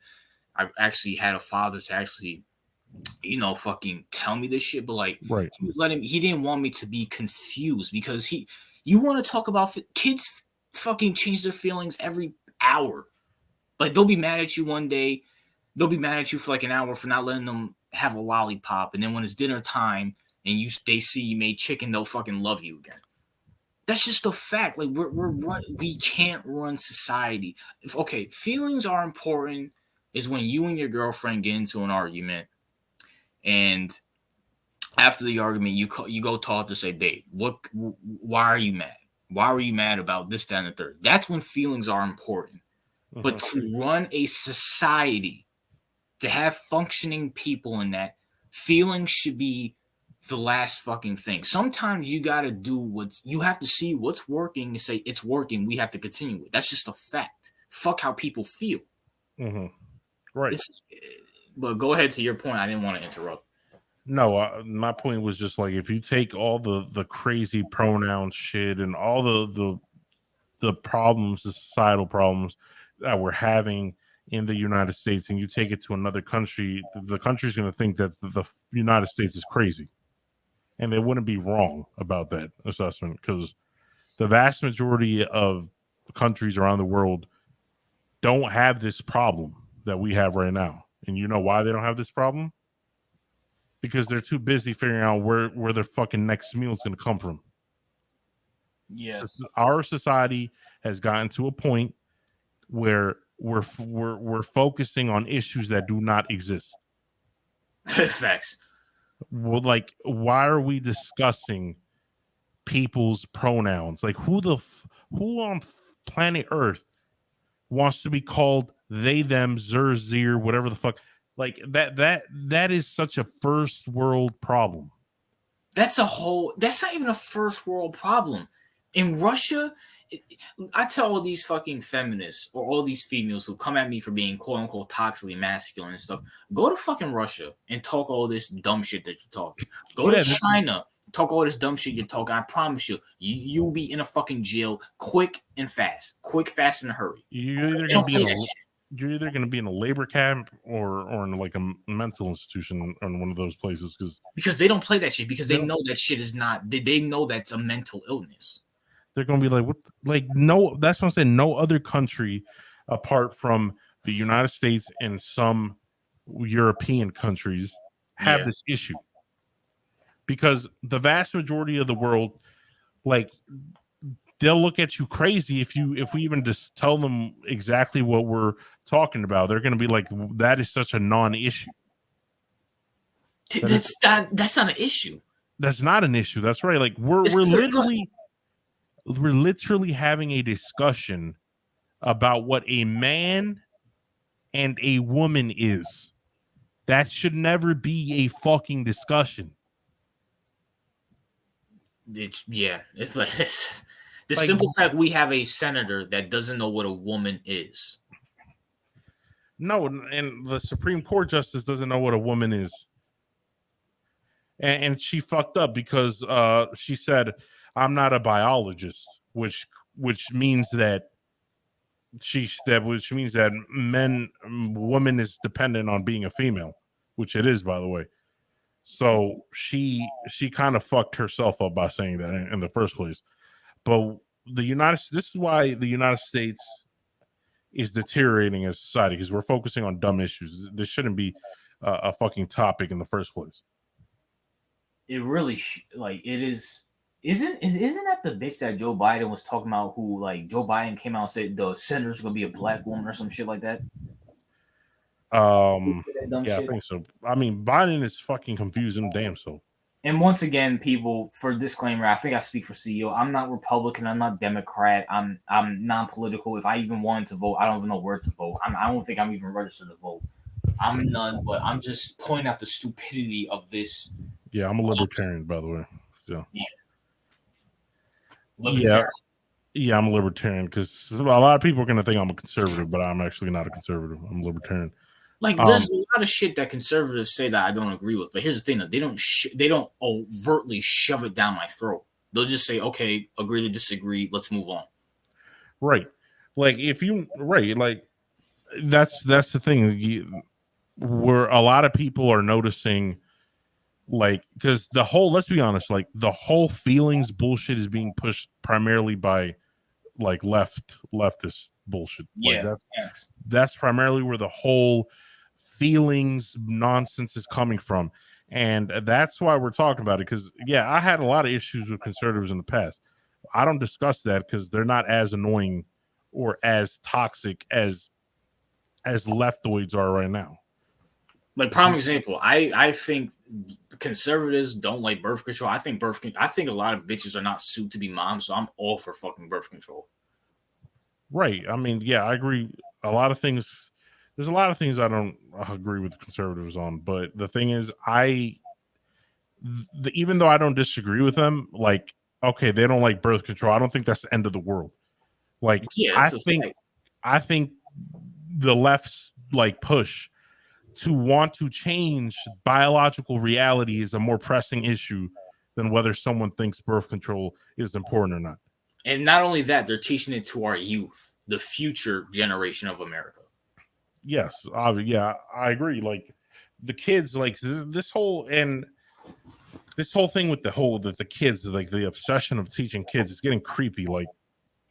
I actually had a father to actually, fucking tell me this shit. But like, Right. he didn't want me to be confused because you want to talk about kids fucking change their feelings every hour. Like they'll be mad at you one day, they'll be mad at you for like an hour for not letting them have a lollipop, and then when it's dinner time and they see you made chicken, they'll fucking love you again. That's just a fact. Like we can't run society. Okay, feelings are important. Is when you and your girlfriend get into an argument, and after the argument, you go talk to say, "Babe, why are you mad? Why were you mad about this, that, and the third?" That's when feelings are important. But Mhm. to run a society, to have functioning people in that, feelings should be the last fucking thing. Sometimes you gotta you have to see what's working and say it's working. We have to continue it. That's just a fact. Fuck how people feel. Mhm. Right. It's, but go ahead to your point. I didn't want to interrupt. No, my point was just like if you take all the crazy pronoun shit and all the problems, the societal problems that we're having in the United States, and you take it to another country, the country's going to think that the United States is crazy, and they wouldn't be wrong about that assessment because the vast majority of countries around the world don't have this problem that we have right now. And you know why they don't have this problem? Because they're too busy figuring out where their fucking next meal is going to come from. Yeah, Our society has gotten to a point where we're focusing on issues that do not exist. facts. Well, like, why are we discussing people's pronouns? Like, who on planet Earth wants to be called they, them, zer, zir, whatever the fuck? Like that is such a first world problem. That's not even a first world problem. In Russia, I tell all these fucking feminists or all these females who come at me for being quote unquote toxically masculine and stuff, go to fucking Russia and talk all this dumb shit that you're talking. Go to Yeah, China, talk all this dumb shit you're talking. I promise you'll be in a fucking jail quick and fast. Quick, fast, and a hurry. you're either They gonna don't be play in that a shit. you're either going to be in a labor camp or in like a mental institution in one of those places because Because they don't play that shit because they they don't, know that shit is not they know that's a mental illness. they're going to be like what, like no, that's what I'm saying. No other country apart from the United States and some European countries have Yeah. this issue because the vast majority of the world, like, they'll look at you crazy if we even just tell them exactly what we're talking about. They're going to be like, that is such a non-issue. That is That's not an issue. That's not an issue. That's right. Like we're literally having a discussion about what a man and a woman is. That should never be a fucking discussion. It's like it's, the Like simple fact we have a senator that doesn't know what a woman is. no, and the Supreme Court justice doesn't know what a woman is. And she fucked up because she said I'm not a biologist, which means that which means that woman is dependent on being a female, which it is, by the way. So she kind of fucked herself up by saying that in the first place. But this is why the United States is deteriorating as a society because we're focusing on dumb issues. This shouldn't be a fucking topic in the first place. It really like it is. Isn't that the bitch that Joe Biden was talking about? Who like Joe Biden came out and said the senator's gonna be a black woman or some shit like that. That dumb Yeah, I shit. think so. I mean, Biden is fucking confusing, damn so. And once again, people, for disclaimer, I think I speak for CEO. I'm not Republican. I'm not Democrat. I'm non-political. If I even wanted to vote, I don't even know where to vote. I don't think I'm even registered to vote. I'm none, but I'm just pointing out the stupidity of this. Yeah, I'm a libertarian, by the way. So Yeah, yeah, libertarian. yeah, I'm a libertarian because a lot of people are gonna think I'm a conservative, but I'm actually not a conservative. I'm a libertarian. Like, there's a lot of shit that conservatives say that I don't agree with. But here's the thing: though, they don't overtly shove it down my throat. They'll just say, "Okay, agree to disagree. Let's move on." Right, like if you right, like that's the thing. Where a lot of people are noticing, like, because the whole, let's be honest, like the whole feelings bullshit is being pushed primarily by like leftist bullshit. Like Yeah. Yes. that's primarily where the whole feelings nonsense is coming from. And that's why we're talking about it. Because yeah, I had a lot of issues with conservatives in the past. I don't discuss that because they're not as annoying or as toxic as leftoids are right now. Like, prime example, I think conservatives don't like birth control. I think a lot of bitches are not suited to be moms, so I'm all for fucking birth control. Right. I mean, yeah, I agree. A lot of things. There's a lot of things I don't agree with conservatives on, but the thing is, even though I don't disagree with them, like, okay, they don't like birth control. I don't think that's the end of the world. Like, Yeah, I it's a think, fact. I think the left's like push to want to change biological reality is a more pressing issue than whether someone thinks birth control is important or not. And not only that, they're teaching it to our youth, the future generation of America. Yes, yeah, I agree. Like the kids, like this whole and this whole thing with the kids, like the obsession of teaching kids, is getting creepy. Like,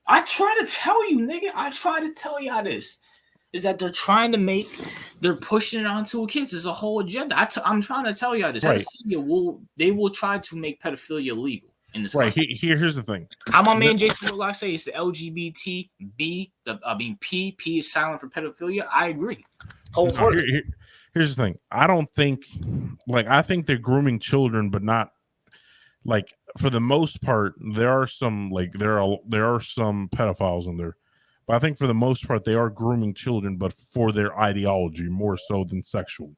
I try to tell you, nigga. I try to tell y'all this. Is that they're pushing it onto kids. It's a whole agenda. I'm trying to tell y'all this. right, They will try to make pedophilia legal in this right. country. Here's the thing. How my man Jason Whitlock say it's the LGBT P is silent for pedophilia. I agree. Here's the thing. I don't think, like, I think they're grooming children, but not like for the most part. There are some like there are some pedophiles in there, but I think for the most part they are grooming children, but for their ideology more so than sexually.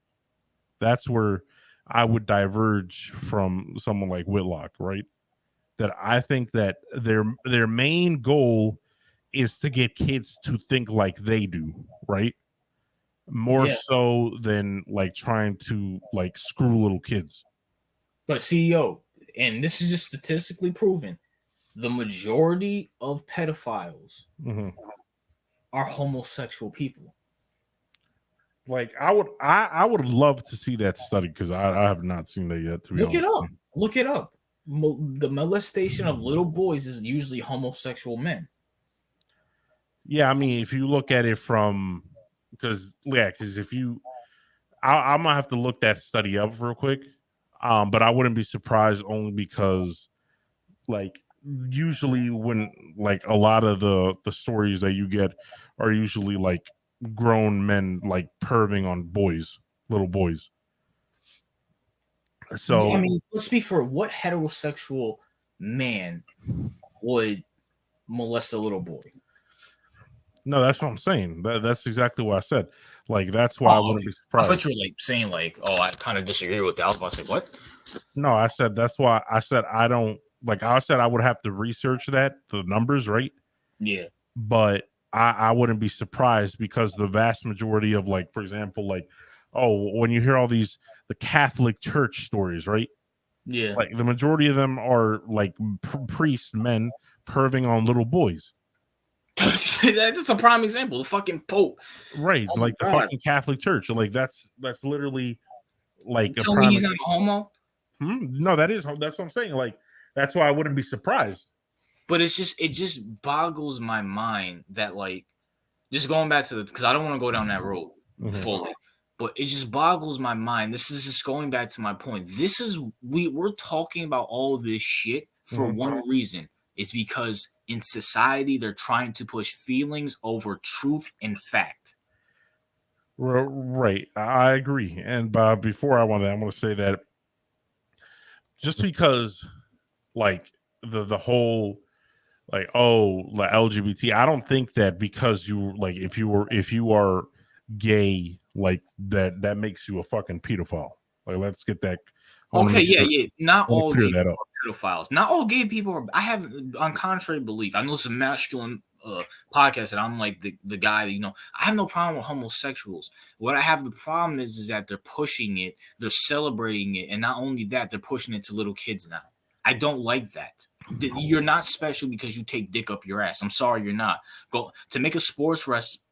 That's where I would diverge from someone like Whitlock, right? That I think that their main goal is to get kids to think like they do, right? More Yeah, so than like trying to like screw little kids. but CEO, and this is just statistically proven, the majority of pedophiles Mm-hmm. are homosexual people. Like I would love to see that study because I have not seen that yet. To be Look it honest, up. Look it up. The molestation of little boys is usually homosexual men. yeah, I mean if you look at it from because if you I'm gonna have to look that study up real quick. But I wouldn't be surprised only because like usually when like a lot of the stories that you get are usually like grown men like perving on boys, little boys. I So mean, let's speak for what heterosexual man would molest a little boy. no, that's what I'm saying. That's exactly what I said. Like that's why I Oh, wouldn't okay. be I thought surprised. you were like saying like, oh, I kind of disagree with that. I was about to say what? No, I said that's why I said I don't like I said I would have to research that, the numbers, right? Yeah, But I wouldn't be surprised because the vast majority of like, for example, like, oh, when you hear all these the Catholic Church stories, right? yeah. Like the majority of them are like priest men perving on little boys. That's a prime example. The fucking Pope. Right, Oh my like the god. fucking Catholic Church. Like that's literally like a Tell me prime. he's not a homo. No, that's what I'm saying. Like that's why I wouldn't be surprised. But it just boggles my mind that like just going back to the, because I don't want to go down that road Mhm. fully, but it just boggles my mind. This is just going back to my point. This is we're talking about all this shit for Mhm. one reason. It's because in society they're trying to push feelings over truth and fact. Right, I agree. And before I want that, I'm going to say that just because, like the whole like like LGBT, I don't think that because you like if you are gay, like that makes you a fucking pedophile. Like let's get that. I want to Okay, make yeah, sure. yeah. Not I want all to clear gay that people up. are pedophiles. Not all gay people are. I have on contrary belief. I know some masculine podcast that I'm like the guy that I have no problem with homosexuals. What I have the problem is that they're pushing it, they're celebrating it, and not only that, they're pushing it to little kids now. I don't like that. You're not special because you take dick up your ass. I'm sorry, you're not. Go to make a sports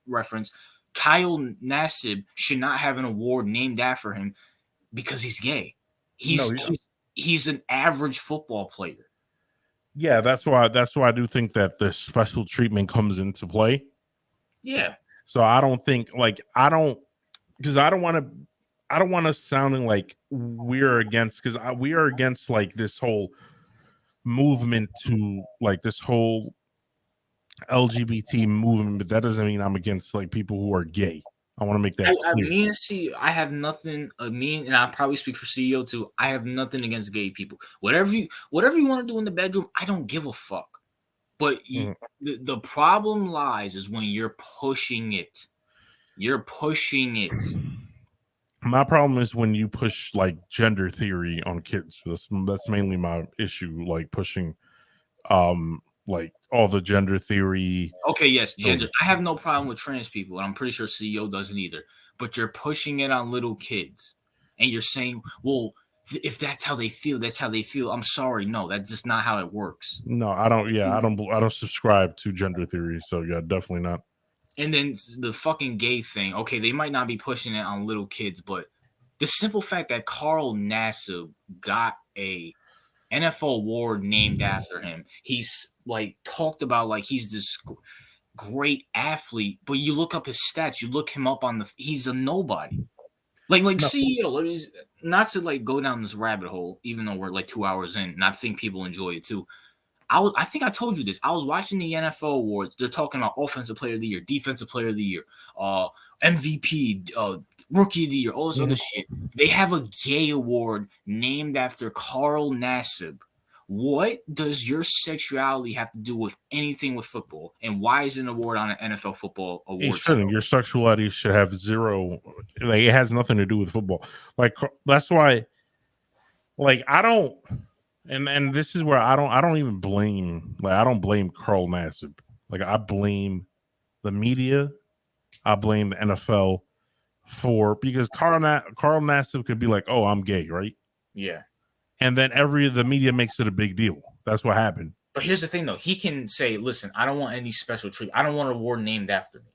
reference. Kyle Nassib should not have an award named after him because he's gay. No, He's an average football player. yeah, that's why I do think that the special treatment comes into play. Yeah. So I don't think like I don't because I don't want us sounding like we're against because we are against like this whole movement to like this whole LGBT movement, but that doesn't mean I'm against like people who are gay. I want to make that I clear. me and C I have nothing me and I probably speak for CEO too. I have nothing against gay people. Whatever you want to do in the bedroom, I don't give a fuck. But Mhm. the problem lies is when you're pushing it. You're pushing it. My problem is when you push like gender theory on kids. That's mainly my issue. Like pushing like all the gender theory. Okay, yes, Those gender. I have no problem with trans people, and I'm pretty sure CEO doesn't either. But you're pushing it on little kids, and you're saying, "Well, if that's how they feel, that's how they feel." I'm sorry, no, that's just not how it works. no, I don't. Yeah, I don't subscribe to gender theory. So yeah, definitely not. And then the fucking gay thing. Okay, they might not be pushing it on little kids, but the simple fact that Carl Nassib got a NFL award named after him, he's like talked about like he's this great athlete, but you look up his stats, you look him up on he's a nobody. Like No, CEO, not to like go down this rabbit hole, even though we're like 2 hours in, and I think people enjoy it too. I think I told you this. I was watching the NFL awards. They're talking about offensive player of the year, defensive player of the year, MVP, rookie of the year, all this other mhm. shit. They have a gay award named after Carl Nassib. What does your sexuality have to do with anything with football? And why is an award on an NFL football It award shouldn't. show? Your sexuality should have zero. Like it has nothing to do with football. Like that's why. Like I don't. And this is where I don't even blame like I don't blame Carl Nassib. Like I blame the media. I blame the NFL for because Carl Nassib could be like, "Oh, I'm gay," right? Yeah. And then the media makes it a big deal. That's what happened. But here's the thing, though. He can say, "Listen, I don't want any special treatment. I don't want an award named after me."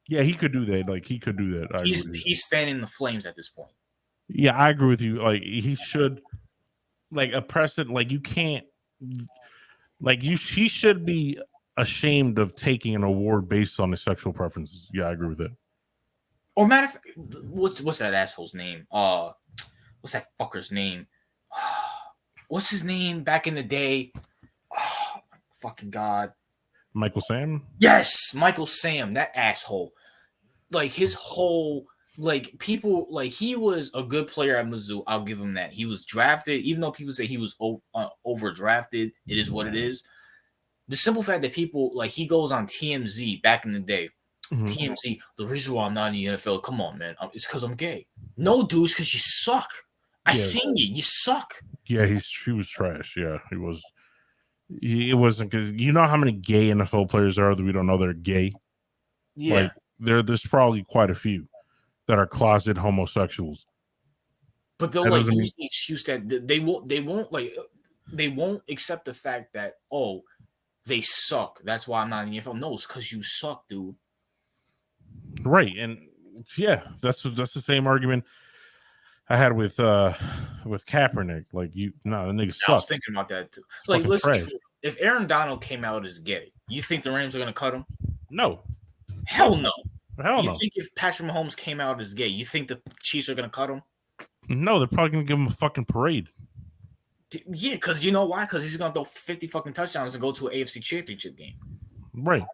Yeah, he could do that. Like he could do that. I agree with you. He's fanning the flames at this point. Yeah, I agree with you. Like he should like a precedent. Like you can't like you. He should be ashamed of taking an award based on his sexual preferences. Yeah, I agree with that. Or matter of fact, what's that asshole's name? What's that fucker's name? What's his name back in the day? Oh, fucking god. Michael Sam. Yes, Michael Sam, that asshole. Like his whole like people like he was a good player at Mizzou. I'll give him that. He was drafted, even though people say he was overdrafted. It is what it is. The simple fact that people like he goes on TMZ back in the day. Mhm. TMZ, the reason why I'm not in the NFL, come on, man, it's because I'm gay. No, dude, it's because you suck. I Yeah, seen you. You suck. yeah. He was trash. Yeah, he was. It wasn't because you know how many gay NFL players there are that we don't know they're gay. Like Yeah, there's probably quite a few that are closet homosexuals. but they'll That like doesn't use mean the excuse that they won't like they won't accept the fact that they suck. That's why I'm not in the NFL. No, it's because you suck, dude. right. And yeah, that's the same argument I had with Kaepernick. Like you, no, the nigga I was sucks. thinking about that too. It's Like, fucking let's be trash. clear. If Aaron Donald came out as gay, you think the Rams are gonna cut him? No, Hell no. Hell You no. think if Patrick Mahomes came out as gay, you think the Chiefs are gonna cut him? No, they're probably gonna give him a fucking parade. Yeah, because you know why? Because he's gonna throw 50 fucking touchdowns and go to an AFC Championship game. Right.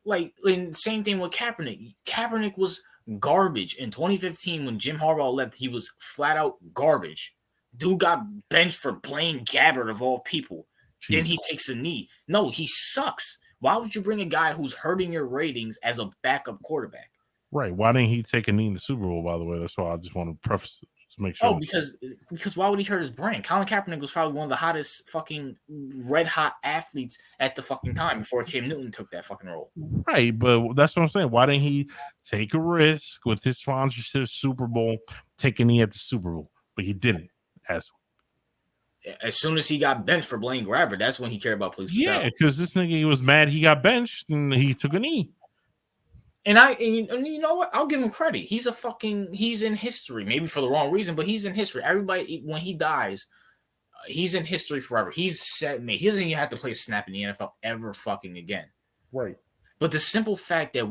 Like, and same thing with Kaepernick. Kaepernick was garbage in 2015 when Jim Harbaugh left. He was flat out garbage. Dude got benched for playing Gabbard of all people. Then Jesus. he takes a knee. No, he sucks. Why would you bring a guy who's hurting your ratings as a backup quarterback? Right. Why didn't he take a knee in the Super Bowl? By the way, that's why I just want to preface it, to make Oh, sure. because why would he hurt his brand? Colin Kaepernick was probably one of the hottest fucking red hot athletes at the fucking time before Cam Newton took that fucking role. Right, but that's what I'm saying. Why didn't he take a risk with his sponsorship Super Bowl, take a knee at the Super Bowl? But he didn't. As soon as he got benched for Blaine Grabber, that's when he cared about police Yeah, brutality. because this nigga he was mad he got benched and he took a knee. And you know what? I'll give him credit. He's in history. Maybe for the wrong reason, but he's in history. Everybody, when he dies, he's in history forever. He's set me. He doesn't even have to play a snap in the NFL ever fucking again. Right. But the simple fact that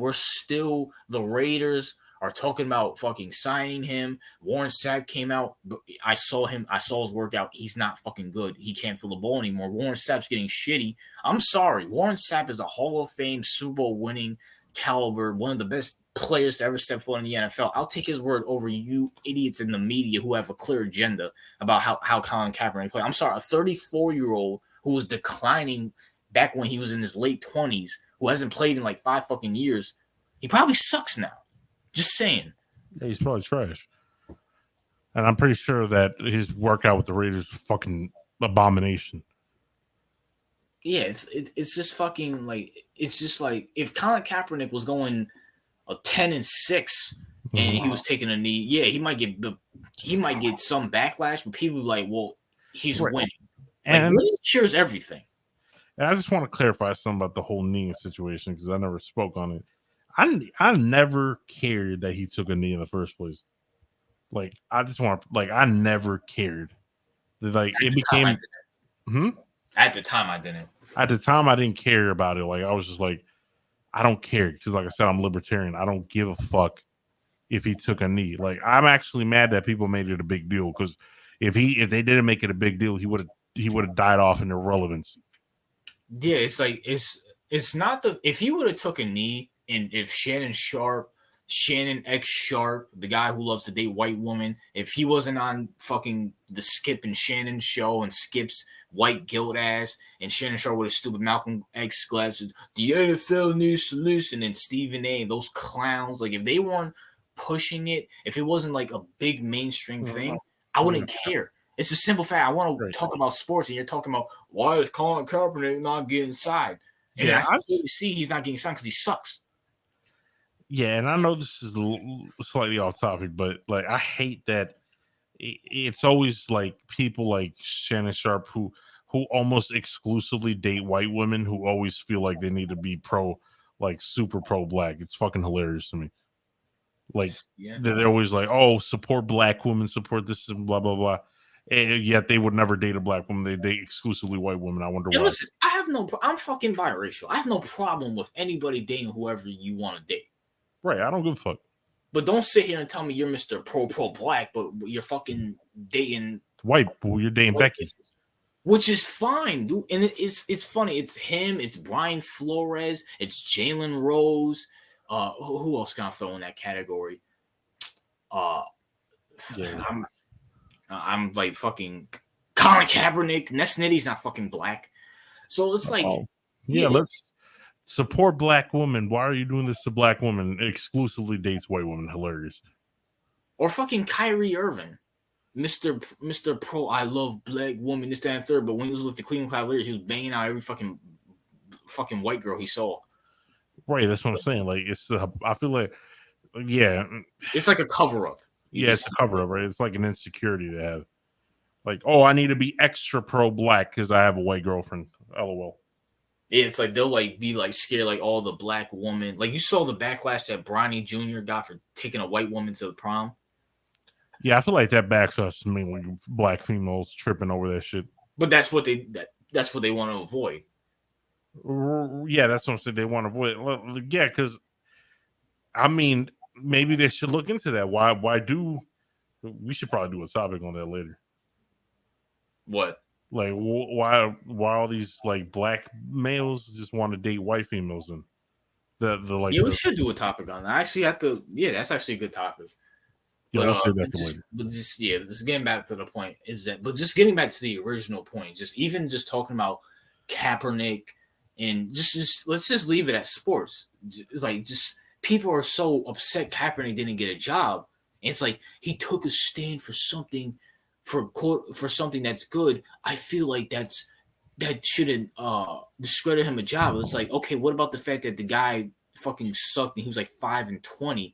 the Raiders are talking about fucking signing him. Warren Sapp came out. I saw him. I saw his workout. He's not fucking good. He can't throw the ball anymore. Warren Sapp's getting shitty. I'm sorry. Warren Sapp is a Hall of Fame Super Bowl winning caliber, one of the best players to ever step foot in the NFL. I'll take his word over you idiots in the media who have a clear agenda about how Colin Kaepernick played. I'm sorry, a 34-year-old who was declining back when he was in his late 20s, who hasn't played in like 5 fucking years, he probably sucks now. Just saying. Yeah, he's probably trash. And I'm pretty sure that his workout with the Raiders was fucking abomination. Yeah, it's just fucking like it's just like if Colin Kaepernick was going a 10-6 and he was taking a knee, yeah, he might get some backlash, but people like, well, he's Right. winning. Like And winning cheers everything. I just want to clarify something about the whole knee situation because I never spoke on it. I never cared that he took a knee in the first place. Like I never cared. Like it became At the time I didn't. At the time I didn't care about it. Like I was just like, I don't care because like I said, I'm libertarian. I don't give a fuck if he took a knee. Like I'm actually mad that people made it a big deal because if they didn't make it a big deal, he would have died off in irrelevance. Yeah, it's like it's not the if he would have took a knee and if Shannon X Sharp, the guy who loves to date white women, if he wasn't on fucking the Skip and Shannon show and Skip's white guilt ass and Shannon Sharp with his stupid Malcolm X glasses, the NFL needs to listen, and Stephen A. and those clowns, like if they weren't pushing it, if it wasn't like a big mainstream thing, I wouldn't care. It's a simple fact. I want to talk about sports, and you're talking about why is Colin Kaepernick not getting signed? And I can clearly see he's not getting signed because he sucks. Yeah, and I know this is slightly off topic, but like I hate that it's always like people like Shannon Sharp who almost exclusively date white women who always feel like they need to be like super pro black. It's fucking hilarious to me. Like they're always like, oh, support black women, support this and blah blah blah. And yet they would never date a black woman. They date exclusively white women. I wonder why. Listen, I'm fucking biracial. I have no problem with anybody dating whoever you want to date. Right, I don't give a fuck. But don't sit here and tell me you're Mr. Pro Black, but you're fucking dating white. Well, you're dating Becky, which is fine, dude. And it's funny. It's him. It's Brian Flores. It's Jalen Rose. Who else can I throw in that category? I'm like fucking Colin Kaepernick. Ness Nitty's not fucking black. So it's like, let's support black women. Why are you doing this to black women? Exclusively dates white women. Hilarious. Or fucking Kyrie Irving, Mr. Pro. I love black women. This, that, and third. But when he was with the Cleveland Cavaliers, he was banging out every fucking white girl he saw. Right. That's what I'm saying. Like I feel like, yeah, it's like a cover up. Yeah, it's a cover up, right? It's like an insecurity to have. Like, oh, I need to be extra pro black because I have a white girlfriend. LOL. Yeah, it's like they'll like be like scared, like all the black woman. Like you saw the backlash that Bronny Jr. got for taking a white woman to the prom. Yeah, I feel like that backlash is mainly black females tripping over that shit. But that's what they want to avoid. Yeah, that's what I'm saying. They want to avoid. Yeah, because I mean, maybe they should look into that. Why do we should probably do a topic on that later. What? Like why all these like black males just want to date white females and the like Yeah, we the should do a topic on that. I actually have to. Yeah, that's actually a good topic. yeah, But let's do that for later. just getting back to the point is that, but just getting back to the original point, just even just talking about Kaepernick and just let's just leave it at sports. It's like just people are so upset Kaepernick didn't get a job. And it's like he took a stand for something for something that's good. I feel like that shouldn't discredit him a job. It's like, okay, what about the fact that the guy fucking sucked and he was like 5-20?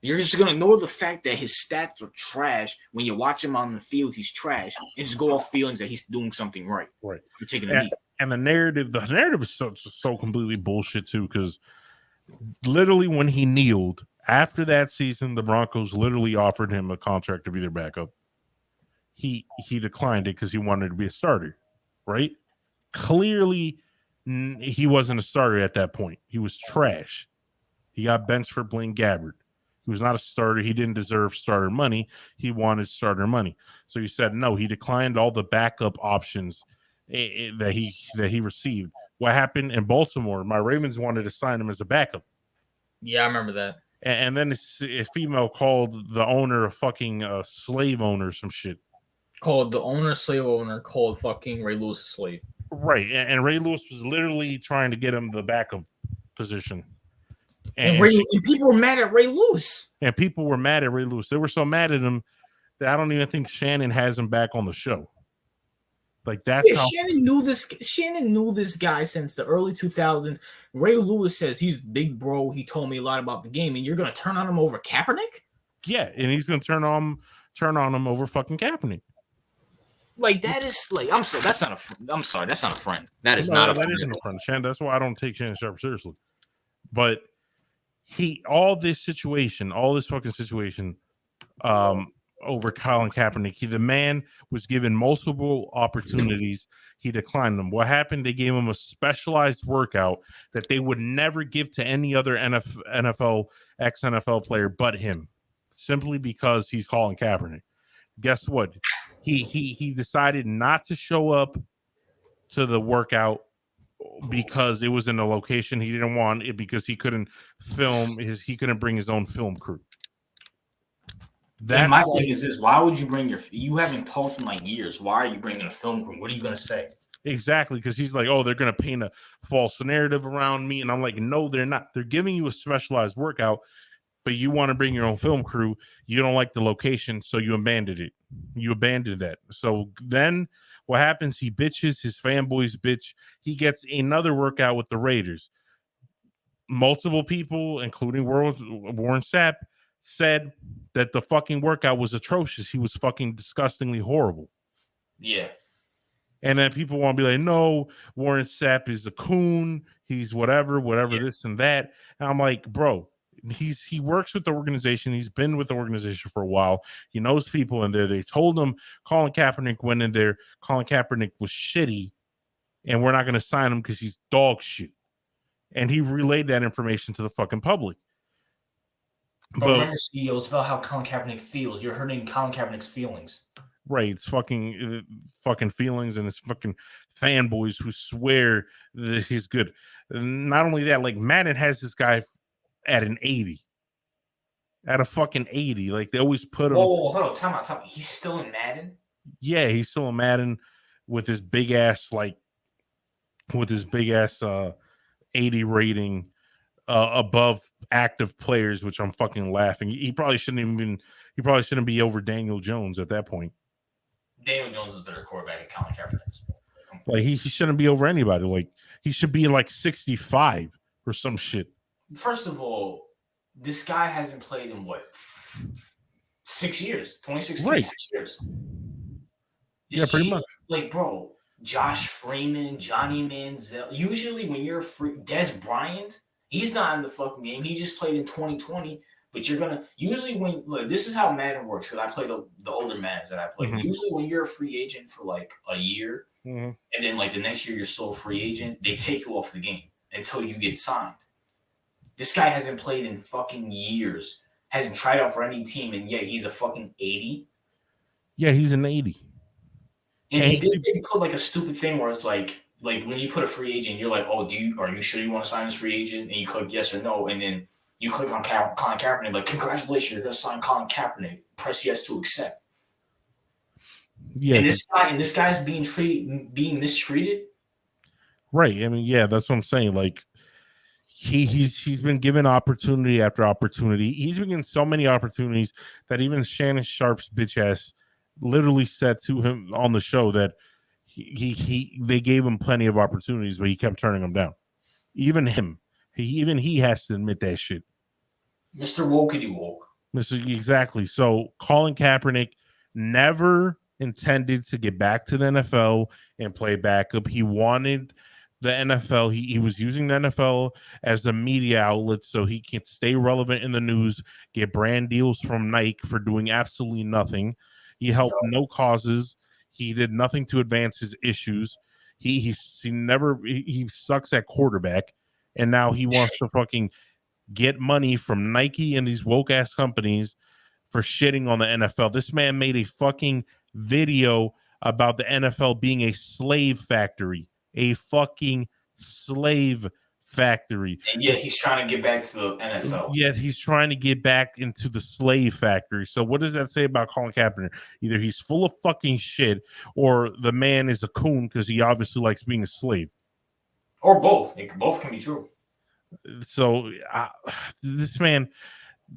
You're just gonna ignore the fact that his stats are trash. When you watch him on the field, he's trash, and just go off feelings that he's doing something right Right. for taking a knee. And the narrative is so completely bullshit too, because literally when he kneeled after that season, the Broncos literally offered him a contract to be their backup. He declined it because he wanted to be a starter, right? Clearly, he wasn't a starter at that point. He was trash. He got benched for Blaine Gabbert. He was not a starter. He didn't deserve starter money. He wanted starter money. So he said no. He declined all the backup options that he received. What happened in Baltimore? My Ravens wanted to sign him as a backup. Yeah, I remember that. And then a female called the owner a fucking slave owner or some shit. Called the owner, slave owner, called fucking Ray Lewis a slave. Right. And Ray Lewis was literally trying to get him the backup position. And people were mad at Ray Lewis. And people were mad at Ray Lewis. They were so mad at him that I don't even think Shannon has him back on the show. Like that's how Shannon knew this guy since the early 2000s. Ray Lewis says he's big bro. He told me a lot about the game, and you're gonna turn on him over Kaepernick? Yeah, and he's gonna turn on him over fucking Kaepernick. Like that is like I'm sorry, that's not a friend. That is not a friend. That isn't a friend. Shannon, that's why I don't take Shannon Sharp seriously. But all this fucking situation, over Colin Kaepernick. The man was given multiple opportunities. He declined them. What happened? They gave him a specialized workout that they would never give to any other NFL ex-NFL player but him, simply because he's Colin Kaepernick. Guess what? He decided not to show up to the workout because it was in a location he didn't want it, because he couldn't bring his own film crew. And my thing is this: why would you bring you haven't talked in like years? Why are you bringing a film crew? What are you gonna say? Exactly, because he's like, oh, they're gonna paint a false narrative around me, and I'm like, no, they're not. They're giving you a specialized workout, but you want to bring your own film crew. You don't like the location, so you abandoned it. You abandoned that. So then what happens? He bitches, his fanboys bitch. He gets another workout with the Raiders. Multiple people, including Warren Sapp, said that the fucking workout was atrocious. He was fucking disgustingly horrible. Yeah. And then people want to be like, no, Warren Sapp is a coon. He's whatever, this and that. And I'm like, bro, he works with the organization. He's been with the organization for a while. He knows people in there. They told him Colin Kaepernick went in there. Colin Kaepernick was shitty, and we're not going to sign him because he's dog shit. And he relayed that information to the fucking public. But remember, CEO, it's about how Colin Kaepernick feels. You're hurting Colin Kaepernick's feelings. Right, it's fucking feelings, and it's fucking fanboys who swear that he's good. Not only that, like Madden has this guy at an 80, at a fucking 80. Like they always put him. Whoa, hold on, time out. He's still in Madden? Yeah, he's still in Madden with his big ass 80 rating above active players, which I'm fucking laughing. He probably shouldn't be over Daniel Jones at that point. Daniel Jones is a better quarterback than Colin Kaepernick. Like he shouldn't be over anybody. Like he should be like 65 or some shit. First of all, this guy hasn't played in what 6 years? 2016, right. 6 years. Yeah, pretty much. Like, bro, Josh Freeman, Johnny Manziel. Usually, when you're Des Bryant, he's not in the fucking game. He just played in 2020. But you're gonna this is how Madden works, because I play the older Maddens that I play. Mm-hmm. Usually when you're a free agent for like a year, mm-hmm. and then like the next year you're still a free agent, they take you off the game until you get signed. This guy hasn't played in fucking years. Hasn't tried out for any team, and yet he's a fucking 80. Yeah, he's an 80. And And they put like a stupid thing where it's like when you put a free agent, you're like, oh, are you sure you want to sign this free agent? And you click yes or no, and then you click on Colin Kaepernick, like, congratulations, you're gonna sign Colin Kaepernick. Press yes to accept. yeah, And this guy's being mistreated. right. I mean, yeah, that's what I'm saying. Like he's been given opportunity after opportunity. He's been given so many opportunities that even Shannon Sharp's bitch ass literally said to him on the show that they gave him plenty of opportunities, but he kept turning them down. Even him, he has to admit that shit. Mr. Wokety Woke. Exactly. So Colin Kaepernick never intended to get back to the NFL and play backup. He wanted the NFL. He was using the NFL as a media outlet so he can stay relevant in the news, get brand deals from Nike for doing absolutely nothing. He helped no causes. He did nothing to advance his issues. He sucks at quarterback, and now he wants to fucking get money from Nike and these woke ass companies for shitting on the NFL. This man made a fucking video about the NFL being a slave factory, a fucking slave factory. And yet he's trying to get back to the NFL. Yet he's trying to get back into the slave factory. So what does that say about Colin Kaepernick? Either he's full of fucking shit, or the man is a coon because he obviously likes being a slave. Or both. Both can be true. So this man,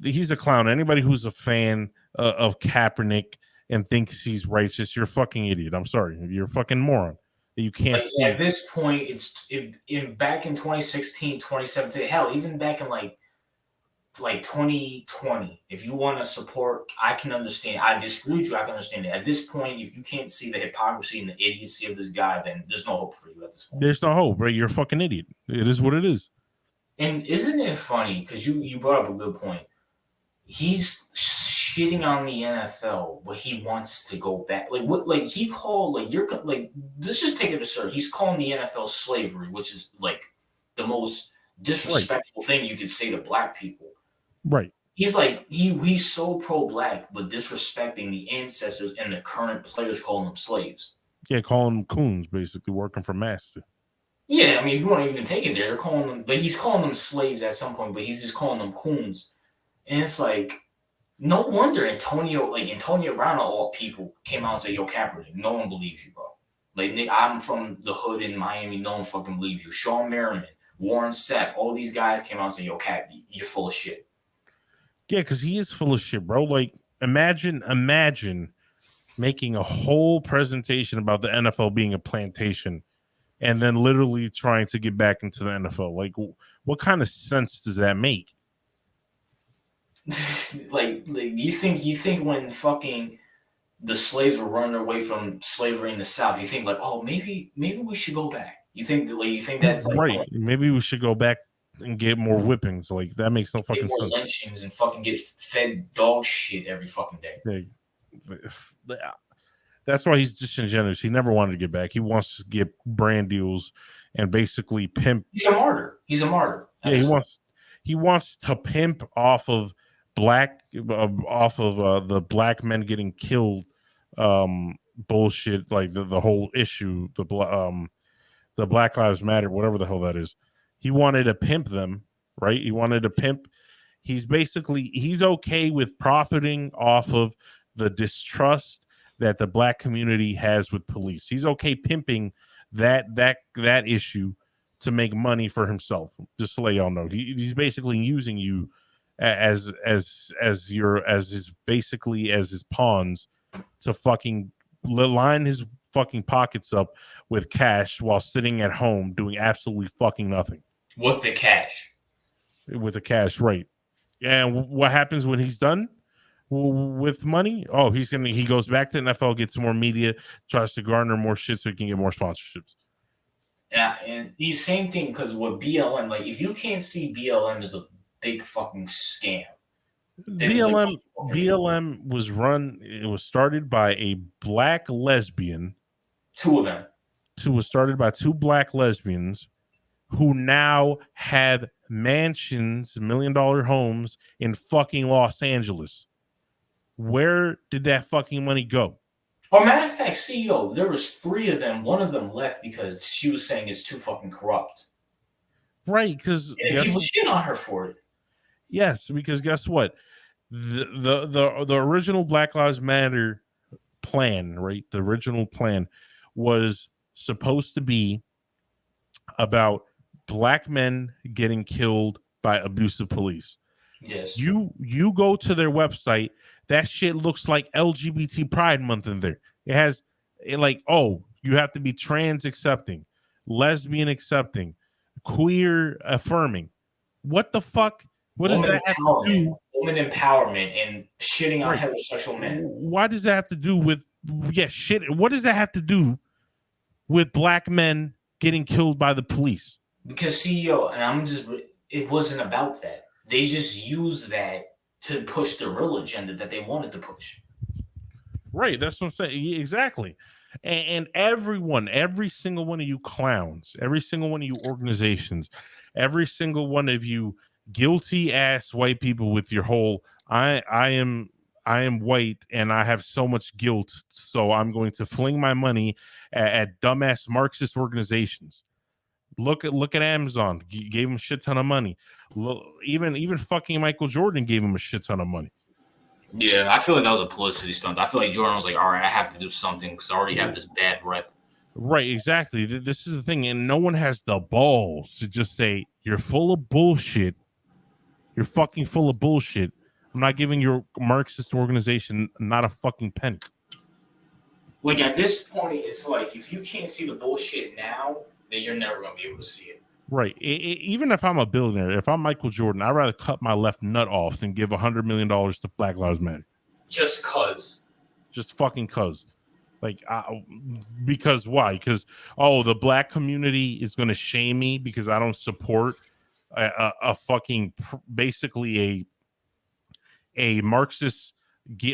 he's a clown. Anybody who's a fan of Kaepernick and thinks he's righteous, you're a fucking idiot. I'm sorry, you're a fucking moron. You can't see. At this point, back in 2016, 2017, hell, even back in like 2020. If you want to support, I can understand. I disagree with you. I can understand it. At this point, if you can't see the hypocrisy and the idiocy of this guy, then there's no hope for you at this point. There's no hope, right? You're a fucking idiot. It is what it is. And isn't it funny? Because you brought up a good point. He's shitting on the NFL, but he wants to go back. Like what? Like he called let's just take it absurd. He's calling the NFL slavery, which is like the most disrespectful thing you could say to black people. Right. He's like he's so pro-black, but disrespecting the ancestors and the current players, calling them slaves. Yeah, calling them coons, basically working for master. Yeah, I mean, if you want to even take it there, they're calling them, but he's calling them slaves at some point, but he's just calling them coons. And it's like, no wonder Antonio Brown, of all people, came out and said, "Yo, Kaepernick, no one believes you, bro. Like, I'm from the hood in Miami, no one fucking believes you." Sean Merriman, Warren Sapp, all these guys came out and said, "Yo, Cap, you're full of shit." Yeah, because he is full of shit, bro. Like, imagine making a whole presentation about the NFL being a plantation and then literally trying to get back into the NFL. Like, what kind of sense does that make? like you think when fucking the slaves were running away from slavery in the South, you think like, oh, maybe we should go back. You think that's like, right? Maybe we should go back and get more whippings. Like, that makes no fucking sense. Lynchings and fucking get fed dog shit every fucking day. That's why he's disingenuous. He never wanted to get back. He wants to get brand deals and basically pimp. He's a martyr. Yeah, he wants to pimp off of the black men getting killed bullshit, like the whole issue, the Black Lives Matter, whatever the hell that is. He wanted to pimp them, right? He wanted to pimp. He's okay with profiting off of the distrust that the black community has with police. He's okay pimping that issue to make money for himself. Just to let y'all know, he's basically using you as his pawns to fucking line his fucking pockets up with cash while sitting at home doing absolutely fucking nothing. With the cash. With the cash, right. And what happens when he's done with money? Oh, he goes back to the NFL, gets more media, tries to garner more shit so he can get more sponsorships. Yeah, and the same thing, because with BLM, like, if you can't see BLM as a big fucking scam. BLM was run. It was started by a black lesbian. Two of them. Was started by two black lesbians who now have mansions, $1 million homes in fucking Los Angeles. Where did that fucking money go? Or matter of fact, CEO, there was three of them. One of them left because she was saying it's too fucking corrupt. Right, because And people shit on her for it. because guess what? The original Black Lives Matter plan, right? The original plan was supposed to be about black men getting killed by abusive police. Yes. You go to their website, that shit looks like LGBT Pride Month in there. It has like, oh, you have to be trans accepting, lesbian accepting, queer affirming. What the fuck? What does that have to do? Woman empowerment and shitting on Right. heterosexual men. Why does that have to do with shit? What does that have to do with black men getting killed by the police? Because CEO, and it wasn't about that. They just used that to push the real agenda that they wanted to push. Right, that's what I'm saying. Exactly. And everyone, every single one of you clowns, every single one of you organizations, every single one of you guilty ass white people with your whole I am white and I have so much guilt, so I'm going to fling my money at dumbass Marxist organizations. Look at Amazon, gave him a shit ton of money. Even fucking Michael Jordan gave him a shit ton of money. Yeah, I feel like that was a publicity stunt. I feel like Jordan was like, all right, I have to do something because I already have this bad rep. Right, exactly. This is the thing, and no one has the balls to just say you're full of bullshit. You're fucking full of bullshit. I'm not giving your Marxist organization not a fucking penny. Like at this point, it's like if you can't see the bullshit now, then you're never gonna be able to see it. Right. Even if I'm a billionaire, if I'm Michael Jordan, I'd rather cut my left nut off than give $100 million to Black Lives Matter. Just cause. Just fucking cause. Like, because why? Because, oh, the black community is going to shame me because I don't support a fucking, basically a Marxist,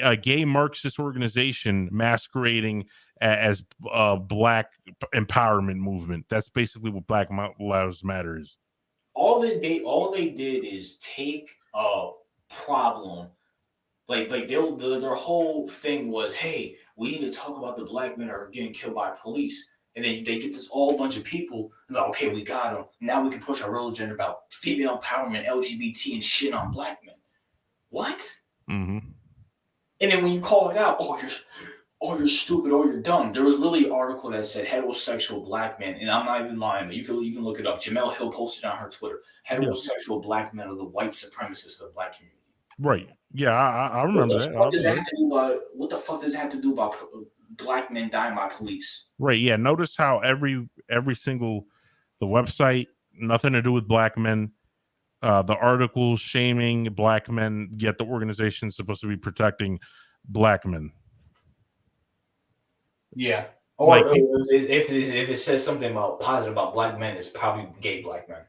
a gay Marxist organization masquerading as a black empowerment movement. That's basically what Black Lives Matter is. All they did is take a problem. Like their whole thing was, hey, we need to talk about the black men that are getting killed by police. And then they get this all bunch of people, and like, okay, we got them. Now we can push our real agenda about female empowerment, LGBT, and shit on black men. What? Mm-hmm. And then when you call it out, you're stupid, oh, you're dumb. There was literally an article that said heterosexual black men, and I'm not even lying, but you can even look it up. Jamel Hill posted on her Twitter, heterosexual black men are the white supremacists of the black community. Right. Yeah, I remember that. What the fuck does it have to do about black men dying by police? Right. Yeah. Notice how every single the website, nothing to do with black men. The articles shaming black men, yet the organization is supposed to be protecting black men. Yeah. Or like, if it says something about positive about black men, it's probably gay black men.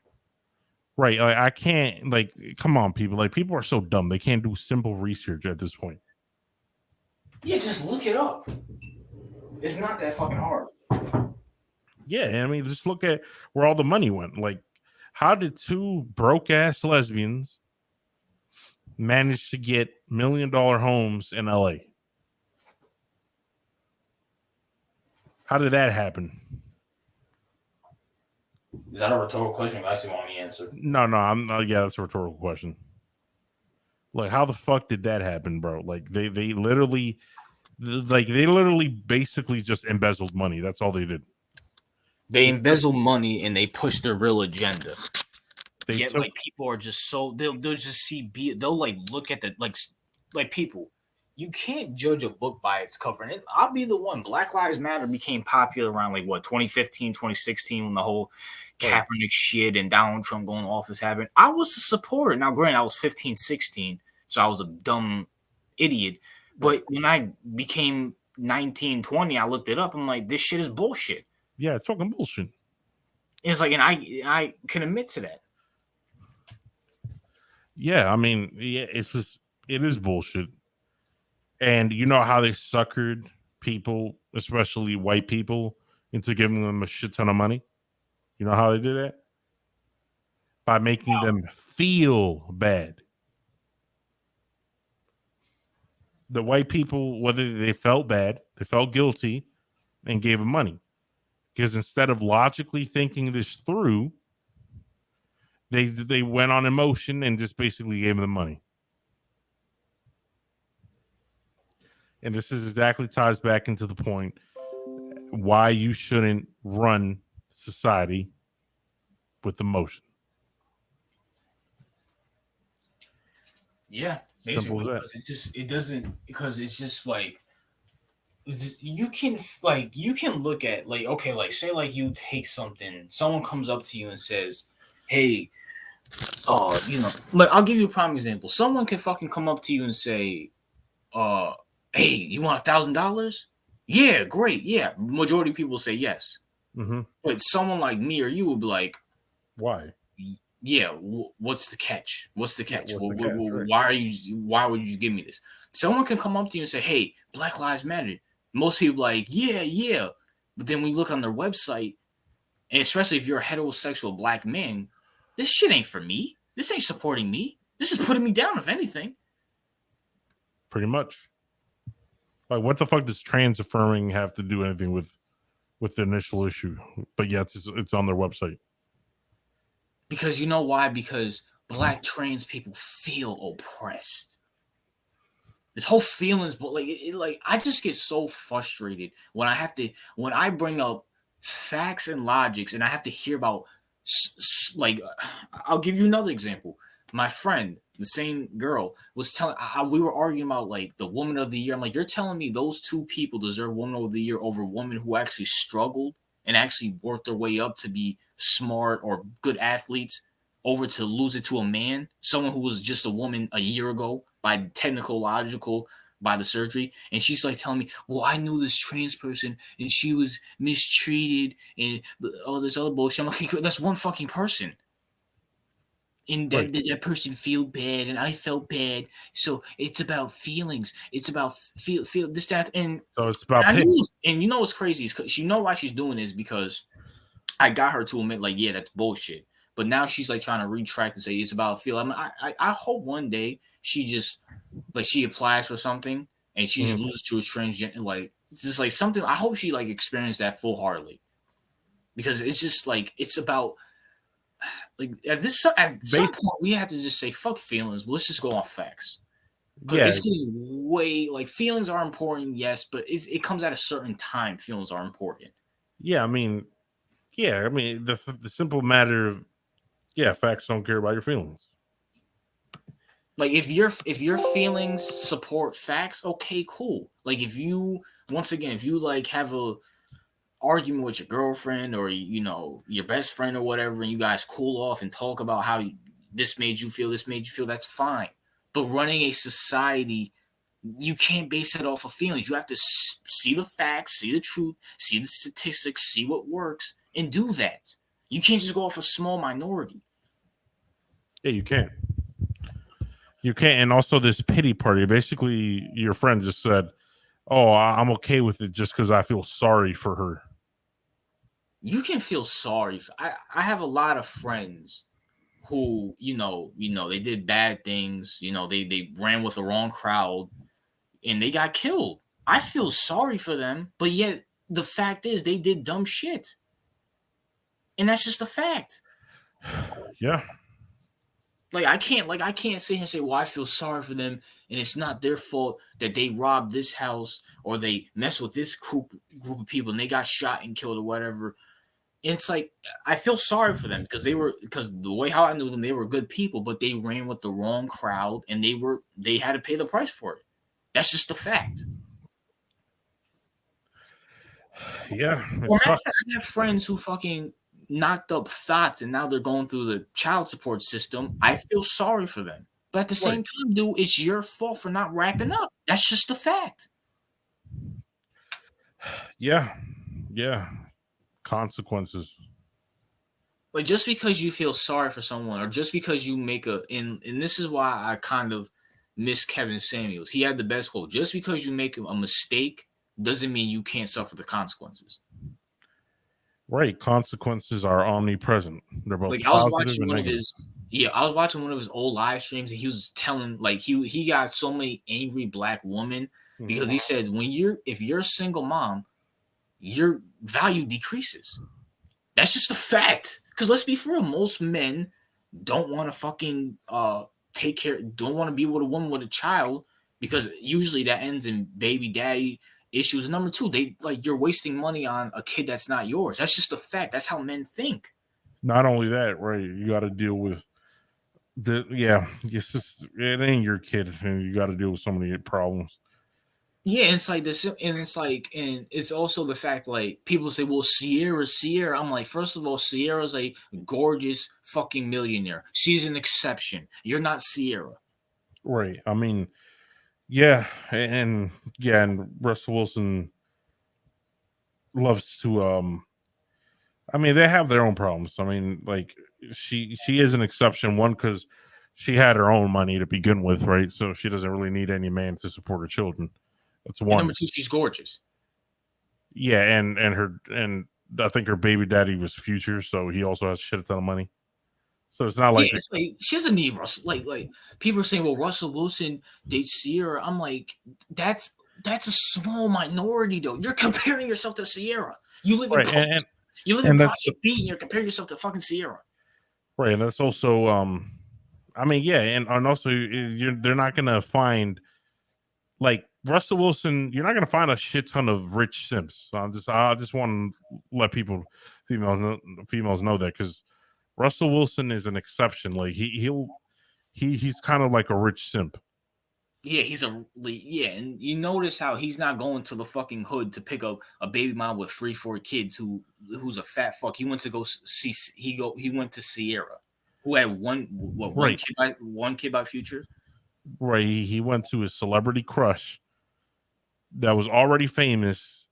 Right. Like, I can't, like, come on, people. Like, people are so dumb. They can't do simple research at this point. Yeah, just look it up. It's not that fucking hard. Yeah. I mean, just look at where all the money went. Like, how did two broke ass lesbians manage to get $1 million homes in LA? How did that happen? Is that a rhetorical question? I actually want the answer. No, I'm yeah, that's a rhetorical question. Like, how the fuck did that happen, bro? Like, they literally, basically just embezzled money. That's all they did. They embezzle money and they push their real agenda. Yet, took, like, people are just so they'll just see they'll like look at the like people. You can't judge a book by its cover. And I'll be the one. Black Lives Matter became popular around like what 2015, 2016 when the whole Kaepernick shit and Donald Trump going to office happened. I was a supporter. Now, granted, I was 15, 16, so I was a dumb idiot. But when I became 19, 20, I looked it up. I'm like, this shit is bullshit. Yeah, it's fucking bullshit. It's like, and I can admit to that. Yeah, I mean, yeah, it is bullshit. And you know how they suckered people, especially white people, into giving them a shit ton of money? You know how they did that? by making them feel bad. The white people, whether they felt bad, they felt guilty, and gave him money. Because instead of logically thinking this through, they went on emotion and just basically gave him the money. And this is exactly ties back into the point why you shouldn't run society with emotion. Yeah, Simple basically, as that. because it doesn't, because it's just like you can, like, you can look at, like, okay, like, say, like, you take something, someone comes up to you and says, hey, like, I'll give you a prime example. Someone can fucking come up to you and say, uh hey, you want $1,000? Yeah, great, yeah. Majority of people say yes. Mm-hmm. But someone like me or you would be like, Why? yeah, what's the catch? What's the Yeah, catch? what's the catch? Right. Why would you give me this? Someone can come up to you and say, hey, Black Lives Matter. Most people like, yeah, yeah. But then when you look on their website, and especially if you're a heterosexual black man, this shit ain't for me. This ain't supporting me. This is putting me down, if anything. Pretty much. Like, what the fuck does trans affirming have to do anything with the initial issue? But yeah, it's on their website. Because you know why? Because black trans people feel oppressed. This whole feelings, but like, like, I just get so frustrated when when I bring up facts and logics, and I have to hear about, like, I'll give you another example. My friend, the same girl, was telling. We were arguing about, like, the woman of the year. I'm like, you're telling me those two people deserve woman of the year over women who actually struggled and actually worked their way up to be smart or good athletes, over to lose it to a man, someone who was just a woman a year ago by technical logical, by the surgery. And she's like telling me, well, I knew this trans person and she was mistreated and all this other bullshit. I'm like, that's one fucking person. And Right. that person feel bad and I felt bad. So it's about feelings. It's about feel this, that, and So it's about I pity. knew, and you know what's crazy is, cause you know why she's doing this, because I got her to admit, like, yeah, that's bullshit. But now she's like trying to retract and say it's about feel. I mean, I hope one day she just, like, she applies for something and she just Mhm. loses to a transgender, like, it's just like something. I hope she, like, experienced that full heartedly, because it's just like, it's about, like, at some Bas- point we have to just say fuck feelings. Let's just go on facts, because yeah, it's getting way, like, feelings are important, yes, but it comes at a certain time. Feelings are important. yeah. I mean, the simple matter of facts don't care about your feelings. Like, if your feelings support facts, okay, cool. Like, if you, once again, if you, like, have a argument with your girlfriend or, your best friend or whatever, and you guys cool off and talk about how this made you feel, that's fine. But running a society, you can't base it off of feelings. You have to see the facts, see the truth, see the statistics, see what works, and do that. You can't just go off a small minority. Yeah, you can't. You can't. And also this pity party. Basically, your friend just said, "Oh, I'm okay with it just because I feel sorry for her." You can feel sorry. I have a lot of friends who, they did bad things. They ran with the wrong crowd and they got killed. I feel sorry for them, but yet the fact is they did dumb shit, and that's just a fact. Yeah, Like, I can't sit here and say, well, I feel sorry for them, and it's not their fault that they robbed this house or they messed with this group of people and they got shot and killed or whatever. And it's like, I feel sorry for them because the way how I knew them, they were good people, but they ran with the wrong crowd and they had to pay the price for it. That's just a fact. yeah. It Or matter of fact, sucks. I have friends who fucking knocked up thoughts and now they're going through the child support system. I feel sorry for them. But at the Right. same time, dude, it's your fault for not wrapping up. That's just a fact. Yeah, yeah. Consequences. Like, just because you feel sorry for someone, or just because you make and this is why I kind of miss Kevin Samuels. He had the best quote. Just because you make a mistake doesn't mean you can't suffer the consequences. Right. Consequences are omnipresent. They're both Like I was positive watching and one of negative. his yeah, I was watching one of his old live streams and he was telling like he got so many angry black women Mhm. because he said when you're if you're a single mom, your value decreases. That's just a fact. Because let's be for real, most men don't want to fucking take care, don't want to be with a woman with a child because usually that ends in baby daddy issues. And number two, they like you're wasting money on a kid that's not yours. That's just a fact. That's how men think. Not only that, right? You got to deal with it's just it ain't your kid, and you got to deal with so many problems. Yeah, and it's like this, and it's like, and it's also the fact like people say, "Well, Sierra." I'm like, first of all, Sierra's a gorgeous fucking millionaire. She's an exception. You're not Sierra. Right. I mean, yeah, and yeah, and Russell Wilson loves to I mean, they have their own problems. I mean, like she is an exception. One, because she had her own money to begin with, right? So she doesn't really need any man to support her children. That's And number one. two, she's gorgeous. Yeah, and I think her baby daddy was Future, so he also has shit ton of money. So it's not Yeah, like it's like she doesn't need Russell. Like people are saying, "Well, Russell Wilson dates Sierra." I'm like, that's a small minority though. You're comparing yourself to Sierra. You live in right, you live in and that's Project B, and you're comparing yourself to fucking Sierra. right, and that's also I mean, yeah, and also they're not gonna find like Russell Wilson. You're not gonna find a shit ton of rich simps. So I just want to let females know that because Russell Wilson is an exception. Like he's kind of like a rich simp. Yeah, yeah, and you notice how he's not going to the fucking hood to pick up a baby mom with 3, 4 kids who's a fat fuck. He went to go see he went to Sierra, who had Right, one kid by Future right. He went to his celebrity crush that was already famous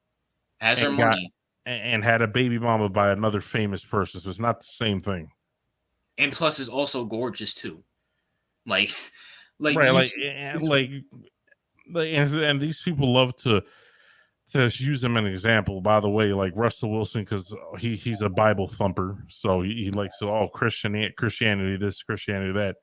has her and got money, and had a baby mama by another famous person. So it's not the same thing. and plus is also gorgeous too. Like like Right, you, and these people love to use him an example. By the way, like Russell Wilson, because he's a Bible thumper, so he likes to Christianity this, Christianity that,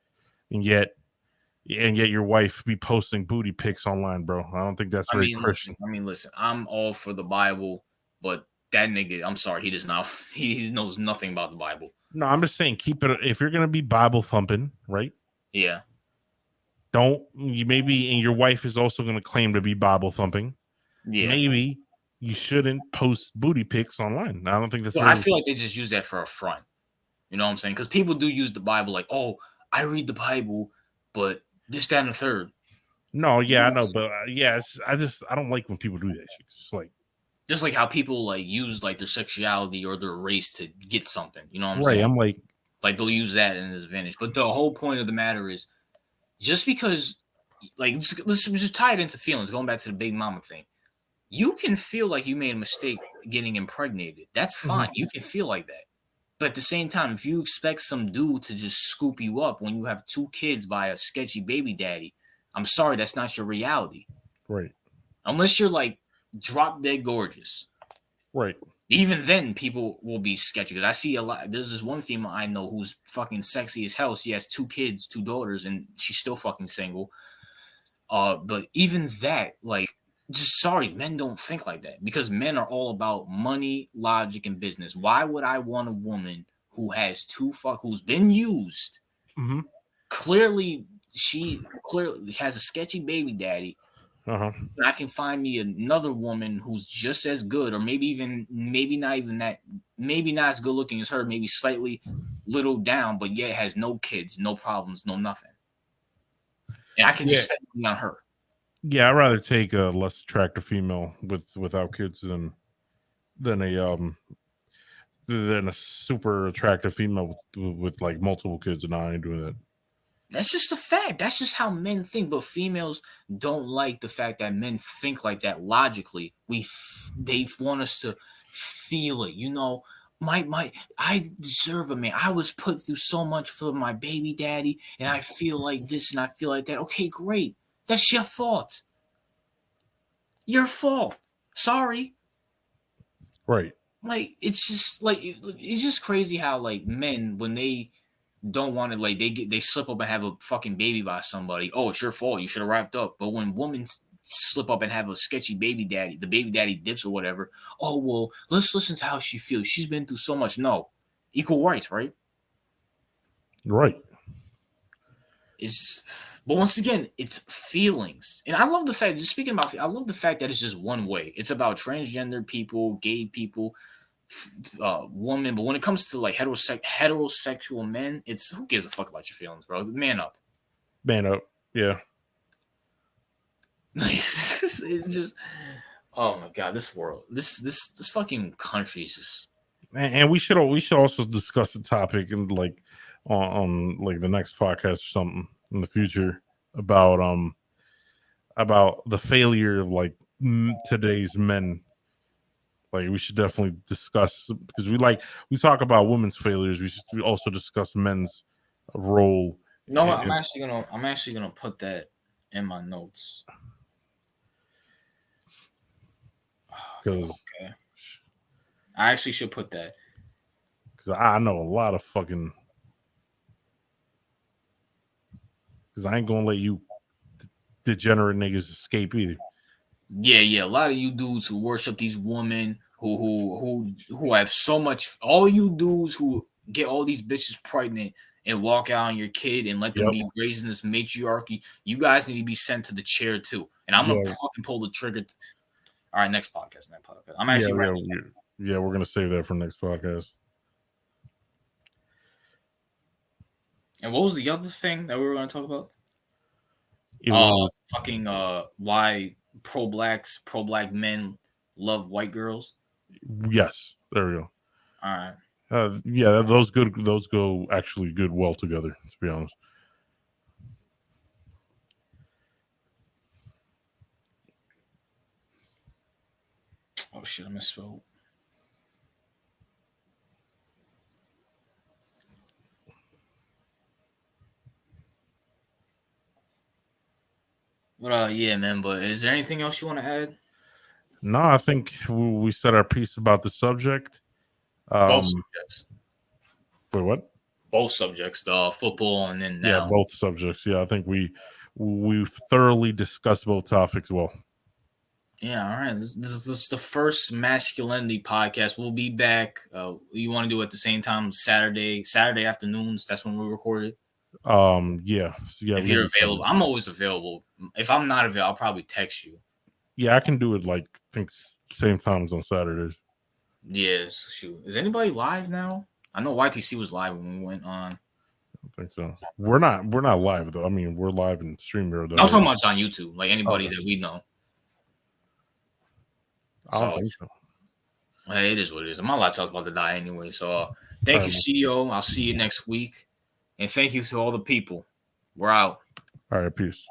and yet your wife be posting booty pics online, bro. I don't think that's very Christian. I mean, listen. I'm all for the Bible, but that nigga, I'm sorry, he does not. He knows nothing about the Bible. No, I'm just saying, keep it if you're gonna be Bible thumping, right? Yeah, Don't you maybe, and your wife is also gonna claim to be Bible thumping. yeah. Maybe you shouldn't post booty pics online. I don't think that's Well, I very feel like they just use that for a front. You know what I'm saying? Because people do use the Bible like, oh, I read the Bible, but this, that, and the third. no, You yeah, know I what I'm know, saying? but I don't like when people do that shit. It's just like Just like how people like use like their sexuality or their race to get something. You know what I'm right. saying? I'm like, Like they'll use that in his advantage. But the whole point of the matter is just because, like, let's just tie it into feelings. Going back to the big mama thing, you can feel like you made a mistake getting impregnated. That's mhm, fine. You can feel like that. But at the same time, if you expect some dude to just scoop you up when you have 2 kids by a sketchy baby daddy, I'm sorry, that's not your reality. right, Unless you're like drop dead gorgeous. right, Even then, people will be sketchy because I see a lot. There's this one female I know who's fucking sexy as hell. She has 2 kids, 2 daughters, and she's still fucking single. But even that, like, just sorry, men don't think like that because men are all about money, logic, and business. Why would I want a woman who has who's been used? hmm Clearly, she clearly has a sketchy baby daddy. uh-huh, And I can find me another woman who's just as good, or maybe not even that, maybe not as good looking as her, maybe slightly little down, but yet has no kids, no problems, no nothing. And I can yeah, just spend money on her. yeah. I'd rather take a less attractive female without kids than a super attractive female with like multiple kids, and I ain't doing that. That's just a fact. That's just how men think. But females don't like the fact that men think like that logically. They want us to feel it. You know, I deserve a man. I was put through so much for my baby daddy, and I feel like this and I feel like that. Okay, great. That's your fault. Your fault. Sorry. Right. like it's just crazy how like men when they don't want to like they slip up and have a fucking baby by somebody. Oh, it's your fault. You should have wrapped up. But when women slip up and have a sketchy baby daddy, the baby daddy dips or whatever. Oh well, let's listen to how she feels. She's been through so much. No, equal rights, right? Right. But once again, it's feelings, and I love the fact. Just speaking about, I love the fact that it's just one way. It's about transgender people, gay people, women. But when it comes to like heterosexual men, it's who gives a fuck about your feelings, bro? Man up. Man up. Yeah. It's just, oh my god, this world, this fucking country is just. And we should also discuss the topic and like on like the next podcast or something in the future about the failure of like today's men. Like we should definitely discuss because we talk about women's failures. We also discuss men's role. No, I'm actually gonna put that in my notes. Because Okay, I actually should put that. I know a lot of fucking because I ain't gonna let you degenerate niggas escape either. Yeah. A lot of you dudes who worship these women who have so much. All you dudes who get all these bitches pregnant and walk out on your kid and let them Yep. be raised in this matriarchy. You guys need to be sent to the chair too. And I'm gonna Yeah. fucking pull the trigger. All right, next podcast. Next podcast. I'm Yeah. actually Yeah. writing. Yeah. We're gonna save that for next podcast. And what was the other thing that we were gonna talk about? It was Fucking why pro black men love white girls. yes. There we go. All right. Yeah, those go actually good well together. To be honest. Oh shit, I misspelled. But yeah, man. But is there anything else you want to add? No, I think we said our piece about the subject. Both Um, subjects. wait, what? Both subjects. The football and then Yeah, now. both subjects. Yeah, I think we thoroughly discussed both topics well. Yeah. All right. This is the first masculinity podcast. We'll be back. You want to do it at the same time Saturday afternoons. That's when we recorded. Yeah, so yeah, If we can you're do available, Saturday. I'm always available. If I'm not available, I'll probably text you. Yeah, I can do it like I think same times on Saturdays. Yes, shoot. Is anybody live now? I know YTC was live when we went on. I think so. We're not live though. I mean, we're live in StreamYard I was though. talking Right? about on YouTube, like anybody Okay. that we know. I don't So think so. hey, it is what it is. My laptop's about to die anyway. So All thank right, you, man. CEO. I'll see you next week. And thank you to all the people. We're out. All right, peace.